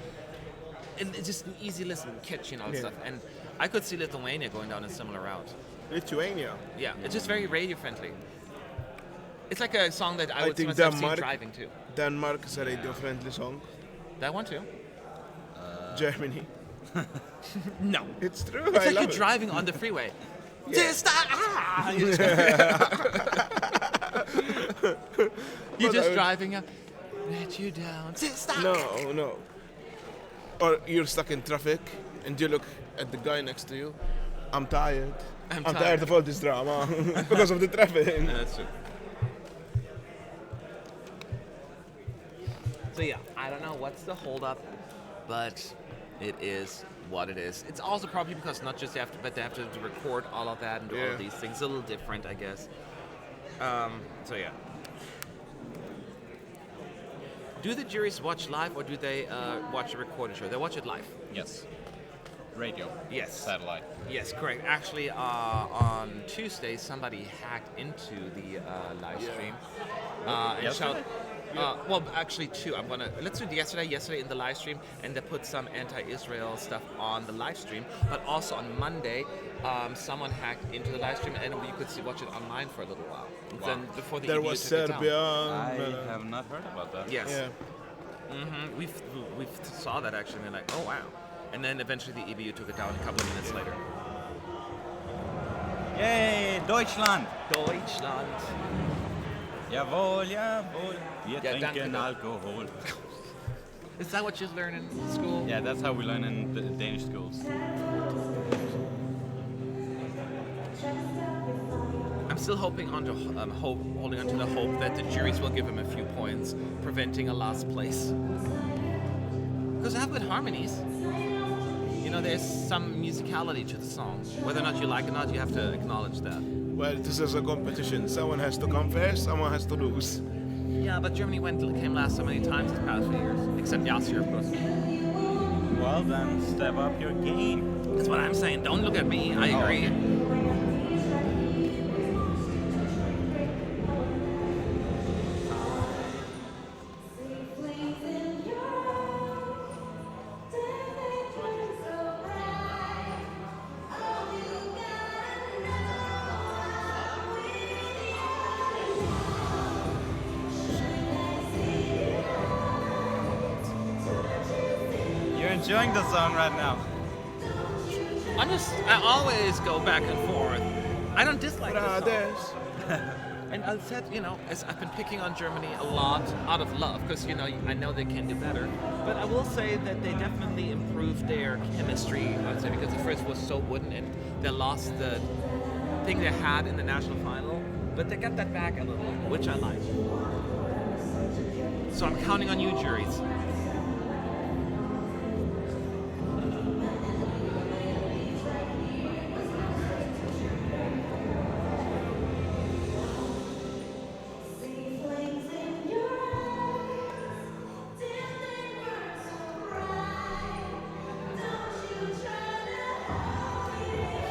and it's just an easy listen, catchy and all that stuff. And I could see Lithuania going down a similar route. Lithuania. Yeah, it's just very radio-friendly. It's like a song that I would think myself see Denmark- driving to. Denmark is a radio-friendly song. That one too? Germany. No. It's true. It's I like love you're it. driving on the freeway. Yeah. You're just I- driving up. Let you down. No. Or you're stuck in traffic and you look at the guy next to you. I'm tired. I'm tired tired. of all this drama because of the traffic. Yeah, that's true. So yeah, I don't know what's the holdup, but it is what it is. It's also probably because not just they have to record all of that and do all of these things. It's a little different, I guess. So yeah. Do the juries watch live or do they watch a recorded show? They watch it live. Yes. Radio. Yes. Satellite. Yes, correct. Actually, on Tuesday, somebody hacked into the live stream. Yesterday? Well, actually, two. Let's do yesterday in the live stream, and they put some anti-Israel stuff on the live stream. But also on Monday, someone hacked into the live stream, and you could watch it online for a little while. Wow. Then before the There EBU was took it down. Serbia. I have not heard about that. Yes. Yeah. We saw that actually, and we're like, oh wow. And then eventually the EBU took it down a couple of minutes later. Yay, Deutschland! Deutschland. Jawohl, jawohl. Wir Ja, danke trinken doch. Alkohol. Is that what you learn in school? Yeah, that's how we learn in the Danish schools. I'm still holding on to the hope that the juries will give him a few points, preventing a last place. Because I have good harmonies. You know, there's some musicality to the song. Whether or not you like it or not, you have to acknowledge that. Well, this is a competition. Someone has to come first, someone has to lose. Yeah, but Germany came last so many times the past few years. Except last year, of course. Well, then step up your game. That's what I'm saying. Don't look at me. I agree. You're enjoying the song right now. I always go back and forth. I don't dislike this song. Brothers. And I said, as I've been picking on Germany a lot out of love, because, I know they can do better. But I will say that they definitely improved their chemistry, I'd say, because the first was so wooden and they lost the thing they had in the national final. But they got that back a little, which I like. So I'm counting on you, juries.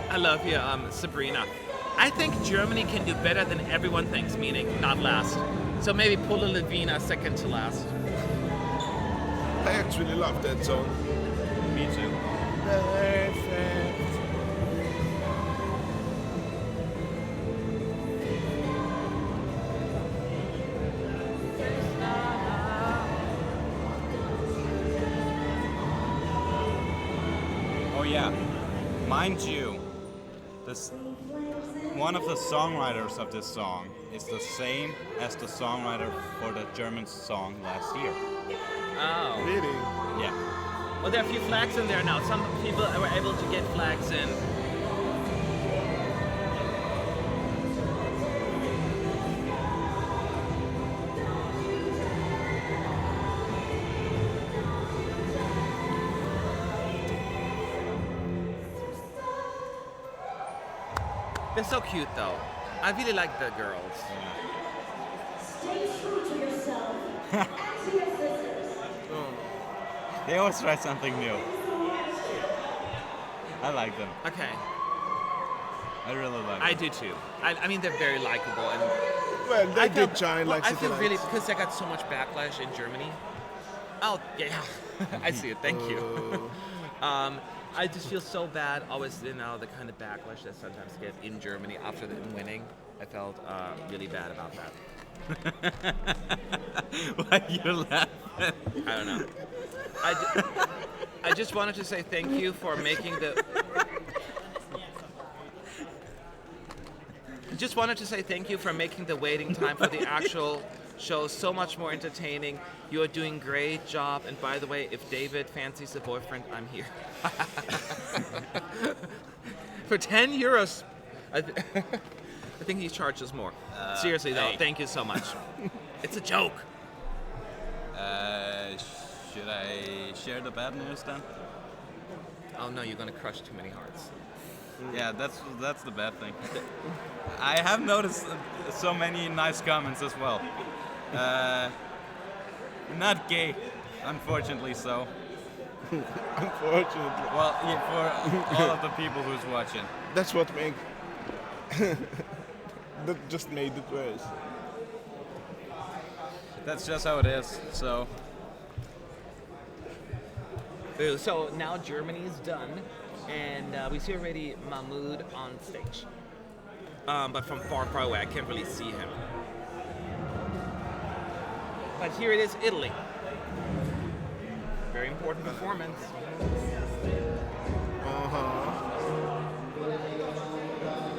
I love you, Sabrina. I think Germany can do better than everyone thinks, meaning not last. So maybe pull a Lavina second to last. I actually love that song. Me too. Perfect. Oh yeah, mind you, one of the songwriters of this song is the same as the songwriter for the German song last year. Oh. Really? Yeah. Well, there are a few flags in there now. Some people were able to get flags in. They're so cute, though. I really like the girls. Stay true to yourself and to your sisters. They always try something new. I like them. Okay, I really like them. I do too. I mean, they're very likable, and Well, they I did shine like I city feel really lights. because they got so much backlash in Germany. Oh yeah, I see it. Thank you. I just feel so bad always, the kind of backlash that sometimes get in Germany after them winning. I felt really bad about that. Why you laughing? I don't know. I just wanted to say thank you for making the. Just wanted to say thank you for making the waiting time for the actual show so much more entertaining. You are doing great job. And by the way, if David fancies a boyfriend, I'm here. For 10 euros. I think he charges more. Seriously though, hey. thank you so much. It's a joke. Should I share the bad news then? Oh no, you're gonna crush too many hearts. Yeah, that's the bad thing. I have noticed so many nice comments as well. Not gay, unfortunately so. Unfortunately. Well, yeah, for all of the people who's watching. That's what made. That just made it worse. That's just how it is. So So now Germany is done, and we see already Mahmoud on stage. But from far, far away, I can't really see him. But here it is, Italy. Very important performance.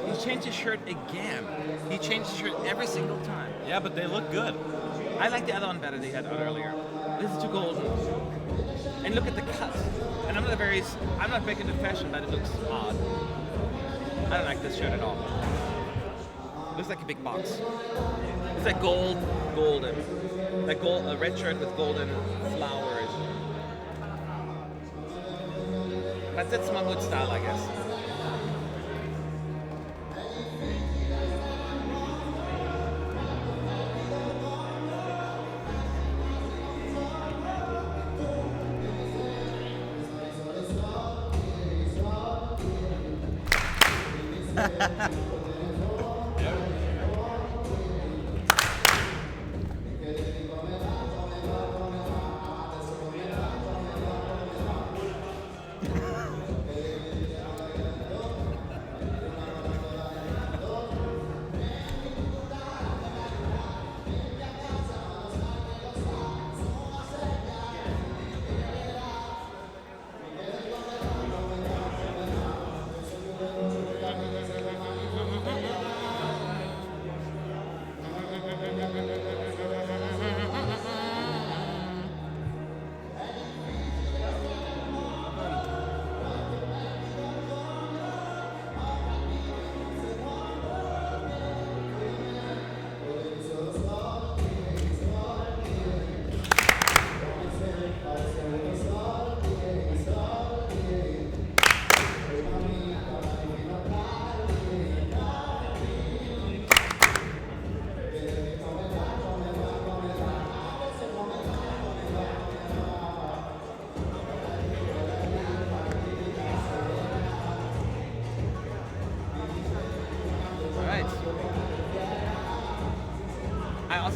He changed his shirt again. He changed his shirt every single time. yeah, but they look good. I like the other one better they had earlier. This is too golden. And look at the cut. And I'm not big into fashion, but it looks odd. I don't like this shirt at all. Looks like a big box. It's like golden. Like a red shirt with golden flowers. But that's Mahmoud style, I guess.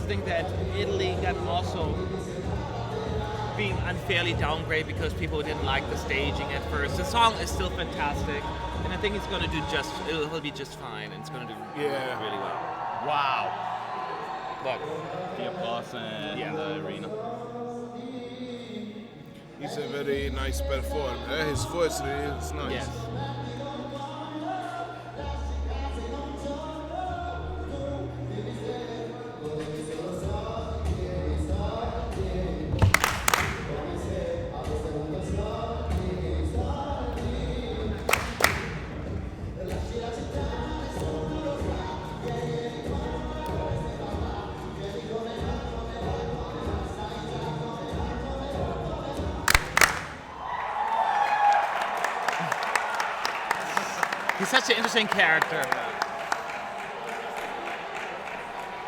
Think that Italy got also being unfairly downgraded because people didn't like the staging at first. The song is still fantastic, and I think it's going to do it'll be just fine, and it's going to do really well. Wow. Look. The applause in the arena. He's a very nice performer. His voice really is nice. Yes. He's such an interesting character.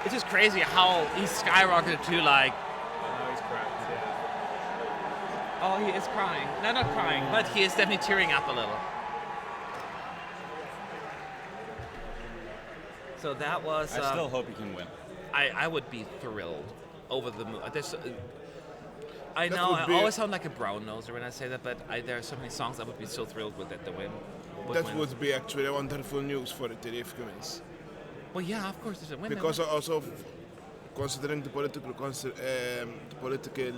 It's just crazy how he skyrocketed to like. Oh, he's cracked, yeah. Oh, he is crying. No, not crying, but he is definitely tearing up a little. So that was. I still hope he can win. I would be thrilled over the moon. I That know would I be- always sound like a brown noser when I say that, but there are so many songs I would be so thrilled with that the win. That win. would be actually wonderful news for Italy if he wins. Well, yeah, of course, it's a win. Because also considering the political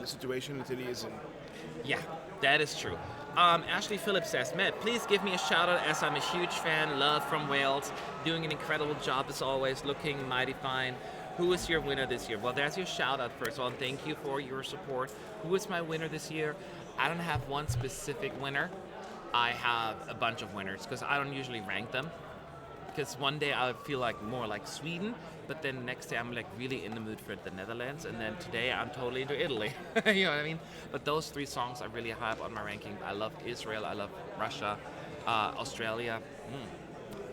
situation Italy is in. Yeah, that is true. Ashley Phillips says, Matt, please give me a shout out as I'm a huge fan, love from Wales, doing an incredible job as always, looking mighty fine. Who is your winner this year? Well, there's your shout out first of all, and thank you for your support. Who is my winner this year? I don't have one specific winner. I have a bunch of winners because I don't usually rank them. because one day I feel like more like Sweden, but then next day I'm like really in the mood for the Netherlands, and then today I'm totally into Italy. You know what I mean? But those 3 songs are really high up on my ranking. I love Israel, I love Russia, Australia.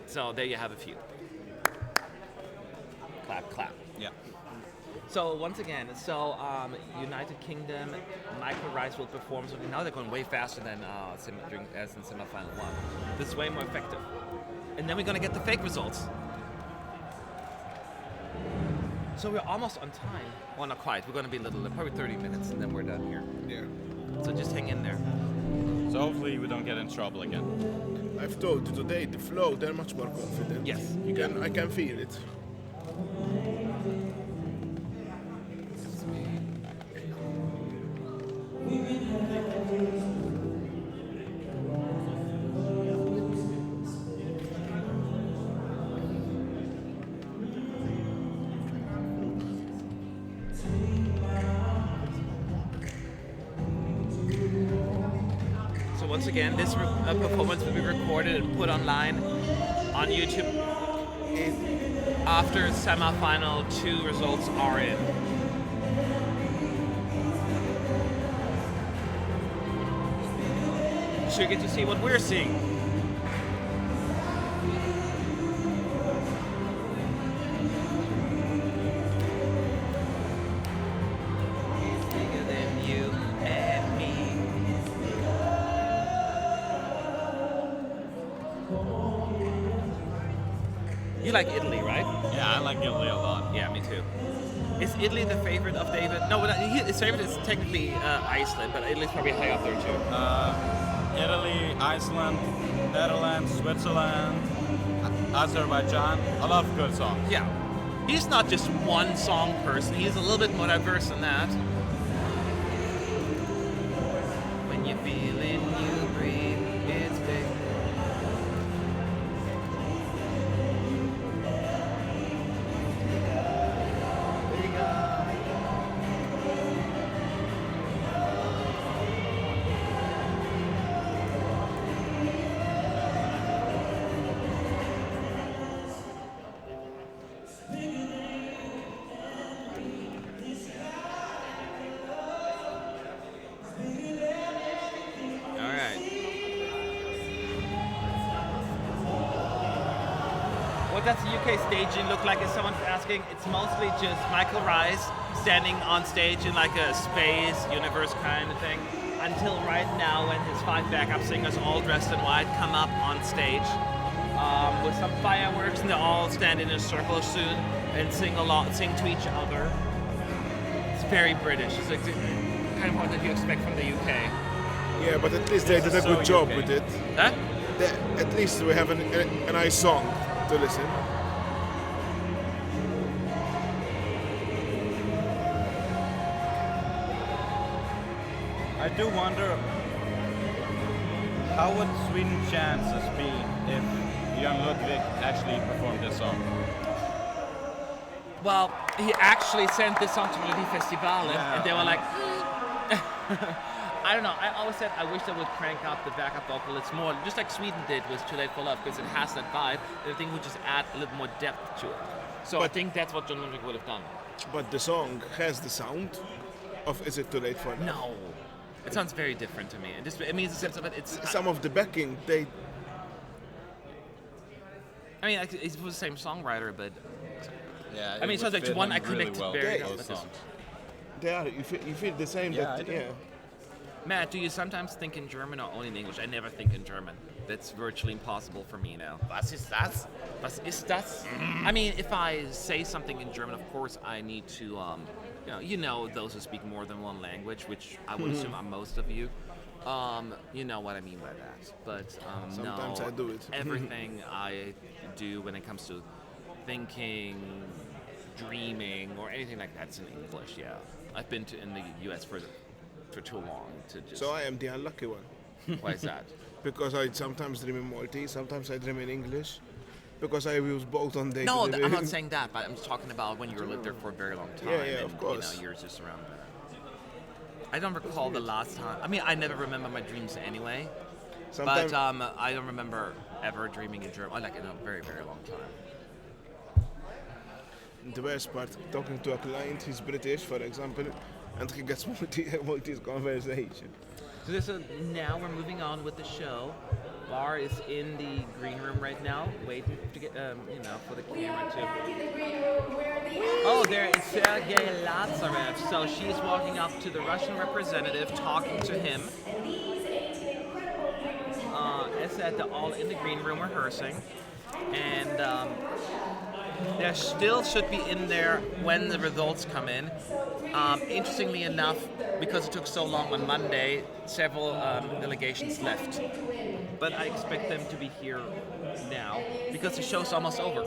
So there you have a few. Clap, clap. Yeah. So once again, United Kingdom, Michael Rice will perform something. Now they're going way faster than as in semifinal 1. This is way more effective. And then we're going to get the fake results. So we're almost on time. Well, not quite. We're going to be probably 30 minutes, and then we're done here. Yeah. So just hang in there. So hopefully we don't get in trouble again. I've told you today, the flow, they're much more confident. Yes. I can feel it. Once again, this performance will be recorded and put online on YouTube after semi-final 2 results are in. So you get to see what we're seeing. Bigger than you and me. You like Italy, right? Yeah, I like Italy a lot. Yeah, me too. Is Italy the favorite of David? No, his favorite is technically Iceland, but Italy's probably high up there too. Italy, Iceland, Netherlands, Switzerland, Azerbaijan. A lot of good songs. Yeah. He's not just one song person, he's a little bit more diverse than that. When you feel it, you breathe, it's big. What does the UK staging look like? Is someone asking? It's mostly just Michael Rice standing on stage in like a space universe kind of thing. Until right now, when his 5 backup singers, all dressed in white, come up on stage with some fireworks, and they all stand in a circle soon and sing to each other. It's very British. It's like kind of what that you expect from the UK. Yeah, but at least they did a good job with it. Huh? At least we have a nice song to listen. I do wonder how would Sweden's chances be if young Lundvik actually performed this song? Well, he actually sent this song to Melodifestivalen, and they were like, I don't know. I always said I wish they would crank up the backup vocal. It's more just like Sweden did with Too Late for Love, because it has that vibe. And I think we just add a little more depth to it. So I think that's what John Lundvik would have done. But the song has the sound of Is It Too Late for Love? No. It sounds very different to me. It means the sense of it. It's some of the backing. I mean, it was the same songwriter, but yeah. I mean, it sounds like one I connected really well very with well. those songs. They are. You feel the same. Yeah, I do. Matt, do you sometimes think in German or only in English? I never think in German. That's virtually impossible for me now. Was ist das? Was ist das? I mean, if I say something in German, of course, I need to, you know, those who speak more than one language, which I would assume are most of you. You know what I mean by that. But sometimes no, I do it. Everything I do when it comes to thinking, dreaming, or anything like that's in English. Yeah, I've been in the U.S. for too long to just. So I am the unlucky one. Why is that? Because I sometimes dream in Maltese, sometimes I dream in English. Because I use both on day. No, I'm not saying that, but I'm just talking about when you lived there for a very long time. Yeah, and, of course. You know, you're just around there. I don't recall the last time. I mean, I never remember my dreams anyway. Sometimes, but I don't remember ever dreaming in Germany, like in a very, very long time. The best part, talking to a client, he's British, for example, and he gets Maltese conversation. So now we're moving on with the show. Bar is in the green room right now, waiting to get, for the camera to. Oh, there is Sergey Lazarev. So she's walking up to the Russian representative, talking to him. Ester, they're all in the green room rehearsing, and there still should be in there when the results come in. Interestingly enough, because it took so long on Monday, several delegations left. But I expect them to be here now because the show's almost over.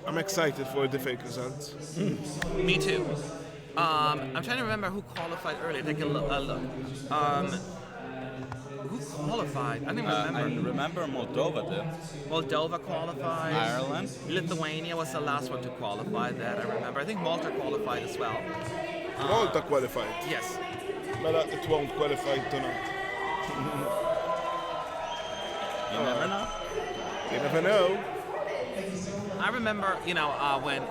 I'm excited for the fake results. Me too. I'm trying to remember who qualified earlier. Take a look. Who qualified? I don't remember. I remember Moldova did. Moldova qualified. Ireland. Lithuania was the last one to qualify. That I remember. I think Malta qualified as well. Malta qualified. Yes. But it won't qualify tonight. You never know. You never know. I remember, when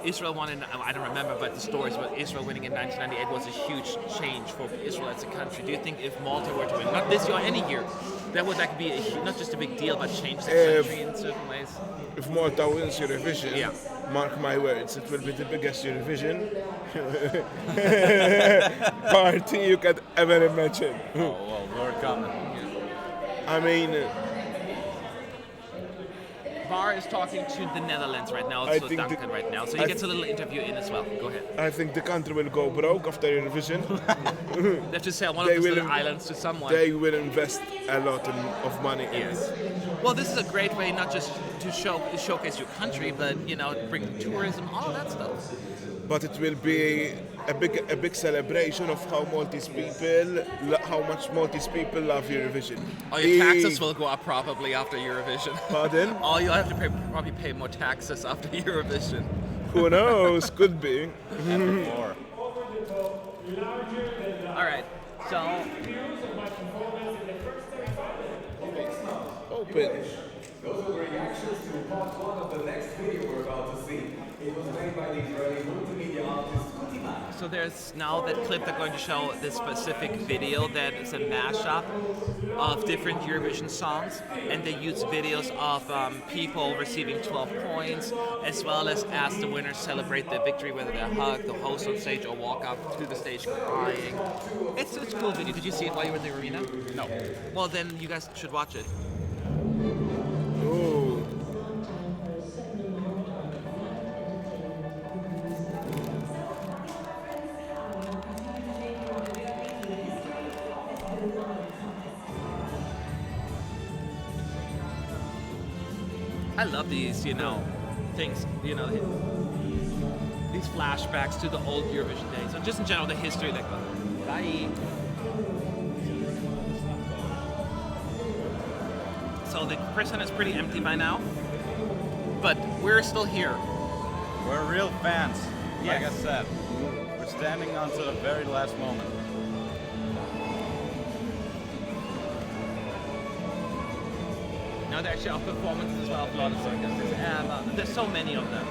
Israel won in, I don't remember, but the stories about Israel winning in 1998 was a huge change for Israel as a country. Do you think if Malta were to win, not this year or any year, that would be not just a big deal, but change the country in certain ways? If Malta wins Eurovision, mark my words, it will be the biggest Eurovision party you could ever imagine. Oh, well, we're coming. I mean, Bar is talking to the Netherlands right now, I so think Duncan right now. So he gets a little interview in as well. Go ahead. I think the country will go broke after Eurovision. They have to sell one of those little islands to someone. They will invest a lot of money in it. Well, this is a great way not just to showcase your country, but bring tourism, all of that stuff. But it will be a big celebration of how much Maltese people love Eurovision. Oh, your taxes will go up probably after Eurovision. Pardon? Oh, you'll have to probably pay more taxes after Eurovision. Who knows? Could be. More. All right, so open. Those are the reactions to part one of the next video we're about to see. It was made by the Israeli multimedia artist Kutima. So there's now that clip they're going to show this specific video that is a mashup of different Eurovision songs, and they use videos of people receiving 12 points, as well as the winners celebrate their victory, whether they hug the host on stage or walk up to the stage crying. It's a cool video. Did you see it while you were in the arena? No. Well, then you guys should watch it. Ooh. I love these, things, these flashbacks to the old Eurovision days, and just in general the history that goes. Bye. So the prison is pretty empty by now, but we're still here. We're real fans. Like Yes. I said, we're standing until the very last moment. Now they actually have performances as well, a lot of circuses. There's so many of them.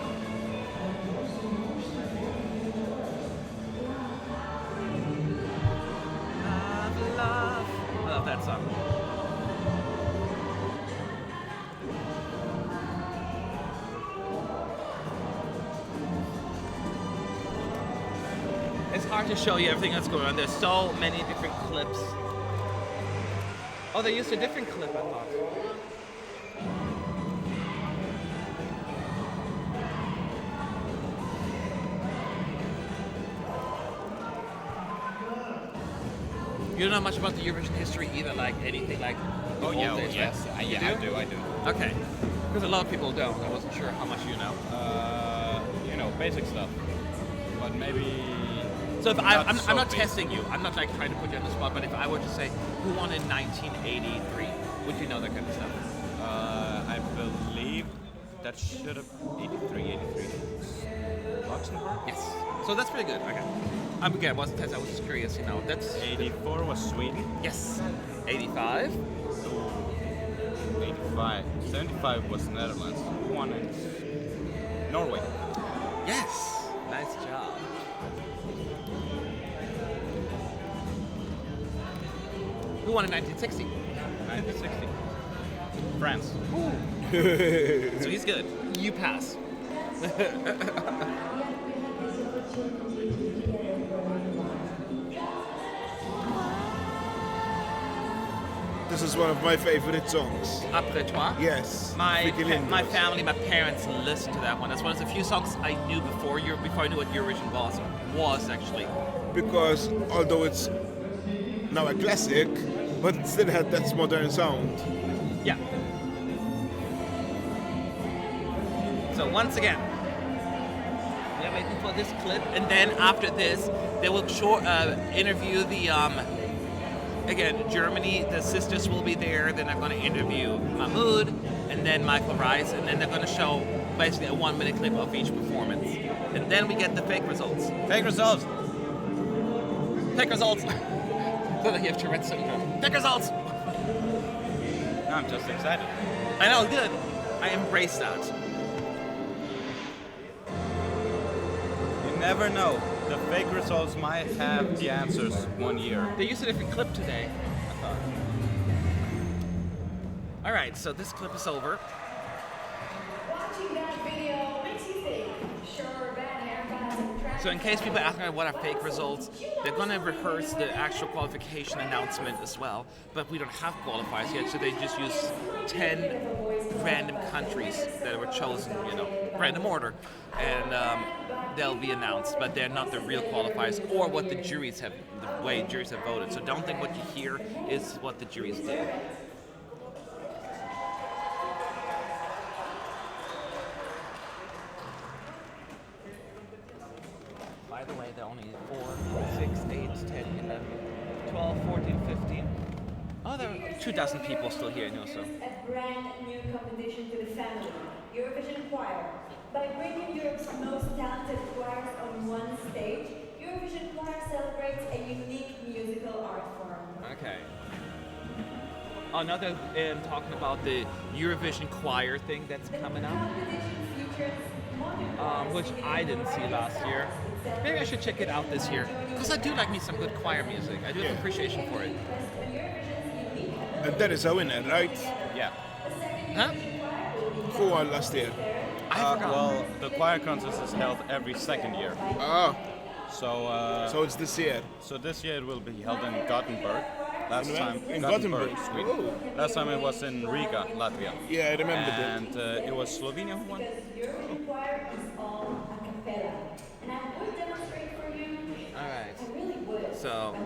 Love. I love that song. It's hard to show you everything that's going on. There's so many different clips. Oh, they used a different clip, I thought. You don't know much about the Eurovision history either, like anything like. Oh old yeah, days, right? yes, I do. Okay, because a lot of people don't. I wasn't sure how much you know. Basic stuff. But maybe. So if not I'm so not basic. testing you. I'm not like trying to put you on the spot. But if I were to say who won in 1983, would you know that kind of stuff? I believe that should have 83. Luxembourg? Yes. So that's pretty good. Okay. Again, I wasn't testing. I was just curious. That's 84 was Sweden. Yes. 85. 85. 75 was the Netherlands. Who won in Norway? Yes. Nice job. Who won in 1960? 1960. France. So he's good. You pass. This is one of my favorite songs. Après toi? Yes. My Veklenko. family, my parents listened to that one. That's one of the few songs I knew before I knew what Eurovision was actually. Because although it's now a classic, but it still had that modern sound. Yeah. So once again, we're waiting for this clip, and then after this, they will interview the again Germany. The sisters will be there. Then they're going to interview Mahmoud, and then Michael Rice, and then they're going to show basically a 1-minute clip of each performance, and then we get the fake results. Fake results. Fake results. So that you have Tourette's syndrome. Fake results. No, I'm just excited. I know, good. I embrace that. You never know. The fake results might have the answers one year. They used a different clip today, I thought. Alright, so this clip is over. Watching that video makes you think. Sure, bad haircuts and traffic. So in case people ask me what are fake results, they're going to rehearse the actual qualification announcement as well, but we don't have qualifiers yet, so they just use 10 random countries that were chosen, random order, and they'll be announced, but they're not the real qualifiers or what the way juries have voted. So don't think what you hear is what the juries did. By the way, there are only 4, 6, 8, 10, 11, 12, 14, 15. Oh, there are 2,000 people still here in Oslo. A brand new competition to the family, Eurovision Choir. By bringing Europe's most talented choirs on one stage, Eurovision Choir celebrates a unique musical art form. Okay. Oh, now they're talking about the Eurovision Choir thing that's coming up, Competition features modern which I didn't see last year. Maybe I should check it out this year, because I do like me some good choir music. I do have appreciation for it. And that is a winner, right? Yeah. Huh? Who won last year? I forgot. Well, the choir contest is held every second year. Ah, So it's this year. so this year it will be held in Gothenburg. Last In time in Gothenburg? Sweden. Oh. Last time it was in Riga, Latvia. Yeah, I remember that. And it was Slovenia who won. Eurovision Choir is all a cappella. And I would demonstrate for you. Alright. I really would. So,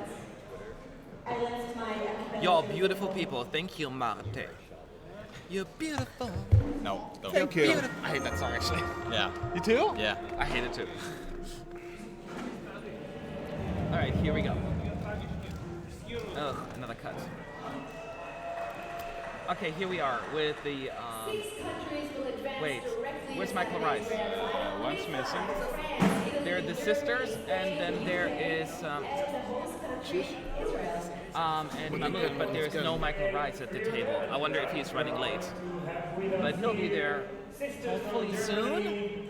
I left my a cappella. y'all beautiful people. Thank you, Marte. You're beautiful. No, don't. Thank you. Beautiful. I hate that song actually. Yeah. You too? Yeah. I hate it too. Alright, here we go. Ugh, another cut. Okay, here we are with the, 6 countries will advance wait, directly where's to Michael the Rice? One's missing. France, Italy, There are the sisters, and then there is, and the host country, Israel. and Mahmoud, but there is no Michael Rice at the table. I wonder if he's running late. But he'll be there hopefully soon.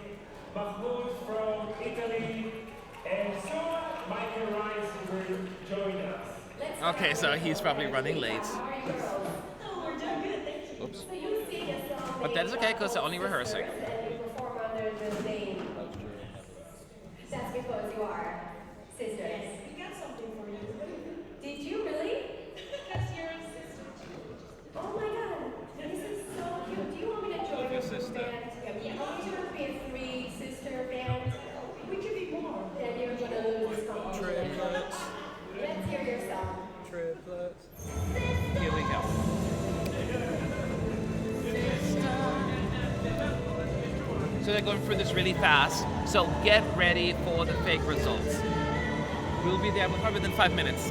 Mahmoud from Italy, and soon Michael Rice will join us. Okay, so he's probably running late. No, we're doing good, thank you. Oops. So you sing a song. But that is okay, because they're only rehearsing. And you perform under the name. That's because you are sisters. We got something for you. Did you really? Because you're a sister too. Oh my god, this is so cute. Do you want me to join your sister. band? Yeah, I want you to be a 3-sister band. We could be more. Then you're gonna lose this competition. Let's hear your song. Here we go. So they're going through this really fast. So get ready for the fake results. We'll be there probably within 5 minutes.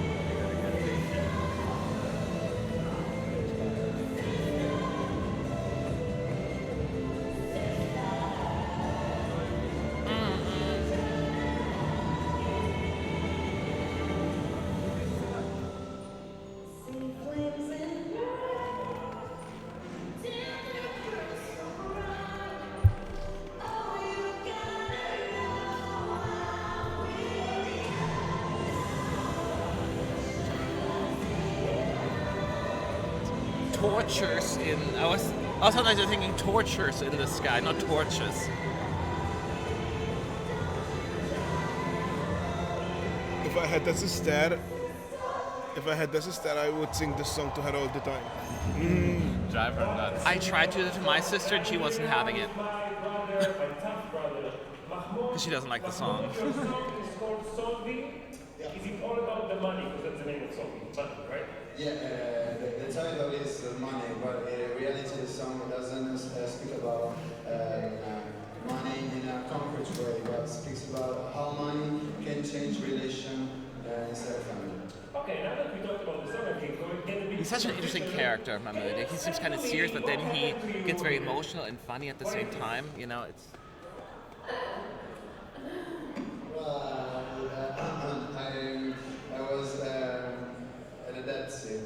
tortures in. I was sometimes thinking tortures in the sky, not torches. If I had a sister, I would sing this song to her all the time. Drive her nuts. I tried to do it to my sister and she wasn't having it. Because she doesn't like the song. Your song is called Solvi. Is it all about the money? Because that's the name of Solvi, money, right? Yeah, the title is money, but in reality the song doesn't speak about money in a concrete way, but speaks about how money can change relation inside a family. Okay, now that we talked about the song, okay, go and get a bit. He's such an interesting character, Mameli. He seems kind of serious, but then he gets very emotional and funny at the same time. You know, it's. Well, I was at a Dead Sea.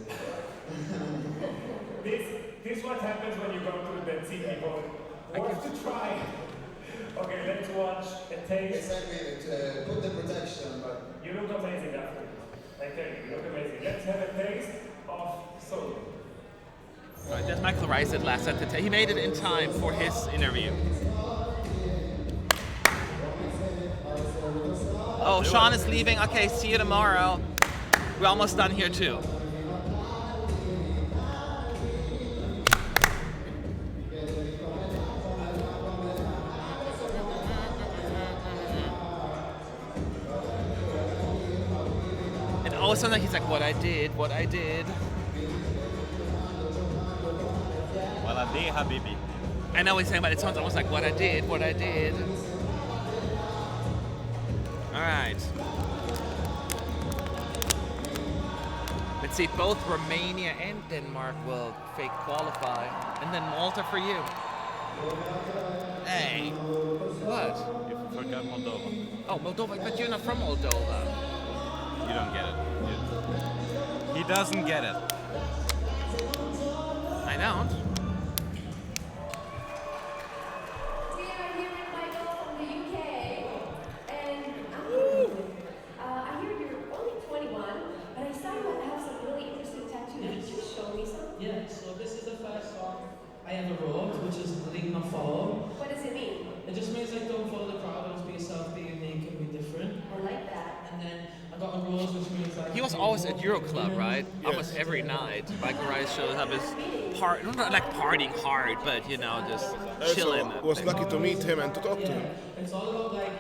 This is what happens when you go to the Dead Sea, people. Worth to try. Okay, let's watch a taste. Exactly, put the protection, but... You look amazing after. I tell you, you look amazing. Let's have a taste of soul. Right, that's Michael Rice at last. He made it in time for his interview. Oh, Sean is leaving. Okay, see you tomorrow. We're almost done here too. And all of a sudden he's like, what I did. Well, I did, Habibi. I know what he's saying, but it sounds almost like what I did. All right. Let's see, both Romania and Denmark will fake qualify. And then Malta for you. Hey. What? You forgot Moldova. Oh, Moldova, but you're not from Moldova. You don't get it. He doesn't get it. I don't. We are here with Michael from the UK, and I hear you're only 21, but I saw you have some really interesting tattoos. Could you show me some? Yeah, so this is the first song I ever wrote, which is Lean Not Follow. What does it mean? It just means like don't follow the crowd, always be yourself, be unique and be different. I like that. And then I got a rose, which means like... He was always at Euro Club, right? Almost every night. Michael Rice shows up his not like partying hard, but you know, just chilling. I was lucky to meet him and to talk to him. It's all about like,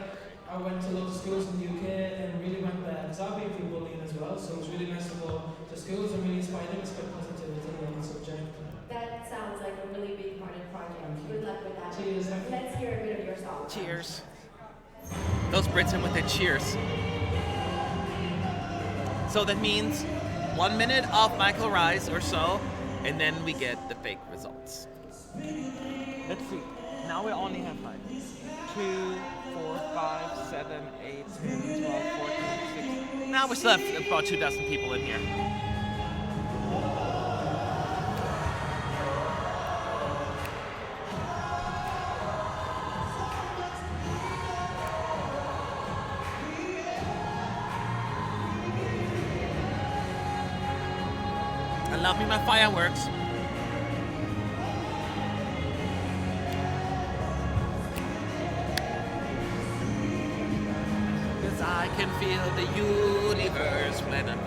I went to lots of schools in the UK and really went there. Because I've been through bullying as well, so it was really nice to go to schools and really inspire them, spread positivity on the subject. That sounds like a really big part of the project. Good luck with that. Cheers. Let's hear a bit of your song. Cheers. Those Brits in with their cheers. So that means 1 minute of Michael Rice or so, and then we get the fake results. Let's see. Now we only have like 2, 4, 5, 7, 8, 10, 12, 14, 16. Now we still have about 2 dozen people in here. I love me my fireworks. Cause I can feel the universe when I'm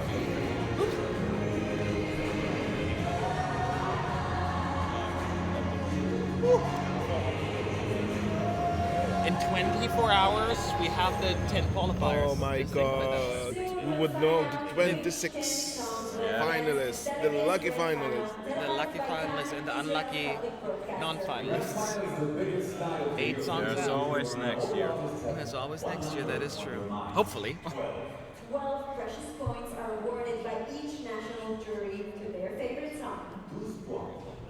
in 24 hours, we have the 10 qualifiers. Oh my god. We would know the 26 finalists, the lucky finalists. The lucky finalists and the unlucky non-finalists. 8 songs. There's always next year. There's always next year, that is true. Hopefully. 12 precious points are awarded by each national jury to their favorite song.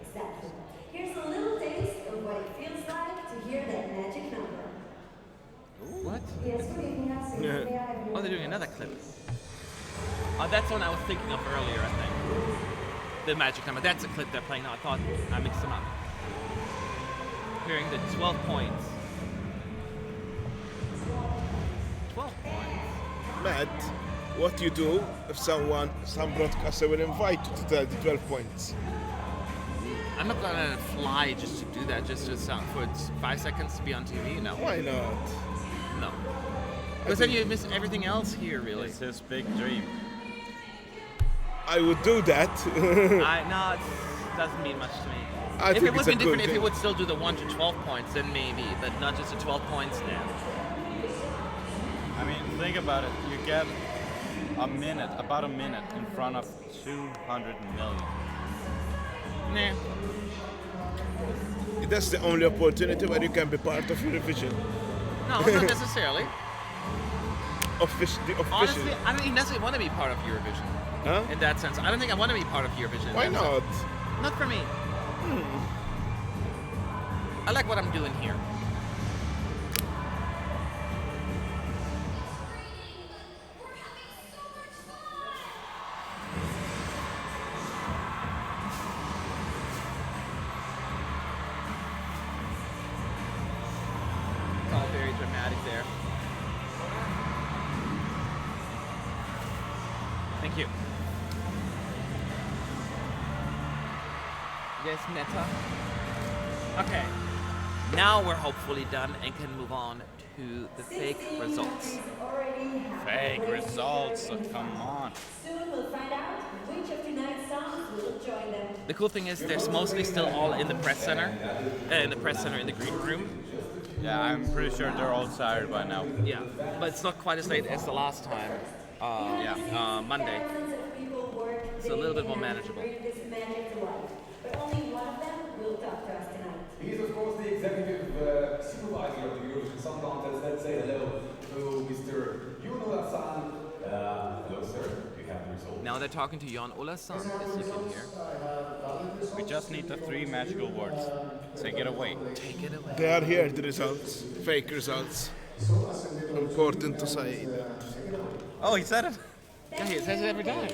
Exactly. Here's a little taste of what it feels like to hear that magic number. What? Yes, good evening. May I have your- Oh, they're doing another clip. Oh, that's one I was thinking of earlier, I think. The magic number. That's a clip they're playing now. I thought I mixed them up. Hearing the 12 points. 12 points. Matt, what you do if some broadcaster will invite you to tell the 12 points? I'm not gonna fly just to do that, just to sound for 5 seconds to be on TV. No. Why not? No. Because then you miss everything else here, really. It's his big dream. I would do that. No, it doesn't mean much to me. If it would be different, if he would still do the 1 to 12 points, then maybe, but not just the 12 points now. I mean, think about it. You get about a minute in front of 200 million. Nah. That's the only opportunity where you can be part of Eurovision. No, not necessarily. The official. Honestly, I don't even necessarily want to be part of Eurovision. Huh? In that sense, I don't think I want to be part of Eurovision. Why not? Not for me. I like what I'm doing here. It's all very dramatic there. Thank you. Yes, Netta. Okay. Now we're hopefully done and can move on to the fake results. Fake results, so come on. Soon we'll find out which of tonight's songs will join them. The cool thing is there's mostly still all in the press center. In the press center in the green room. Yeah, I'm pretty sure they're all tired by now. Yeah, but it's not quite as late as the last time. Monday. It's a little bit more manageable. But only one of them will talk to us tonight. He's of course the executive supervisor of the Eurovision Song Contest. Let's say hello to Mr. Jonida-san. Hello sir, we have the result. Now they're talking to Jan Olasan, as you can hear. We just need the 3 magical words. Take it away. Take it away. They are here, the results. Fake results. Important to say that. Oh, he said it? Yeah, he says it every time.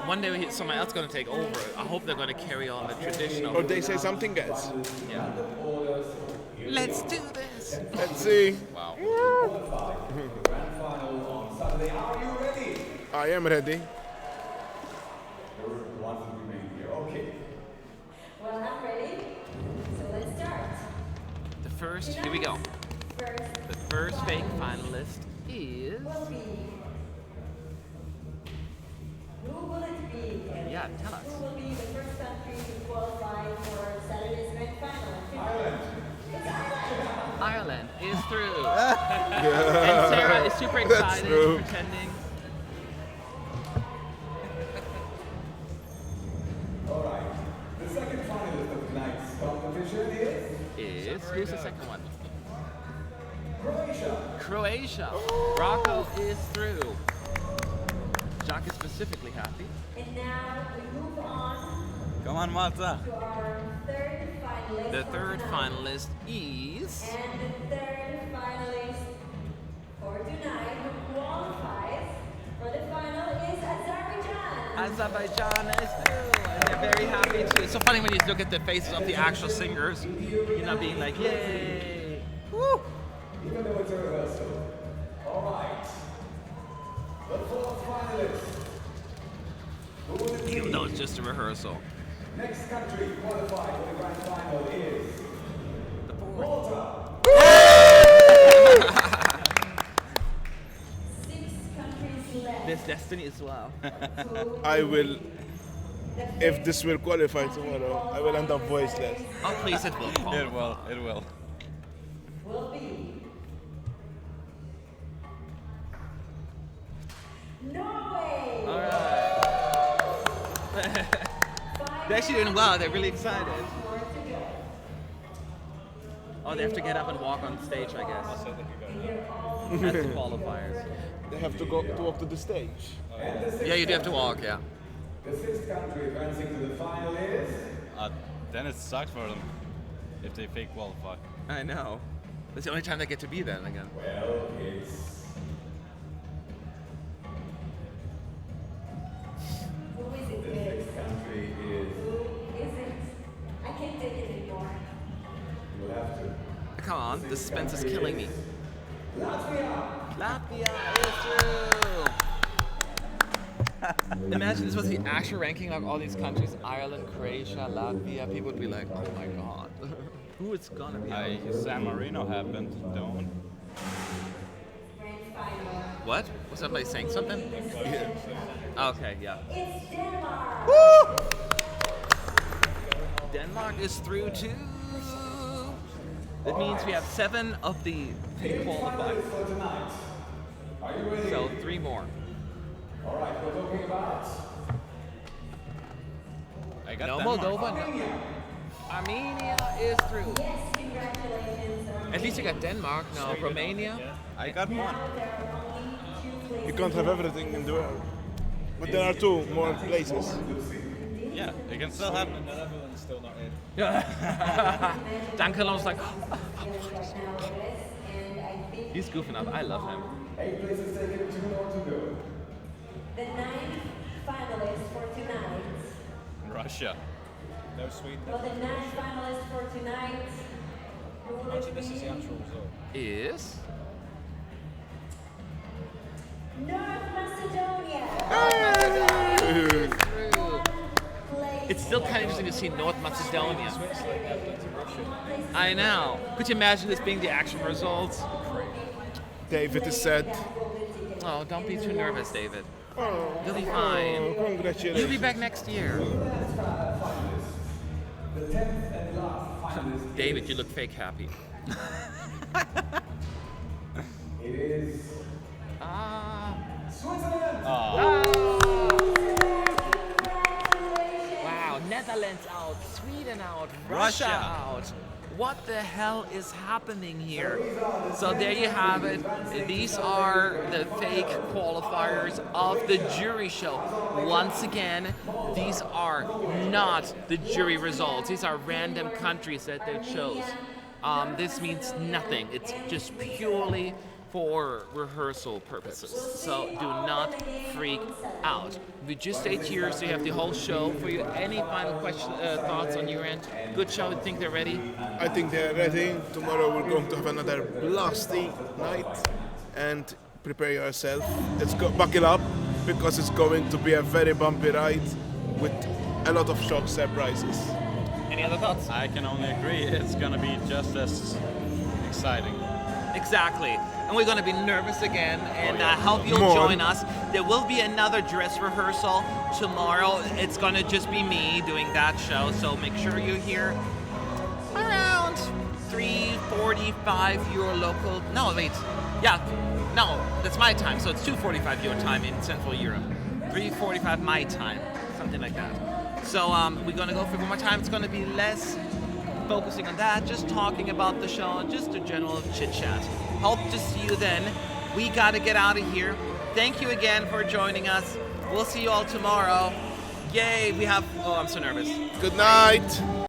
One day someone else going to take over. I hope they're going to carry on the traditional. Or they say something else. Yeah. Let's do this. Let's see. Wow. Grand final on Saturday. Are you ready? I am ready. There were ones that remain here. Okay. Well, I'm ready. So let's start. The first, here we go. The first fake finalist is. Who will it be? Yeah, tell us. Who will be the first country to qualify for Saturday's grand final? Ireland. It's Ireland. Ireland is through. And Sarah is super excited, pretending. All right. The second finalist of tonight's competition is Who's the second one? Croatia. Roko is through. Jacques is specifically happy. And now we move on Come on, Malta. to our third finalist. The for third tonight. finalist is. And the third finalist for tonight who qualifies for the final is Azerbaijan. Azerbaijan is through. And they're very happy too. It's so funny when you look at the faces of the actual singers. You're not being like, yay. Woo! Even though it's a rehearsal. All right. The fourth finalist. Who will it be? Even though it's just a rehearsal. Next country qualified for the grand final is Malta. 6 countries left. There's destiny as well. I will, if this will qualify tomorrow, I will end up voiceless. Oh, please, it will. Paul. It will, it will. Will be Norway. All right. They're actually doing well. They're really excited. Oh, they have to get up and walk on stage, I guess. That's the qualifiers. They have to go to walk to the stage. Yeah, you do have to walk, yeah. The sixth country advancing to the final is Then it sucks for them if they fake qualify. I know. That's the only time they get to be there again. well, it's Who is it? the sixth country is. Who is it? I can't take it anymore. You'll have to. Come on, the suspense is killing me. Latvia. Latvia is through. Imagine this was the actual ranking of all these countries: Ireland, Croatia, Latvia. People would be like, "Oh my god, who is gonna be?" San Marino happened. Don't. What? Was somebody saying something? Yeah. Okay, yeah. It's Denmark. Woo! Denmark is through too. That means we have 7 of the qualified. So 3 more. All right, we're talking about. I got No Denmark. Moldova. No. Armenia is through. Yes, congratulations. At least you got Denmark. No, Romania. I got one. You can't have everything in the world. But there are 2 more places. Yeah, it can still happen. The Netherlands still not in. Dan Colone's like, he's goofing up. I love him. 8 places taken, 2 more to go. The 9th finalist for tonight. Russia. No Sweden. Well, the 9th finalist for tonight. Actually, this is the actual result. Is North Macedonia. it's still kind of interesting to see North Macedonia. I know. Could you imagine this being the actual results? David is sad. Oh, don't be too nervous, David. Oh, You'll be fine. Congratulations. You'll be back next year. David, you look fake happy. It is Switzerland. Wow, Netherlands out, Sweden out, Russia out. What the hell is happening here? So there you have it. These are the fake qualifiers of the jury show. Once again, these are not the jury results. These are random countries that they chose. This means nothing. It's just purely for rehearsal purposes. So do not freak out. We just stayed here, so you have the whole show for you. Any final thoughts on your end? Good show. You think they're ready? I think they're ready. Tomorrow we're going to have another blasty night, and prepare yourself. Let's go, buckle up, because it's going to be a very bumpy ride with a lot of shock surprises. Any other thoughts? I can only agree. It's gonna be just as exciting. Exactly. And we're going to be nervous again, and I hope you'll More. join us. There will be another dress rehearsal tomorrow. It's going to just be me doing that show, so make sure you're here around 3:45 your local. No, wait. Yeah, no, that's my time, so it's 2:45 your time in Central Europe. 3:45 my time, something like that. So we're going to go for one more time. It's going to be less focusing on that, just talking about the show, and just a general chit-chat. Hope to see you then. We got to get out of here. Thank you again for joining us. We'll see you all tomorrow. Yay, we have... Oh, I'm so nervous. Good night.